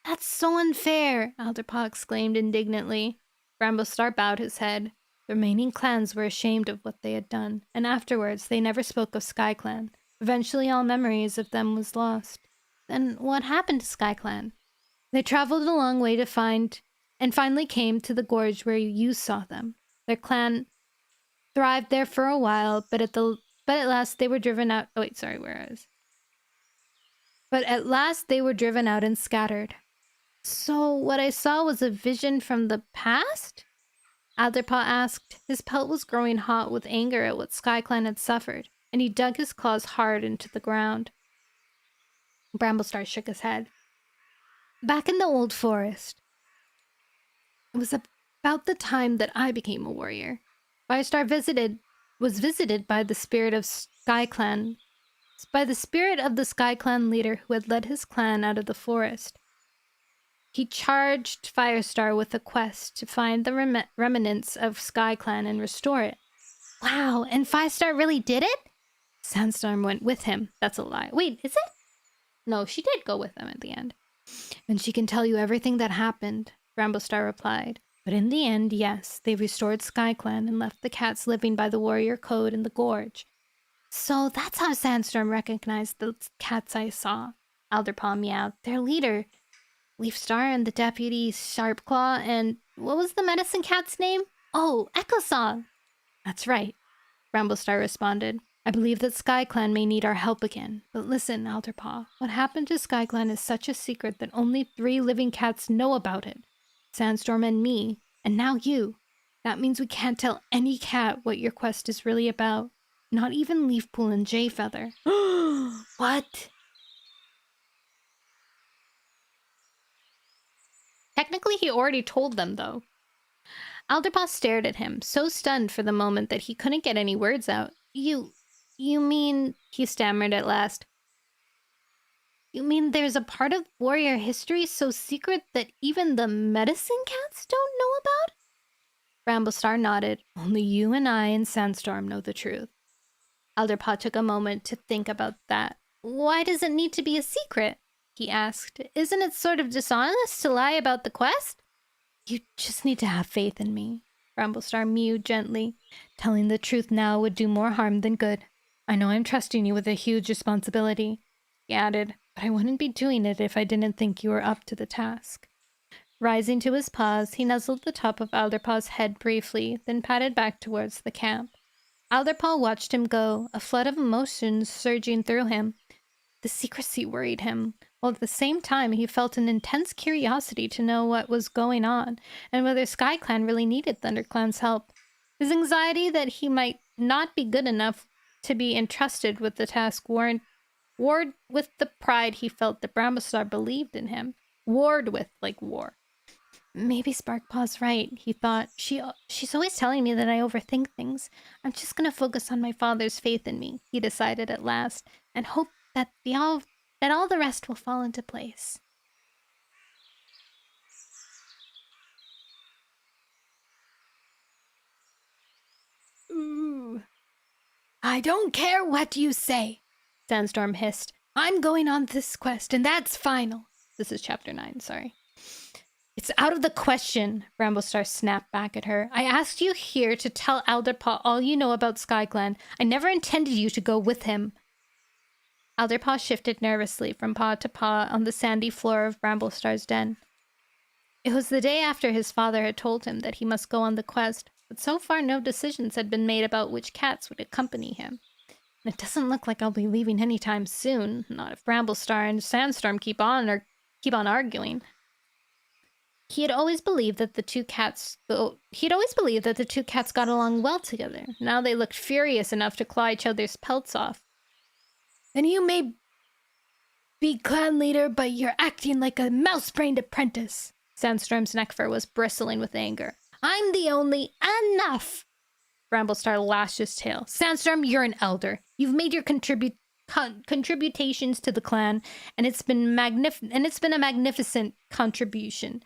That's so unfair, Alderpaw exclaimed indignantly. Bramblestar bowed his head. The remaining clans were ashamed of what they had done, and afterwards they never spoke of Sky Clan. Eventually all memories of them was lost. Then what happened to Sky Clan? They traveled a long way to find, and finally came to the gorge where you saw them. Their clan thrived there for a while, but at last they were driven out. Oh wait, sorry, where I was. But at last they were driven out and scattered. So what I saw was a vision from the past? Alderpaw asked. His pelt was growing hot with anger at what SkyClan had suffered, and he dug his claws hard into the ground. Bramblestar shook his head. Back in the old forest. It was about the time that I became a warrior. Firestar was visited by the spirit of SkyClan, by the spirit of the SkyClan leader who had led his clan out of the forest. He charged Firestar with a quest to find the remnants of SkyClan and restore it. Wow, and Firestar really did it? Sandstorm went with him. That's a lie. Wait, is it? No, she did go with them at the end. And she can tell you everything that happened, Bramblestar replied. But in the end, yes, they restored SkyClan and left the cats living by the warrior code in the gorge. So that's how Sandstorm recognized the cats I saw. Alderpaw meowed. Their leader, Leafstar, and the deputy Sharpclaw, and what was the medicine cat's name? Oh, Echosong. That's right, Bramblestar responded. I believe that SkyClan may need our help again. But listen, Alderpaw, what happened to SkyClan is such a secret that only 3 living cats know about it. Sandstorm and me, and now you. That means we can't tell any cat what your quest is really about. Not even Leafpool and Jayfeather. What? Technically, he already told them, though. Alderpaw stared at him, so stunned for the moment that he couldn't get any words out. You mean, he stammered at last. You mean there's a part of warrior history so secret that even the medicine cats don't know about? Bramblestar nodded. Only you and I and Sandstorm know the truth. Alderpaw took a moment to think about that. Why does it need to be a secret? He asked. Isn't it sort of dishonest to lie about the quest? You just need to have faith in me, Bramblestar mewed gently. Telling the truth now would do more harm than good. I know I'm trusting you with a huge responsibility, he added, but I wouldn't be doing it if I didn't think you were up to the task. Rising to his paws, he nuzzled the top of Alderpaw's head briefly, then padded back towards the camp. Alderpaw watched him go, a flood of emotions surging through him. The secrecy worried him, while at the same time he felt an intense curiosity to know what was going on, and whether SkyClan really needed ThunderClan's help. His anxiety that he might not be good enough to be entrusted with the task warred with the pride he felt that Bramblestar believed in him. Warred with, like war. Maybe Sparkpaw's right, he thought. She's always telling me that I overthink things. I'm just gonna focus on my father's faith in me, he decided at last, and hope that all the rest will fall into place. Ooh. I don't care what you say, Sandstorm hissed. I'm going on this quest, and that's final. This is chapter 9, sorry. It's out of the question, Bramblestar snapped back at her. I asked you here to tell Alderpaw all you know about SkyClan. I never intended you to go with him. Alderpaw shifted nervously from paw to paw on the sandy floor of Bramblestar's den. It was the day after his father had told him that he must go on the quest, but so far no decisions had been made about which cats would accompany him. And it doesn't look like I'll be leaving anytime soon, not if Bramblestar and Sandstorm keep on arguing. He had always believed that the two cats got along well together. Now they looked furious enough to claw each other's pelts off. Then you may be clan leader, but you're acting like a mouse-brained apprentice. Sandstorm's neck fur was bristling with anger. I'm the only enough. Bramblestar lashed his tail. Sandstorm, you're an elder. You've made your contributions to the clan, and it's been a magnificent contribution.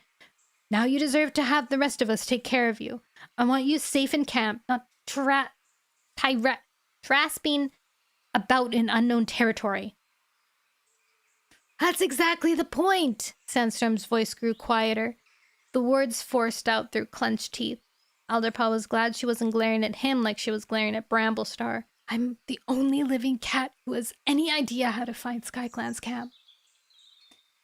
Now you deserve to have the rest of us take care of you. I want you safe in camp, not trasping about in unknown territory. That's exactly the point. Sandstorm's voice grew quieter, the words forced out through clenched teeth. Alderpaw was glad she wasn't glaring at him like she was glaring at Bramblestar. I'm the only living cat who has any idea how to find SkyClan's camp.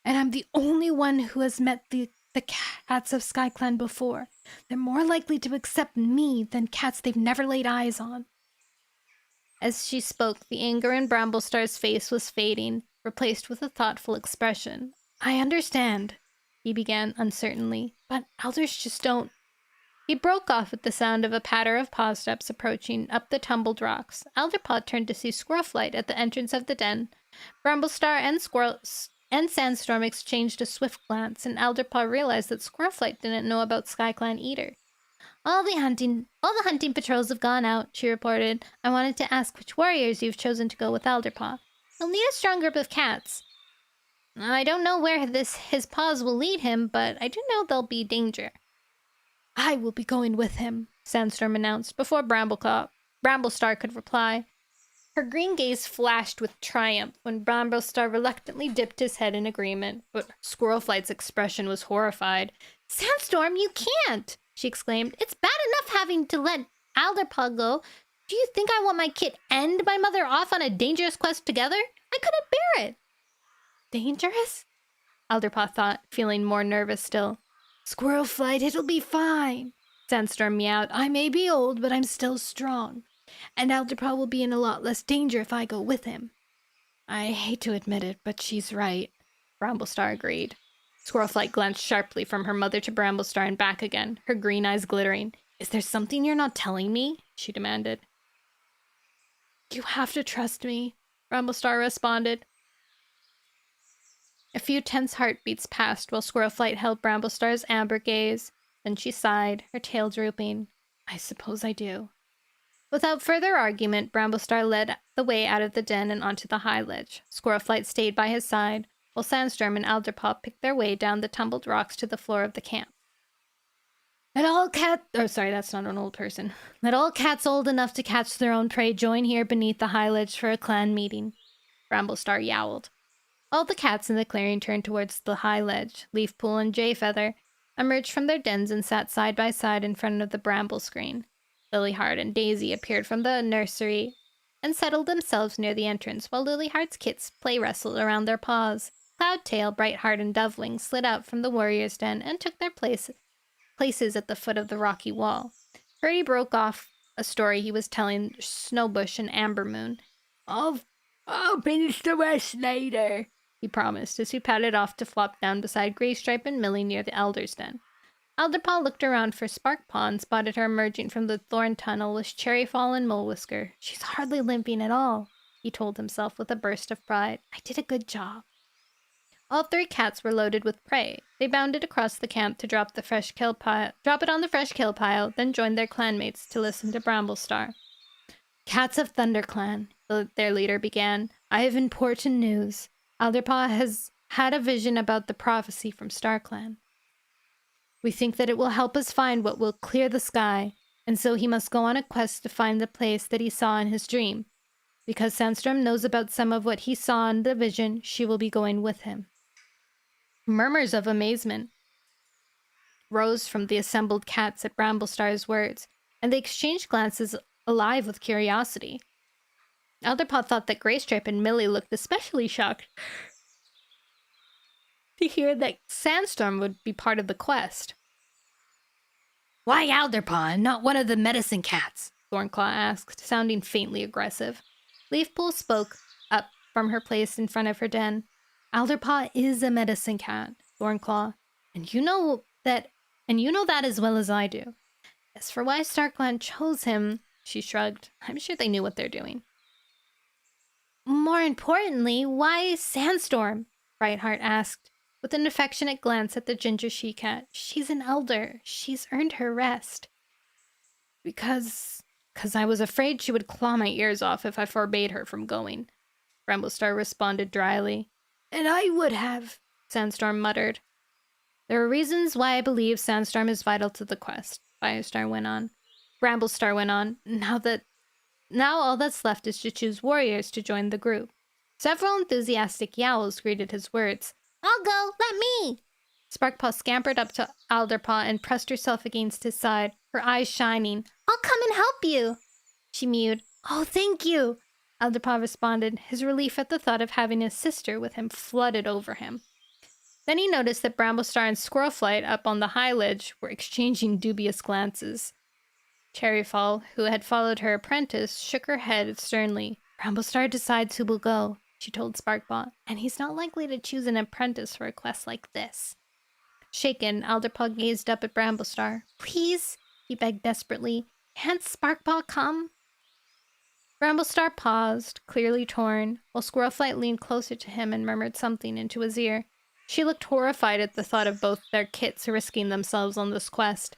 And I'm the only one who has met the cats of SkyClan before. They're more likely to accept me than cats they've never laid eyes on. As she spoke, the anger in Bramblestar's face was fading, replaced with a thoughtful expression. I understand, he began uncertainly, but elders just don't. He broke off at the sound of a patter of paw steps approaching up the tumbled rocks. Alderpaw turned to see Squirrelflight at the entrance of the den. Bramblestar and Sandstorm exchanged a swift glance, and Alderpaw realized that Squirrelflight didn't know about SkyClan either. All the hunting patrols have gone out, she reported. I wanted to ask which warriors you've chosen to go with Alderpaw. You'll need a strong group of cats. I don't know where his paws will lead him, but I do know there'll be danger. I will be going with him, Sandstorm announced, before Bramblestar could reply. Her green gaze flashed with triumph when Bramblestar reluctantly dipped his head in agreement, but Squirrelflight's expression was horrified. Sandstorm, you can't! She exclaimed. It's bad enough having to let Alderpaw go. Do you think I want my kit and my mother off on a dangerous quest together? I couldn't bear it. Dangerous? Alderpaw thought, feeling more nervous still. Squirrelflight, it'll be fine. Sandstorm meowed. I may be old, but I'm still strong. And Alderpaw will be in a lot less danger if I go with him. I hate to admit it, but she's right. Bramblestar agreed. Squirrelflight glanced sharply from her mother to Bramblestar and back again, her green eyes glittering. Is there something you're not telling me? She demanded. You have to trust me, Bramblestar responded. A few tense heartbeats passed while Squirrelflight held Bramblestar's amber gaze. Then she sighed, her tail drooping. I suppose I do. Without further argument, Bramblestar led the way out of the den and onto the high ledge. Squirrelflight stayed by his side, while Sandstorm and Alderpaw picked their way down the tumbled rocks to the floor of the camp. Let all that's not an old person. Let all cats old enough to catch their own prey join here beneath the high ledge for a clan meeting. Bramblestar yowled. All the cats in the clearing turned towards the high ledge. Leafpool and Jayfeather emerged from their dens and sat side by side in front of the bramble screen. Lilyheart and Daisy appeared from the nursery and settled themselves near the entrance, while Lilyheart's kits play wrestled around their paws. Cloudtail, Brightheart, and Dovewing slid out from the warrior's den and took their places at the foot of the rocky wall. Purdy broke off a story he was telling Snowbush and Ambermoon. I'll finish the rest later, he promised as he padded off to flop down beside Graystripe and Millie near the Elder's den. Alderpaw looked around for Sparkpaw and spotted her emerging from the thorn tunnel with Cherryfall and Molewhisker. She's hardly limping at all, he told himself with a burst of pride. I did a good job. All three cats were loaded with prey. They bounded across the camp to drop it on the fresh kill pile, then joined their clanmates to listen to Bramblestar. Cats of ThunderClan, their leader began. I have important news. Alderpaw has had a vision about the prophecy from StarClan. We think that it will help us find what will clear the sky, and so he must go on a quest to find the place that he saw in his dream. Because Sandstorm knows about some of what he saw in the vision, she will be going with him. Murmurs of amazement rose from the assembled cats at Bramblestar's words, and they exchanged glances alive with curiosity. Alderpaw thought that Graystripe and Millie looked especially shocked to hear that Sandstorm would be part of the quest. Why Alderpaw and not one of the medicine cats? Thornclaw asked, sounding faintly aggressive. Leafpool spoke up from her place in front of her den. Alderpaw is a medicine cat, Thornclaw, and you know that as well as I do. As for why StarClan chose him, she shrugged. I'm sure they knew what they're doing. More importantly, why Sandstorm? Brightheart asked, with an affectionate glance at the ginger she-cat. She's an elder. She's earned her rest. Because I was afraid she would claw my ears off if I forbade her from going, Bramblestar responded dryly. And I would have, Sandstorm muttered. There are reasons why I believe Sandstorm is vital to the quest, Bramblestar went on. Now all that's left is to choose warriors to join the group. Several enthusiastic yowls greeted his words. I'll go, let me! Sparkpaw scampered up to Alderpaw and pressed herself against his side, her eyes shining. I'll come and help you, she mewed. Oh, thank you, Alderpaw responded. His relief at the thought of having his sister with him flooded over him. Then he noticed that Bramblestar and Squirrelflight up on the high ledge were exchanging dubious glances. Cherryfall, who had followed her apprentice, shook her head sternly. Bramblestar decides who will go, she told Sparkpaw, and he's not likely to choose an apprentice for a quest like this. Shaken, Alderpaw gazed up at Bramblestar. Please, he begged desperately. Can't Sparkpaw come? Bramblestar paused, clearly torn, while Squirrelflight leaned closer to him and murmured something into his ear. She looked horrified at the thought of both their kits risking themselves on this quest.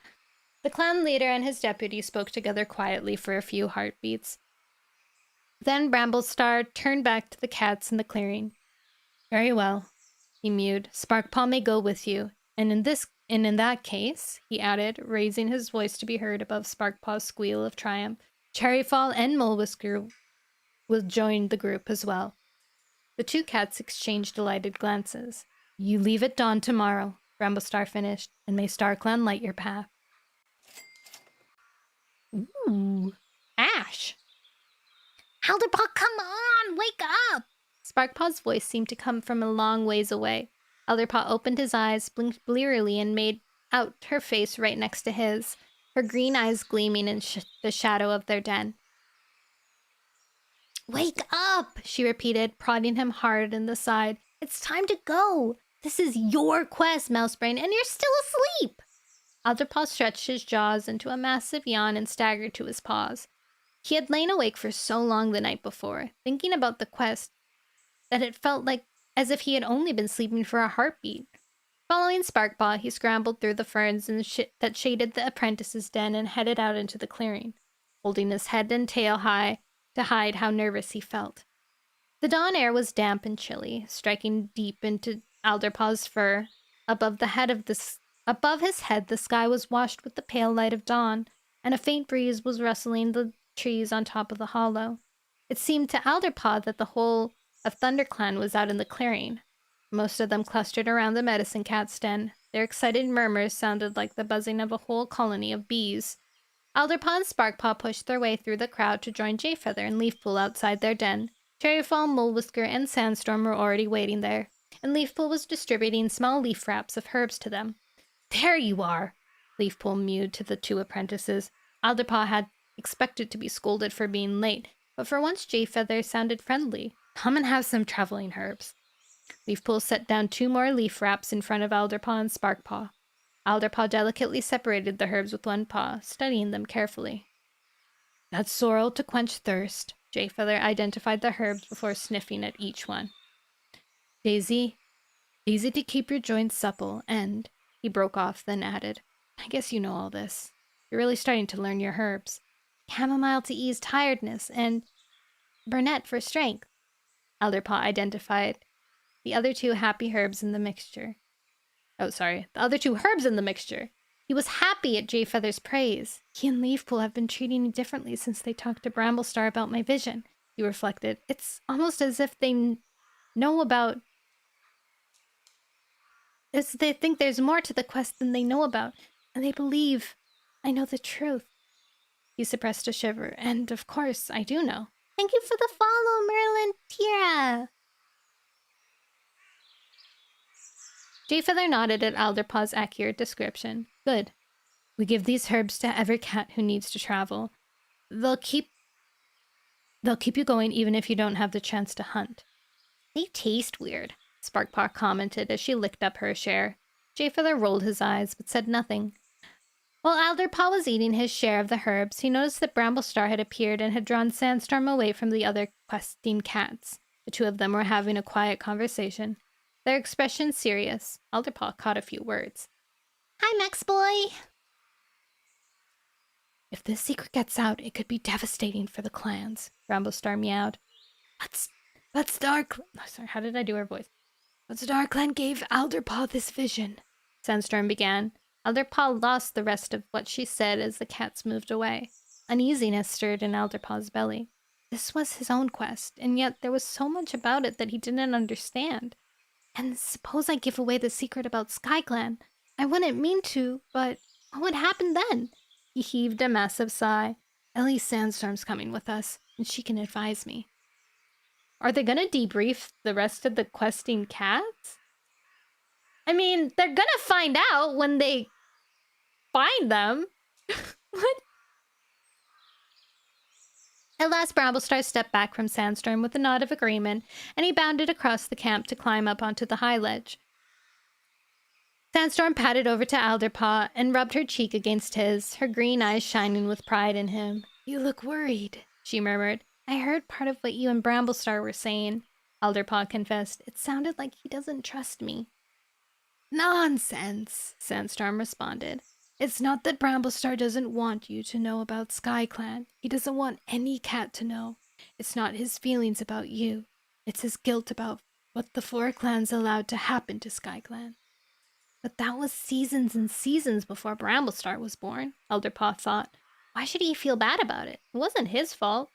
The clan leader and his deputy spoke together quietly for a few heartbeats. Then Bramblestar turned back to the cats in the clearing. Very well. he mewed. Sparkpaw may go with you. And in that case, he added, raising his voice to be heard above Sparkpaw's squeal of triumph, Cherryfall and Mulewhisker will join the group as well. The two cats exchanged delighted glances. You leave at dawn tomorrow, Bramblestar finished, and may StarClan light your path. Ooh, Ash! Alderpaw, come on! Wake up! Sparkpaw's voice seemed to come from a long ways away. Alderpaw opened his eyes, blinked blearily, and made out her face right next to his, her green eyes gleaming in the shadow of their den. Wake up! She repeated, prodding him hard in the side. It's time to go! This is your quest, Mousebrain, and you're still asleep! Alderpaw stretched his jaws into a massive yawn and staggered to his paws. He had lain awake for so long the night before, thinking about the quest, that it felt like as if he had only been sleeping for a heartbeat. Following Sparkpaw, he scrambled through the ferns that shaded the Apprentice's den and headed out into the clearing, holding his head and tail high to hide how nervous he felt. The dawn air was damp and chilly, striking deep into Alderpaw's fur. Above his head, the sky was washed with the pale light of dawn, and a faint breeze was rustling the trees on top of the hollow. It seemed to Alderpaw that the whole of ThunderClan was out in the clearing. Most of them clustered around the medicine cat's den. Their excited murmurs sounded like the buzzing of a whole colony of bees. Alderpaw and Sparkpaw pushed their way through the crowd to join Jayfeather and Leafpool outside their den. Cherryfall, Mulewhisker, and Sandstorm were already waiting there, and Leafpool was distributing small leaf wraps of herbs to them. There you are, Leafpool mewed to the two apprentices. Alderpaw had expected to be scolded for being late, but for once Jayfeather sounded friendly. Come and have some traveling herbs. Leafpool set down 2 more leaf wraps in front of Alderpaw and Sparkpaw. Alderpaw delicately separated the herbs with one paw, studying them carefully. That's sorrel to quench thirst. Jayfeather identified the herbs before sniffing at each one. Daisy to keep your joints supple, and, he broke off, then added, I guess you know all this. You're really starting to learn your herbs. Chamomile to ease tiredness, and burnet for strength. Alderpaw identified the other 2 happy herbs in the mixture. The other 2 herbs in the mixture. He was happy at Jayfeather's praise. He and Leafpool have been treating me differently since they talked to Bramblestar about my vision, he reflected. It's almost as if they know about... They think there's more to the quest than they know about, and they believe I know the truth. He suppressed a shiver, and of course, I do know. Thank you for the follow, Merlin Tira. Jayfeather nodded at Alderpaw's accurate description. Good. We give these herbs to every cat who needs to travel. They'll keep you going even if you don't have the chance to hunt. They taste weird, Sparkpaw commented as she licked up her share. Jayfeather rolled his eyes, but said nothing. While Alderpaw was eating his share of the herbs, he noticed that Bramblestar had appeared and had drawn Sandstorm away from the other questing cats. The 2 of them were having a quiet conversation. Their expression serious. Alderpaw caught a few words. Hi, Max boy. If this secret gets out, it could be devastating for the clans, Bramblestar meowed. But how did I do her voice? But StarClan gave Alderpaw this vision, Sandstorm began. Alderpaw lost the rest of what she said as the cats moved away. Uneasiness stirred in Alderpaw's belly. This was his own quest, and yet there was so much about it that he didn't understand. And suppose I give away the secret about SkyClan? I wouldn't mean to, but what would happen then? He heaved a massive sigh. At least Sandstorm's coming with us, and she can advise me. Are they gonna debrief the rest of the questing cats? I mean, they're gonna find out when they find them. What? At last, Bramblestar stepped back from Sandstorm with a nod of agreement, and he bounded across the camp to climb up onto the high ledge. Sandstorm padded over to Alderpaw and rubbed her cheek against his, her green eyes shining with pride in him. You look worried, she murmured. I heard part of what you and Bramblestar were saying, Alderpaw confessed. It sounded like he doesn't trust me. Nonsense, Sandstorm responded. It's not that Bramblestar doesn't want you to know about SkyClan. He doesn't want any cat to know. It's not his feelings about you. It's his guilt about what the 4 clans allowed to happen to Sky Clan. But that was seasons and seasons before Bramblestar was born, Elderpaw thought. Why should he feel bad about it? It wasn't his fault.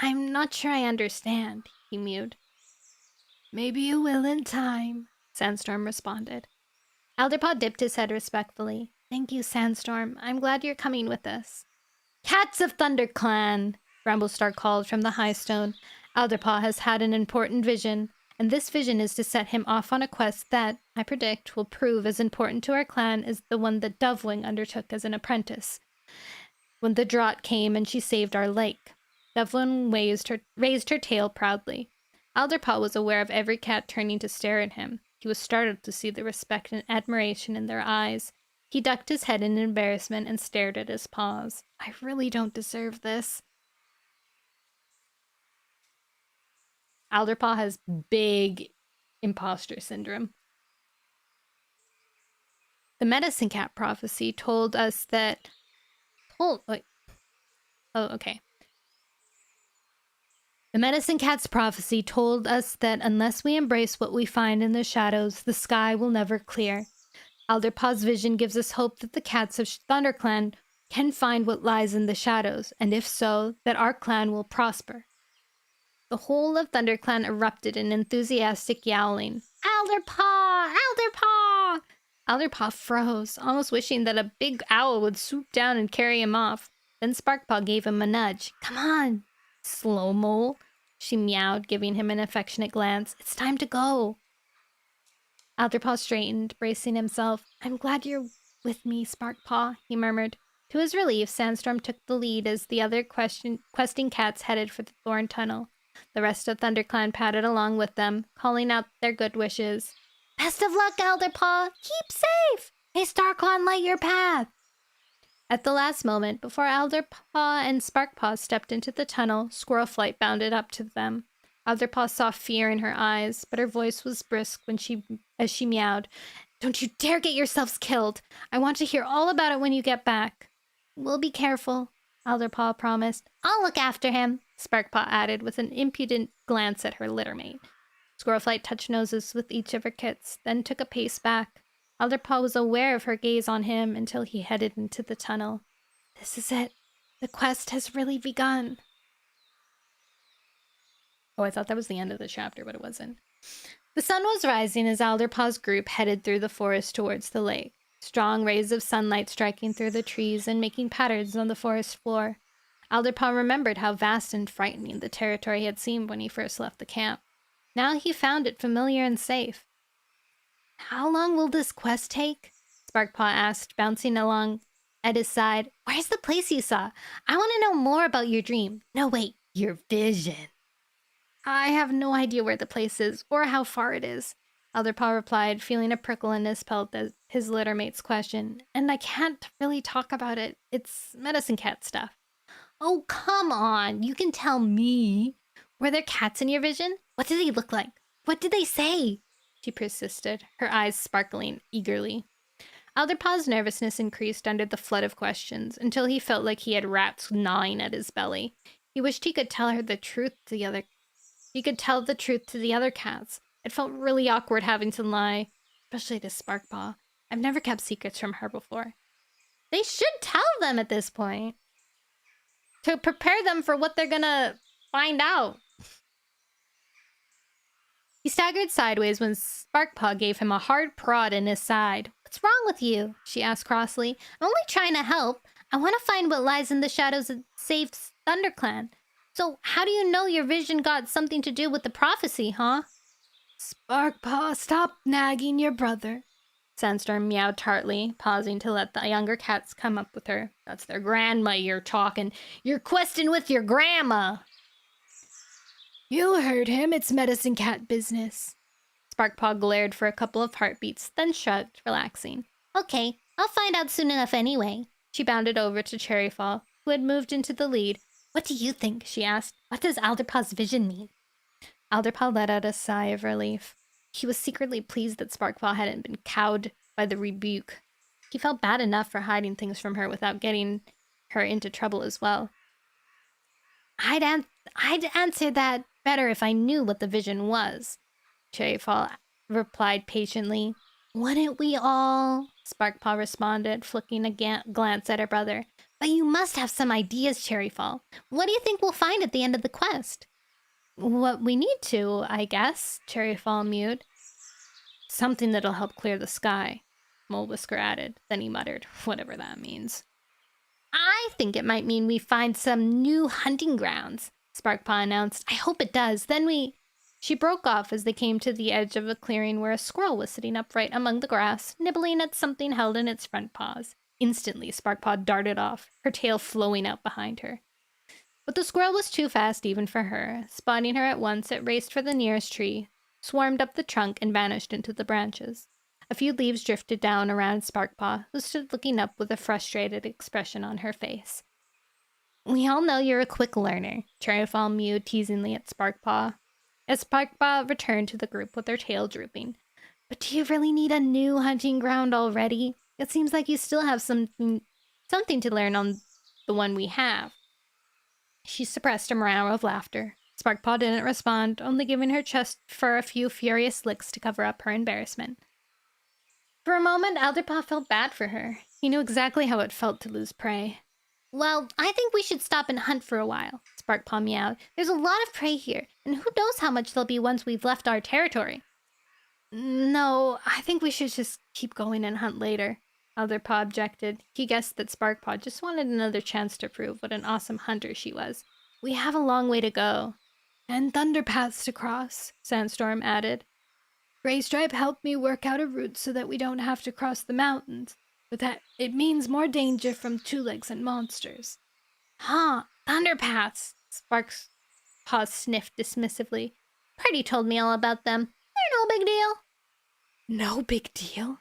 I'm not sure I understand, he mewed. Maybe you will in time, Sandstorm responded. Elderpaw dipped his head respectfully. Thank you, Sandstorm. I'm glad you're coming with us. Cats of ThunderClan, Bramblestar called from the high stone. Elderpaw has had an important vision, and this vision is to set him off on a quest that, I predict, will prove as important to our clan as the one that Dovewing undertook as an apprentice. When the drought came and she saved our lake. Dovewing raised her tail proudly. Elderpaw was aware of every cat turning to stare at him. He was startled to see the respect and admiration in their eyes. He ducked his head in embarrassment and stared at his paws. I really don't deserve this. Elderpaw has big imposter syndrome. The medicine cat prophecy told us that... The medicine cat's prophecy told us that unless we embrace what we find in the shadows, the sky will never clear. Elderpaw's vision gives us hope that the cats of ThunderClan can find what lies in the shadows, and if so, that our clan will prosper. The whole of ThunderClan erupted in enthusiastic yowling. Elderpaw! Elderpaw! Elderpaw froze, almost wishing that a big owl would swoop down and carry him off. Then Sparkpaw gave him a nudge. Come on, Slow Mole, she meowed, giving him an affectionate glance. It's time to go. Elderpaw straightened, bracing himself. I'm glad you're with me, Sparkpaw, he murmured. To his relief, Sandstorm took the lead as the other questing cats headed for the Thorn Tunnel. The rest of ThunderClan padded along with them, calling out their good wishes. Best of luck, Elderpaw! Keep safe! May StarClan light your path! At the last moment, before Elderpaw and Sparkpaw stepped into the tunnel, Squirrelflight bounded up to them. Elderpaw saw fear in her eyes, but her voice was brisk as she meowed. Don't you dare get yourselves killed! I want to hear all about it when you get back. We'll be careful, Elderpaw promised. I'll look after him, Sparkpaw added with an impudent glance at her littermate. Squirrelflight touched noses with each of her kits, then took a pace back. Elderpaw was aware of her gaze on him until he headed into the tunnel. This is it. The quest has really begun. Oh, I thought that was the end of the chapter, but it wasn't. The sun was rising as Elderpaw's group headed through the forest towards the lake. Strong rays of sunlight striking through the trees and making patterns on the forest floor. Elderpaw remembered how vast and frightening the territory had seemed when he first left the camp. Now he found it familiar and safe. How long will this quest take? Sparkpaw asked, bouncing along at his side. Where's the place you saw? I want to know more about your dream. No, wait, your vision. I have no idea where the place is or how far it is, Elderpaw replied, feeling a prickle in his pelt at his littermate's question. And I can't really talk about it. It's medicine cat stuff. Oh, come on. You can tell me. Were there cats in your vision? What did they look like? What did they say? She persisted, her eyes sparkling eagerly. Elderpaw's nervousness increased under the flood of questions until he felt like he had rats gnawing at his belly. He wished he could tell her the truth to the other. He could tell the truth to the other cats. It felt really awkward having to lie, especially to Sparkpaw. I've never kept secrets from her before. They should tell them at this point. To prepare them for what they're gonna find out. He staggered sideways when Sparkpaw gave him a hard prod in his side. What's wrong with you? She asked crossly. I'm only trying to help. I want to find what lies in the shadows that saves ThunderClan. So how do you know your vision got something to do with the prophecy, huh? Sparkpaw, stop nagging your brother. Sandstorm meowed tartly, pausing to let the younger cats come up with her. That's their grandma you're talking. You're questing with your grandma. You heard him. It's medicine cat business. Sparkpaw glared for a couple of heartbeats, then shrugged, relaxing. Okay, I'll find out soon enough anyway. She bounded over to Cherryfall, who had moved into the lead. What do you think? She asked. What does Elderpaw's vision mean? Elderpaw let out a sigh of relief. He was secretly pleased that Sparkpaw hadn't been cowed by the rebuke. He felt bad enough for hiding things from her without getting her into trouble as well. I'd answer that better if I knew what the vision was. Cherryfall replied patiently. Wouldn't we all? Sparkpaw responded, flicking a glance at her brother. But you must have some ideas, Cherryfall. What do you think we'll find at the end of the quest? What we need to, I guess, Cherryfall mewed. Something that'll help clear the sky, Mole Whisker added. Then he muttered, whatever that means. I think it might mean we find some new hunting grounds, Sparkpaw announced. I hope it does. Then we... She broke off as they came to the edge of a clearing where a squirrel was sitting upright among the grass, nibbling at something held in its front paws. Instantly, Sparkpaw darted off, her tail flowing out behind her. But the squirrel was too fast even for her. Spotting her at once, it raced for the nearest tree, swarmed up the trunk, and vanished into the branches. A few leaves drifted down around Sparkpaw, who stood looking up with a frustrated expression on her face. We all know you're a quick learner, Cherryfall mewed teasingly at Sparkpaw, as Sparkpaw returned to the group with her tail drooping. But do you really need a new hunting ground already? It seems like you still have something to learn on the one we have. She suppressed a murmur of laughter. Sparkpaw didn't respond, only giving her chest fur a few furious licks to cover up her embarrassment. For a moment, Alderpaw felt bad for her. He knew exactly how it felt to lose prey. Well, I think we should stop and hunt for a while, Sparkpaw meowed. There's a lot of prey here, and who knows how much there'll be once we've left our territory. No, I think we should just keep going and hunt later, Alderpaw objected. He guessed that Sparkpaw just wanted another chance to prove what an awesome hunter she was. We have a long way to go. And thunder paths to cross, Sandstorm added. Graystripe helped me work out a route so that we don't have to cross the mountains, but that it means more danger from two-legs and monsters. Huh, thunder paths, Sparkpaw sniffed dismissively. Party told me all about them. They're no big deal. No big deal?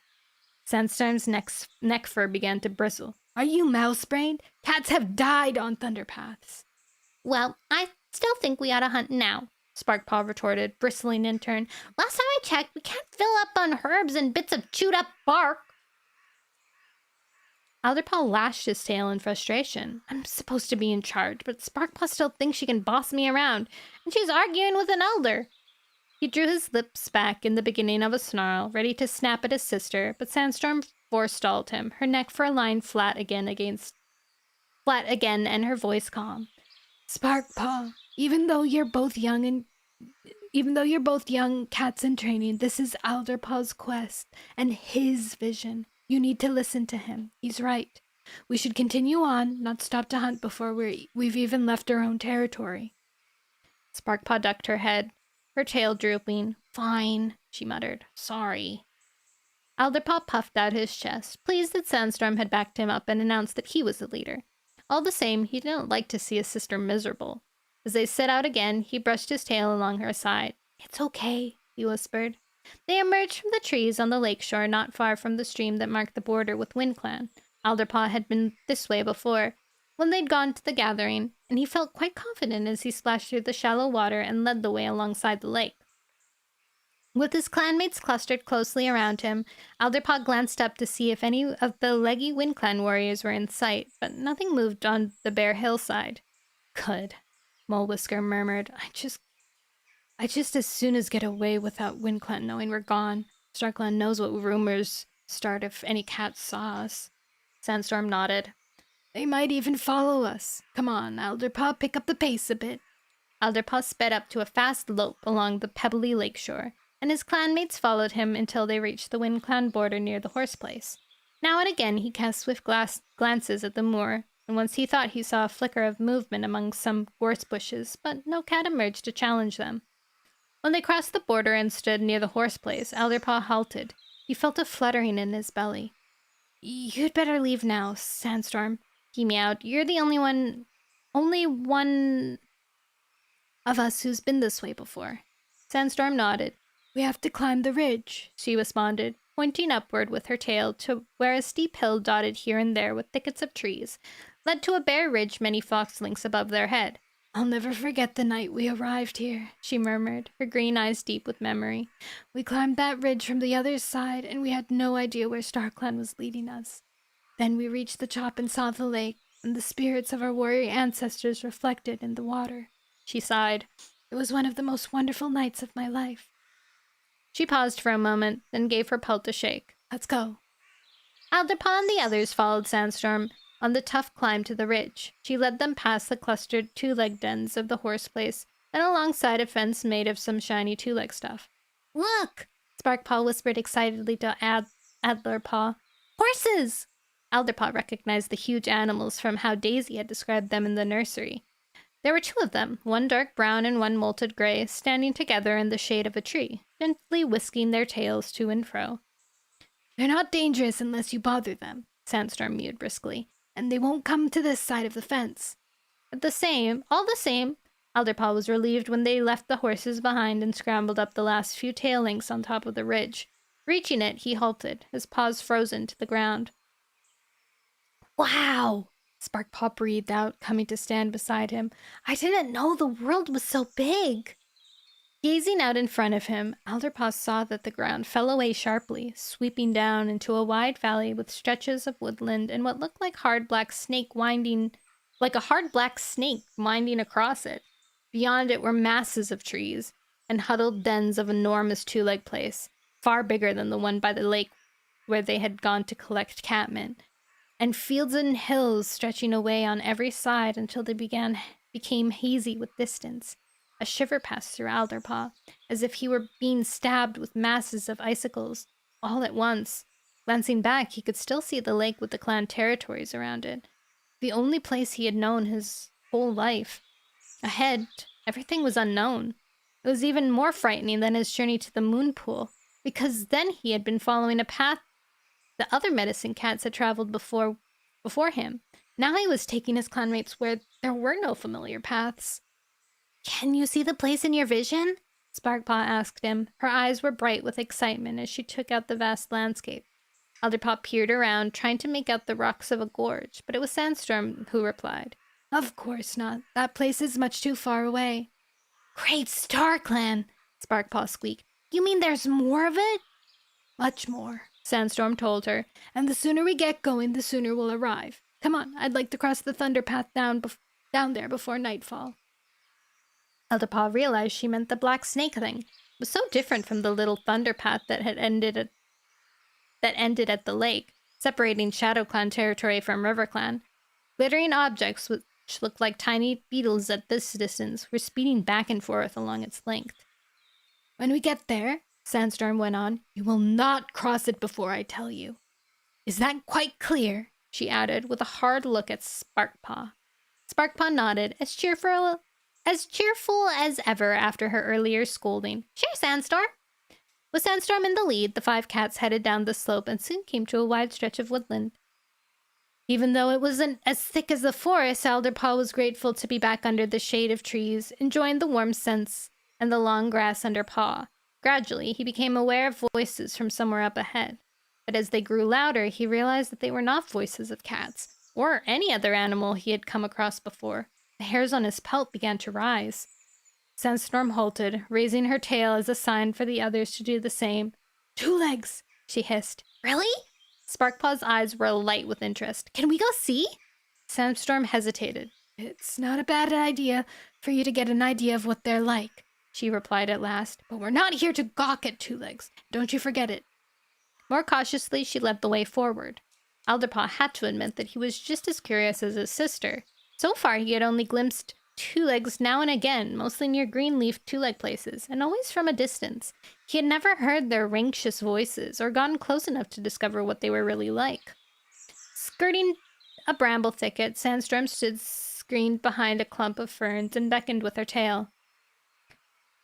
Sandstorm's neck fur began to bristle. Are you mouse-brained? Cats have died on thunder paths. Well, I still think we ought to hunt now, Sparkpaw retorted, bristling in turn. Last time I checked, we can't fill up on herbs and bits of chewed-up bark. Alderpaw lashed his tail in frustration. I'm supposed to be in charge, but Sparkpaw still thinks she can boss me around, and she's arguing with an elder. He drew his lips back in the beginning of a snarl, ready to snap at his sister, but Sandstorm forestalled him, her neck fur lying flat again and her voice calm. Sparkpaw, even though you're both young cats in training, this is Alderpaw's quest and his vision. You need to listen to him. He's right. We should continue on, not stop to hunt before we've even left our own territory. Sparkpaw ducked her head, her tail drooping. Fine, she muttered. Sorry. Alderpaw puffed out his chest, pleased that Sandstorm had backed him up and announced that he was the leader. All the same, he didn't like to see his sister miserable. As they set out again, he brushed his tail along her side. It's okay, he whispered. They emerged from the trees on the lakeshore not far from the stream that marked the border with WindClan. Alderpaw had been this way before, when they'd gone to the gathering, and he felt quite confident as he splashed through the shallow water and led the way alongside the lake. With his clanmates clustered closely around him, Alderpaw glanced up to see if any of the leggy WindClan warriors were in sight, but nothing moved on the bare hillside. Good, Mole Whisker murmured. I just as soon as get away without WindClan knowing we're gone. StarClan knows what rumors start if any cats saw us. Sandstorm nodded. They might even follow us. Come on, Alderpaw, pick up the pace a bit. Alderpaw sped up to a fast lope along the pebbly lakeshore, and his clanmates followed him until they reached the WindClan border near the horse place. Now and again he cast swift glances at the moor, and once he thought he saw a flicker of movement among some gorse bushes, but no cat emerged to challenge them. When they crossed the border and stood near the horse place, Alderpaw halted. He felt a fluttering in his belly. You'd better leave now, Sandstorm, he meowed. You're the only one of us who's been this way before. Sandstorm nodded. We have to climb the ridge, she responded, pointing upward with her tail to where a steep hill dotted here and there with thickets of trees led to a bare ridge many fox links above their head. I'll never forget the night we arrived here, she murmured, her green eyes deep with memory. We climbed that ridge from the other side, and we had no idea where StarClan was leading us. Then we reached the top and saw the lake, and the spirits of our warrior ancestors reflected in the water. She sighed. It was one of the most wonderful nights of my life. She paused for a moment, then gave her pelt a shake. Let's go. Alderpaw and the others followed Sandstorm on the tough climb to the ridge. She led them past the clustered two-leg dens of the horse place and alongside a fence made of some shiny two-leg stuff. Look! Sparkpaw whispered excitedly to Adlerpaw. Horses! Alderpaw recognized the huge animals from how Daisy had described them in the nursery. There were two of them, one dark brown and one molted gray, standing together in the shade of a tree, gently whisking their tails to and fro. They're not dangerous unless you bother them, Sandstorm mewed briskly, and they won't come to this side of the fence. All the same, Alderpaw was relieved when they left the horses behind and scrambled up the last few tail links on top of the ridge. Reaching it, he halted, his paws frozen to the ground. Wow! Sparkpaw breathed out, coming to stand beside him. I didn't know the world was so big! Gazing out in front of him, Alderpaw saw that the ground fell away sharply, sweeping down into a wide valley with stretches of woodland and what looked like a hard black snake winding across it. Beyond it were masses of trees and huddled dens of enormous two-leg place, far bigger than the one by the lake where they had gone to collect catmint, and fields and hills stretching away on every side until they became hazy with distance. A shiver passed through Alderpaw, as if he were being stabbed with masses of icicles, all at once. Glancing back, he could still see the lake with the clan territories around it, the only place he had known his whole life. Ahead, everything was unknown. It was even more frightening than his journey to the moon pool, because then he had been following a path the other medicine cats had traveled before him. Now he was taking his clanmates where there were no familiar paths. Can you see the place in your vision? Sparkpaw asked him. Her eyes were bright with excitement as she took out the vast landscape. Alderpaw peered around, trying to make out the rocks of a gorge, but it was Sandstorm who replied. Of course not. That place is much too far away. Great Star Clan! Sparkpaw squeaked. You mean there's more of it? Much more, Sandstorm told her, and the sooner we get going, the sooner we'll arrive. Come on, I'd like to cross the thunder path down there before nightfall. Alderpaw realized she meant the black snake thing. It was so different from the little thunder path that ended at the lake, separating Shadow Clan territory from River Clan. Glittering objects, which looked like tiny beetles at this distance, were speeding back and forth along its length. When we get there, Sandstorm went on, you will not cross it before I tell you. Is that quite clear? She added, with a hard look at Sparkpaw. Sparkpaw nodded, as cheerful as ever after her earlier scolding. Sure, Sandstorm. With Sandstorm in the lead, the 5 cats headed down the slope and soon came to a wide stretch of woodland. Even though it wasn't as thick as the forest, Alderpaw was grateful to be back under the shade of trees, enjoying the warm scents and the long grass under paw. Gradually, he became aware of voices from somewhere up ahead. But as they grew louder, he realized that they were not voices of cats, or any other animal he had come across before. The hairs on his pelt began to rise. Sandstorm halted, raising her tail as a sign for the others to do the same. 2 legs, she hissed. Really? Sparkpaw's eyes were alight with interest. Can we go see? Sandstorm hesitated. It's not a bad idea for you to get an idea of what they're like, she replied at last. But we're not here to gawk at 2 legs. Don't you forget it. More cautiously, she led the way forward. Alderpaw had to admit that he was just as curious as his sister. So far, he had only glimpsed 2 legs now and again, mostly near green-leaf 2-leg places, and always from a distance. He had never heard their rambunctious voices or gotten close enough to discover what they were really like. Skirting a bramble thicket, Sandstorm stood screened behind a clump of ferns and beckoned with her tail.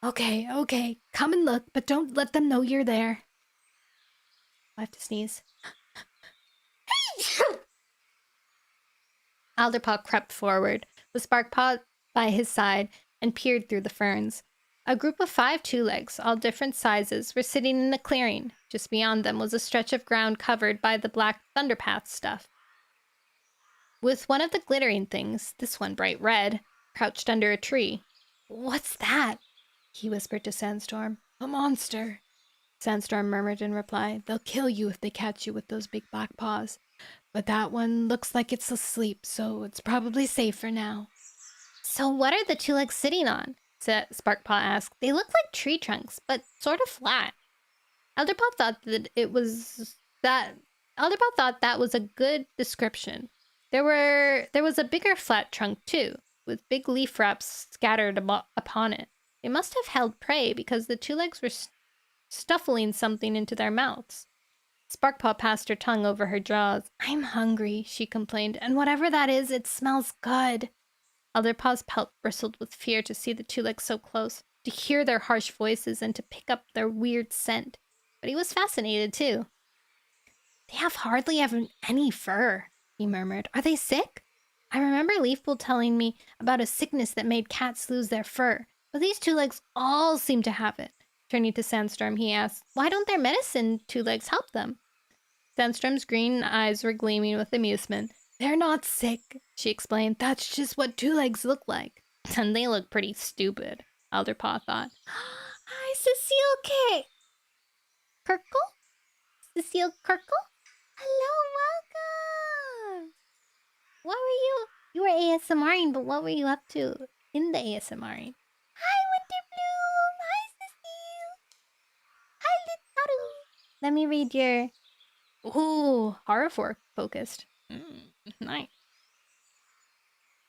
Okay, come and look, but don't let them know you're there. I have to sneeze. Alderpaw crept forward, with Sparkpaw by his side, and peered through the ferns. A group of 5 two-legs, all different sizes, were sitting in a clearing. Just beyond them was a stretch of ground covered by the black thunderpath stuff. With one of the glittering things, this one bright red, crouched under a tree. What's that? He whispered to Sandstorm. A monster, Sandstorm murmured in reply. They'll kill you if they catch you with those big black paws. But that one looks like it's asleep, so it's probably safe for now. So what are the 2 legs sitting on? Sparkpaw asked. They look like tree trunks, but sort of flat. Elderpaw thought that was a good description. There was a bigger flat trunk too, with big leaf wraps scattered upon it. They must have held prey because the two legs were stuffing something into their mouths. Sparkpaw passed her tongue over her jaws. I'm hungry, she complained, and whatever that is, it smells good. Elderpaw's pelt bristled with fear to see the two legs so close, to hear their harsh voices, and to pick up their weird scent. But he was fascinated, too. They have hardly any fur, he murmured. Are they sick? I remember Leafpool telling me about a sickness that made cats lose their fur, but these two legs all seem to have it. Turning to Sandstorm, he asked, why don't their medicine two legs help them? Sandstorm's green eyes were gleaming with amusement. They're not sick, she explained. That's just what two legs look like. And they look pretty stupid, Elderpaw thought. Hi, Cecile K. Kirkle? Cecile Kirkle? Hello, welcome! What were you? You were ASMRing, but what were you up to in the ASMRing? Hi, Winterbloom! Hi, Cecile! Hi, Litaru! Let me read your... Ooh, horror focused. Nice.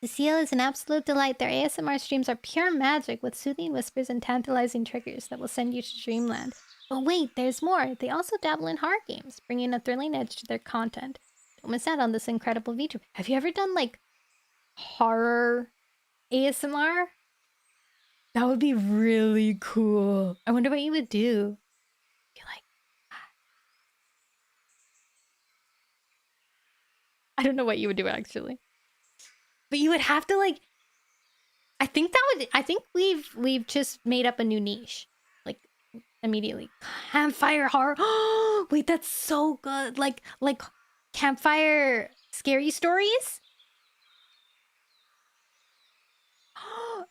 Cecile is an absolute delight. Their ASMR streams are pure magic with soothing whispers and tantalizing triggers that will send you to dreamland. But wait, there's more. They also dabble in horror games, bringing a thrilling edge to their content. Don't miss out on this incredible VTuber. Have you ever done, like, horror ASMR? That would be really cool. I wonder what you would do. You're like... I don't know what you would do, actually. But you would have to, like... I think we've just made up a new niche. Like, immediately. Campfire horror. Wait, that's so good. Like campfire scary stories?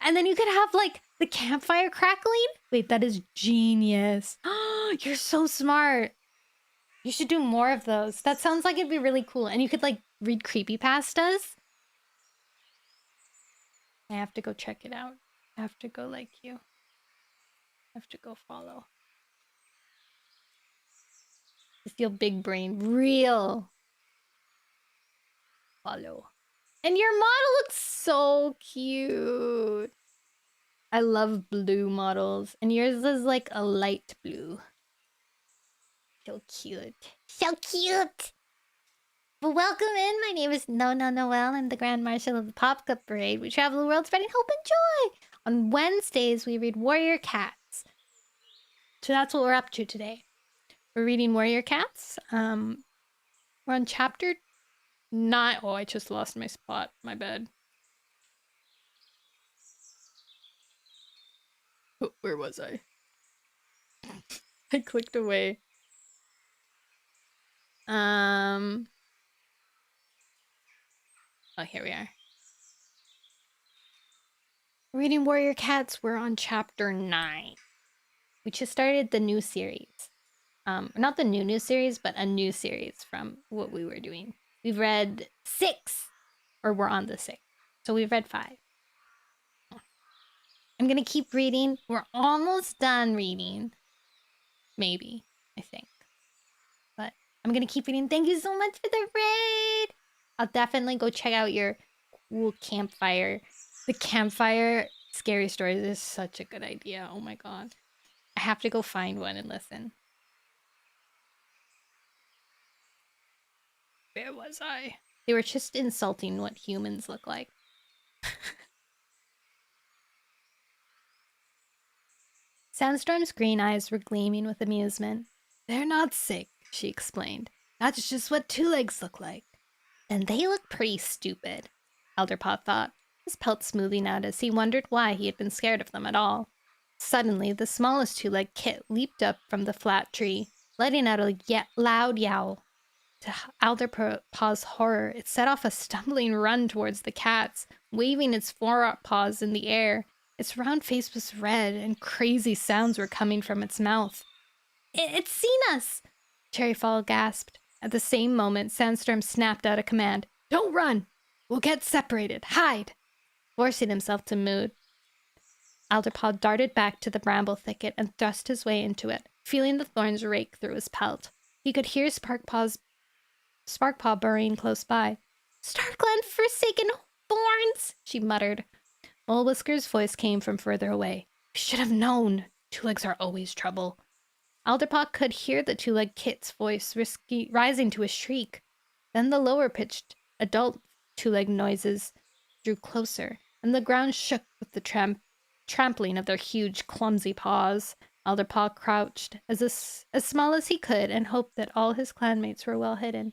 And then you could have, like, the campfire crackling? Wait, that is genius. You're so smart. You should do more of those. That sounds like it'd be really cool. And you could, like, read creepypastas. I have to go check it out. I have to go like you. I have to go follow. I feel big brain. Real. Follow. And your model looks so cute. I love blue models. And yours is like a light blue. So cute. So cute! Well, welcome in. My name is Nono Noelle. I'm the Grand Marshal of the Pop Cup Parade. We travel the world spreading hope and joy. On Wednesdays, we read Warrior Cats. So that's what we're up to today. We're reading Warrior Cats. We're on chapter 9. Oh, I just lost my spot. My bad. Oh, where was I? I clicked away. Oh, here we are. Reading Warrior Cats, we're on chapter 9. We just started the new series. Not the new series, but a new series from what we were doing. We've read 6, or we're on the 6. So we've read 5. I'm gonna keep reading. We're almost done reading. Maybe, I think. But I'm gonna keep reading. Thank you so much for the raid! I'll definitely go check out your cool campfire. The campfire scary stories is such a good idea. Oh my god. I have to go find one and listen. Where was I? They were just insulting what humans look like. Sandstorm's green eyes were gleaming with amusement. They're not sick, she explained. That's just what two legs look like. And they look pretty stupid, Elderpaw thought, his pelt smoothing out as he wondered why he had been scared of them at all. Suddenly, the smallest two-legged kit leaped up from the flat tree, letting out a loud yowl. To Elderpaw's horror, it set off a stumbling run towards the cats, waving its forepaws in the air. Its round face was red, and crazy sounds were coming from its mouth. It's seen us! Cherryfall gasped. At the same moment, Sandstorm snapped out a command. Don't run! We'll get separated. Hide! Forcing himself to move, Elderpaw darted back to the bramble thicket and thrust his way into it. feeling the thorns rake through his pelt. He could hear Sparkpaw burrowing close by. "Starkland forsaken thorns!" she muttered. Mole Whisker's voice came from further away. "We should have known. Two Legs are always trouble." Alderpaw could hear the two-legged kit's voice rising to a shriek. Then the lower-pitched adult two-legged noises drew closer, and the ground shook with the trampling of their huge, clumsy paws. Alderpaw crouched as small as he could and hoped that all his clanmates were well hidden.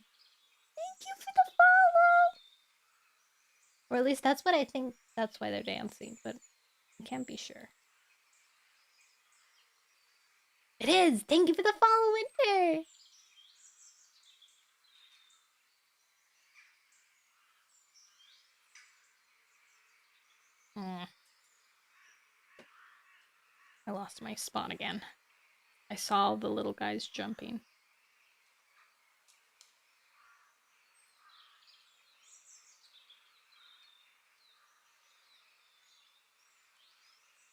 "Thank you for the follow!" Or at least that's what I think. That's why they're dancing, but I can't be sure. It is! Thank you for the follow, Winter! I lost my spot again. I saw the little guys jumping.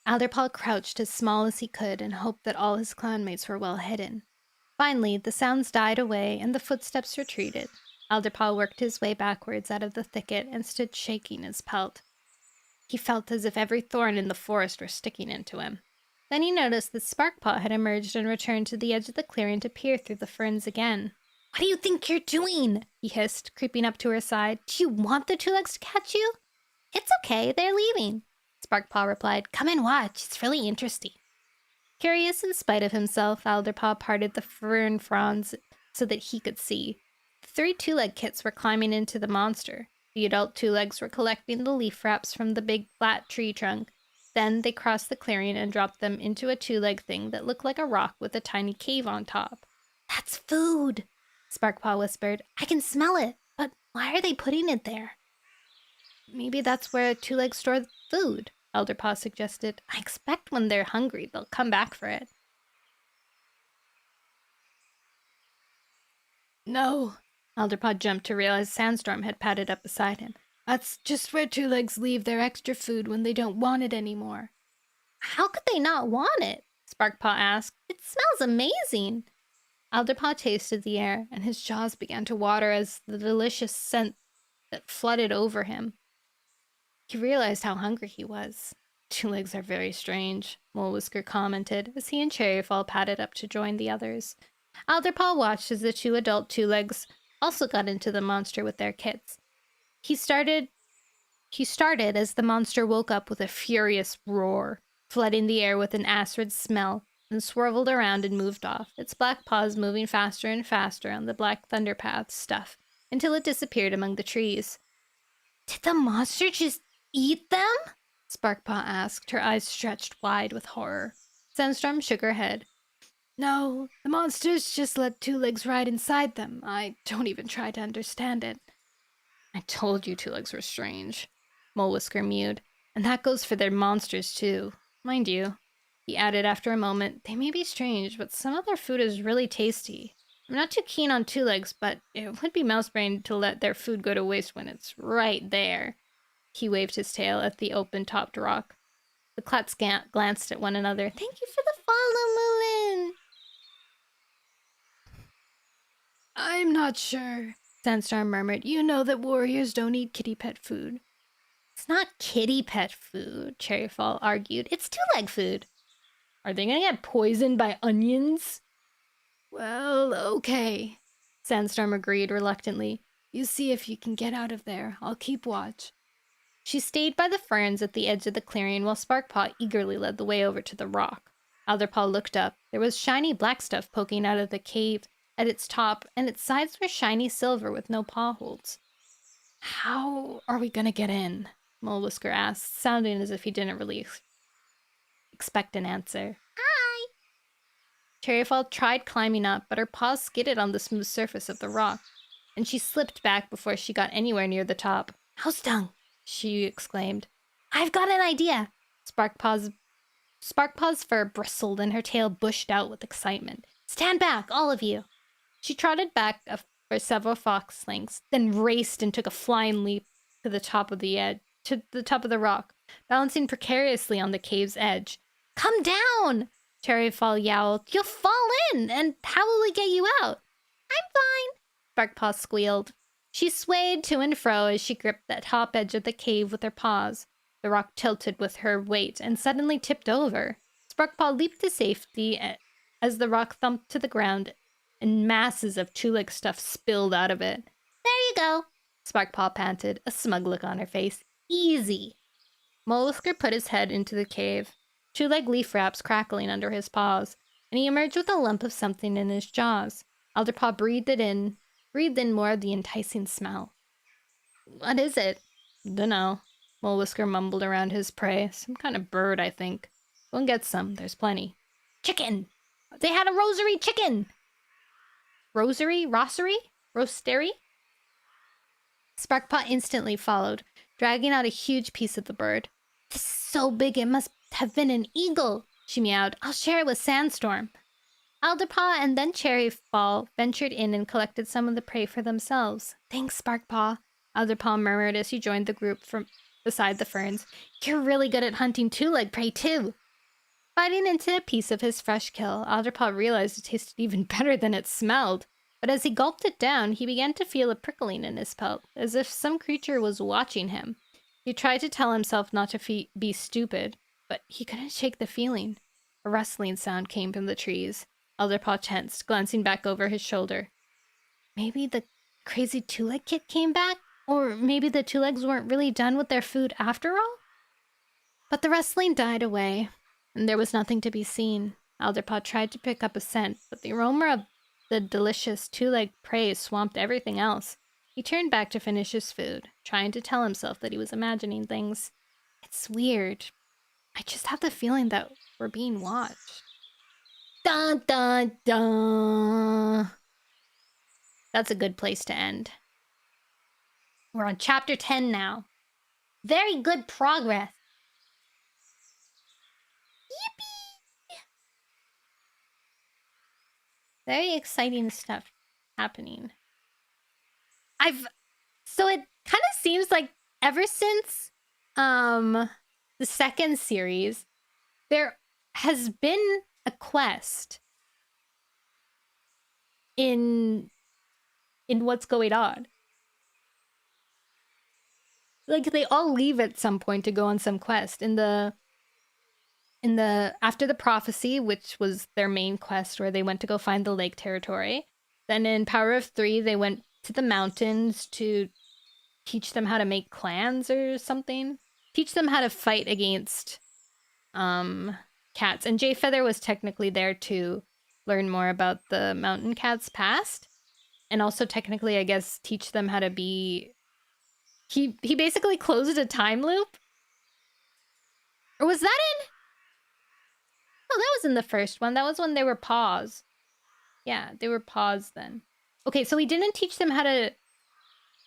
Alderpaw crouched as small as he could and hoped that all his clanmates were well hidden. Finally, the sounds died away and the footsteps retreated. Alderpaw worked his way backwards out of the thicket and stood shaking his pelt. He felt as if every thorn in the forest were sticking into him. Then he noticed that Sparkpaw had emerged and returned to the edge of the clearing to peer through the ferns again. "What do you think you're doing?" he hissed, creeping up to her side. "Do you want the two legs to catch you?" "It's okay, they're leaving," Sparkpaw replied. "Come and watch, it's really interesting." Curious in spite of himself, Alderpaw parted the fern fronds so that he could see. The three two-leg kits were climbing into the monster. The adult two legs were collecting the leaf wraps from the big flat tree trunk. Then they crossed the clearing and dropped them into a two-leg thing that looked like a rock with a tiny cave on top. "That's food," Sparkpaw whispered. "I can smell it, but why are they putting it there?" "Maybe that's where two legs store food," Alderpaw suggested. "I expect when they're hungry, they'll come back for it." "No." Alderpaw jumped to realize Sandstorm had padded up beside him. "That's just where two legs leave their extra food when they don't want it anymore." "How could they not want it?" Sparkpaw asked. "It smells amazing." Alderpaw tasted the air, and his jaws began to water as the delicious scent that flooded over him. He realized how hungry he was. "Two legs are very strange," Mole Whisker commented as he and Cherryfall padded up to join the others. Alderpaw watched as the two adult two legs also got into the monster with their kits. He started as the monster woke up with a furious roar, flooding the air with an acrid smell, and swerved around and moved off, its black paws moving faster and faster on the black thunderpath stuff until it disappeared among the trees. "Did the monster just eat them?" Sparkpaw asked, her eyes stretched wide with horror. Sandstorm shook her head. "No, the monsters just let two legs ride inside them. I don't even try to understand it." "I told you two legs were strange," Mole Whisker mewed. "And that goes for their monsters, too. Mind you," he added after a moment, "they may be strange, but some of their food is really tasty. I'm not too keen on two legs, but it would be mouse-brained to let their food go to waste when it's right there." He waved his tail at the open-topped rock. The Clats glanced at one another. "Thank you for the follow, Moulin." "I'm not sure," Sandstorm murmured. "You know that warriors don't eat kitty pet food." "It's not kitty pet food," Cherryfall argued. "It's two-leg food." "Are they gonna get poisoned by onions?" "Well, okay," Sandstorm agreed reluctantly. "You see if you can get out of there. I'll keep watch." She stayed by the ferns at the edge of the clearing while Sparkpaw eagerly led the way over to the rock. Alderpaw looked up. There was shiny black stuff poking out of the cave at its top, and its sides were shiny silver with no paw holds. "How are we gonna get in?" Mole Whisker asked, sounding as if he didn't really expect an answer. "Hi!" Cherryfall tried climbing up, but her paws skidded on the smooth surface of the rock, and she slipped back before she got anywhere near the top. "House dung!" she exclaimed. "I've got an idea!" Sparkpaw's fur bristled and her tail bushed out with excitement. "Stand back, all of you!" She trotted back for several fox lengths, then raced and took a flying leap to the top of the rock, balancing precariously on the cave's edge. "Come down!" Cherryfall yowled. You'll fall in, and how will we get you out? I'm fine, Sparkpaw squealed. She swayed to and fro as she gripped the top edge of the cave with her paws. The rock tilted with her weight and suddenly tipped over. Sparkpaw leaped to safety as the rock thumped to the ground and masses of two-leg stuff spilled out of it. There you go, Sparkpaw panted, a smug look on her face. Easy. Mollusker put his head into the cave, two-leg leaf wraps crackling under his paws, and he emerged with a lump of something in his jaws. Alderpaw breathed in more of the enticing smell. What is it? Dunno. Mollusker mumbled around his prey. Some kind of bird, I think. Go and get some. There's plenty. Chicken! They had a rosary chicken! Rosary? Rosary? Roastery? Sparkpaw instantly followed, dragging out a huge piece of the bird. This is so big it must have been an eagle, she meowed. I'll share it with Sandstorm. Alderpaw and then Cherryfall ventured in and collected some of the prey for themselves. Thanks, Sparkpaw, Alderpaw murmured as he joined the group from beside the ferns. You're really good at hunting two-leg prey, too. Biting into a piece of his fresh kill, Alderpaw realized it tasted even better than it smelled. But as he gulped it down, he began to feel a prickling in his pelt, as if some creature was watching him. He tried to tell himself not to be stupid, but he couldn't shake the feeling. A rustling sound came from the trees. Alderpaw tensed, glancing back over his shoulder. Maybe the crazy two-leg kid came back? Or maybe the two-legs weren't really done with their food after all? But the rustling died away, and there was nothing to be seen. Alderpaw tried to pick up a scent, but the aroma of the delicious two-legged prey swamped everything else. He turned back to finish his food, trying to tell himself that he was imagining things. It's weird. I just have the feeling that we're being watched. Dun dun dun! That's a good place to end. We're on chapter 10 now. Very good progress. Yippee! Very exciting stuff happening. So it kind of seems like ever since the second series, there has been a quest in what's going on. Like they all leave at some point to go on some quest. In the after the prophecy, which was their main quest where they went to go find the lake territory. Then in Power of 3, they went to the mountains to teach them how to make clans or something. Teach them how to fight against cats. And Jay Feather was technically there to learn more about the mountain cats' past. And also technically, I guess, teach them how to be... He basically closed a time loop? Or was that in... Oh, that was in the first one. That was when they were paws. Yeah, they were paws then. Okay, so he didn't teach them how to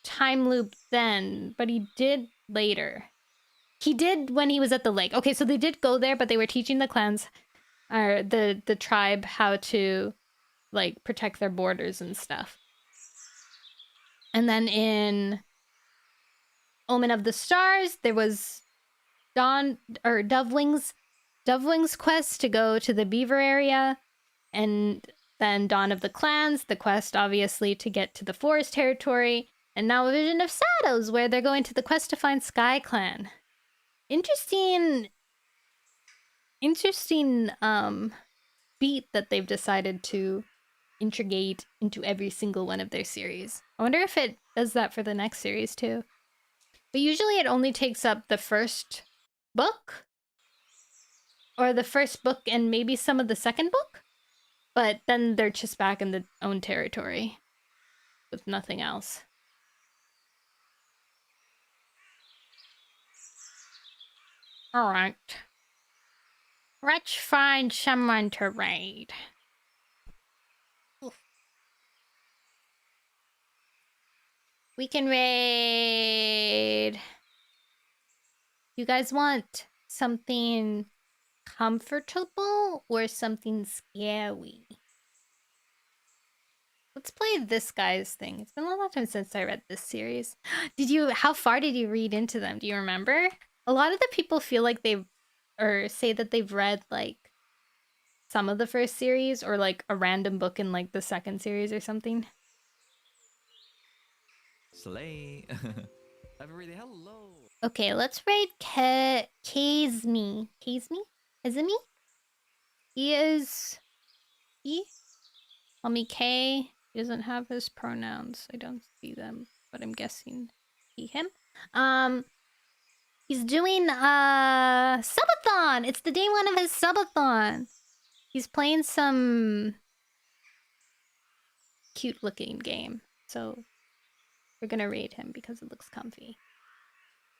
time loop then, but he did later. He did when he was at the lake. Okay, so they did go there, but they were teaching the clans, or the tribe, how to, like, protect their borders and stuff. And then in Omen of the Stars, there was Dovewing's quest to go to the beaver area, and then Dawn of the Clans, the quest obviously to get to the forest territory, and now a Vision of Shadows, where they're going to the quest to find Sky Clan. Interesting beat that they've decided to integrate into every single one of their series. I wonder if it does that for the next series too. But usually it only takes up the first book, or the first book and maybe some of the second book, but then they're just back in their own territory with nothing else. All right. Let's find someone to raid. Oof. We can raid. You guys want something comfortable or something scary? Let's play this guy's thing. It's been a long time since I read this series. How far did you read into them? Do you remember? A lot of the people feel like say that they've read like some of the first series or like a random book in like the second series or something. Slay. Everybody, hello. Okay, let's rate Kazmi. Kazmi? Izumi? He is he? Let me K. He doesn't have his pronouns. I don't see them, but I'm guessing he him. He's doing a subathon. It's the day one of his subathon. He's playing some cute looking game. So we're gonna rate him because it looks comfy.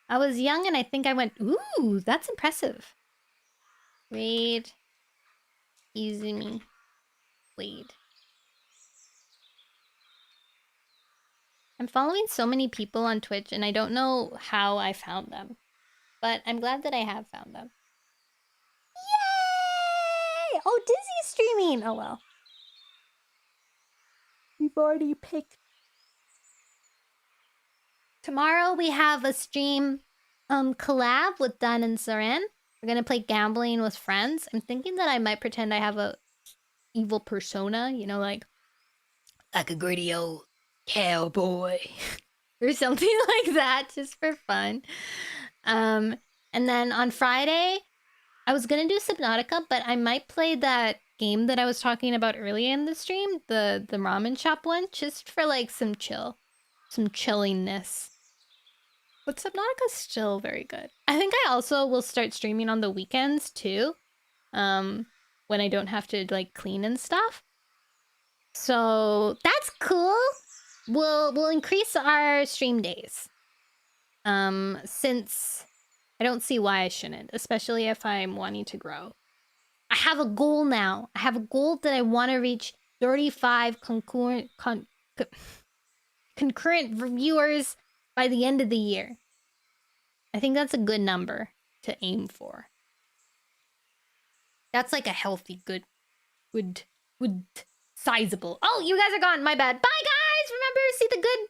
I was young and I think I went, ooh, that's impressive. Raid Izumi. Wade. I'm following so many people on Twitch and I don't know how I found them. But I'm glad that I have found them. Yay! Oh, Dizzy's streaming! Oh well. We've already picked. Tomorrow we have a stream collab with Dan and Saren. We're gonna play gambling with friends. I'm thinking that I might pretend I have a evil persona, you know, like a gritty old cowboy or something like that, just for fun. And then on Friday, I was gonna do Subnautica, but I might play that game that I was talking about earlier in the stream, the ramen shop one, just for like some chillingness. But Subnautica's still very good. I think I also will start streaming on the weekends too. When I don't have to like clean and stuff. So that's cool. We'll increase our stream days. Since I don't see why I shouldn't, especially if I'm wanting to grow. I have a goal now. I have a goal that I want to reach 35 concurrent viewers by the end of the year. I think that's a good number to aim for. That's like a healthy, good, sizable. Oh, you guys are gone. My bad. Bye, guys. Remember, see the good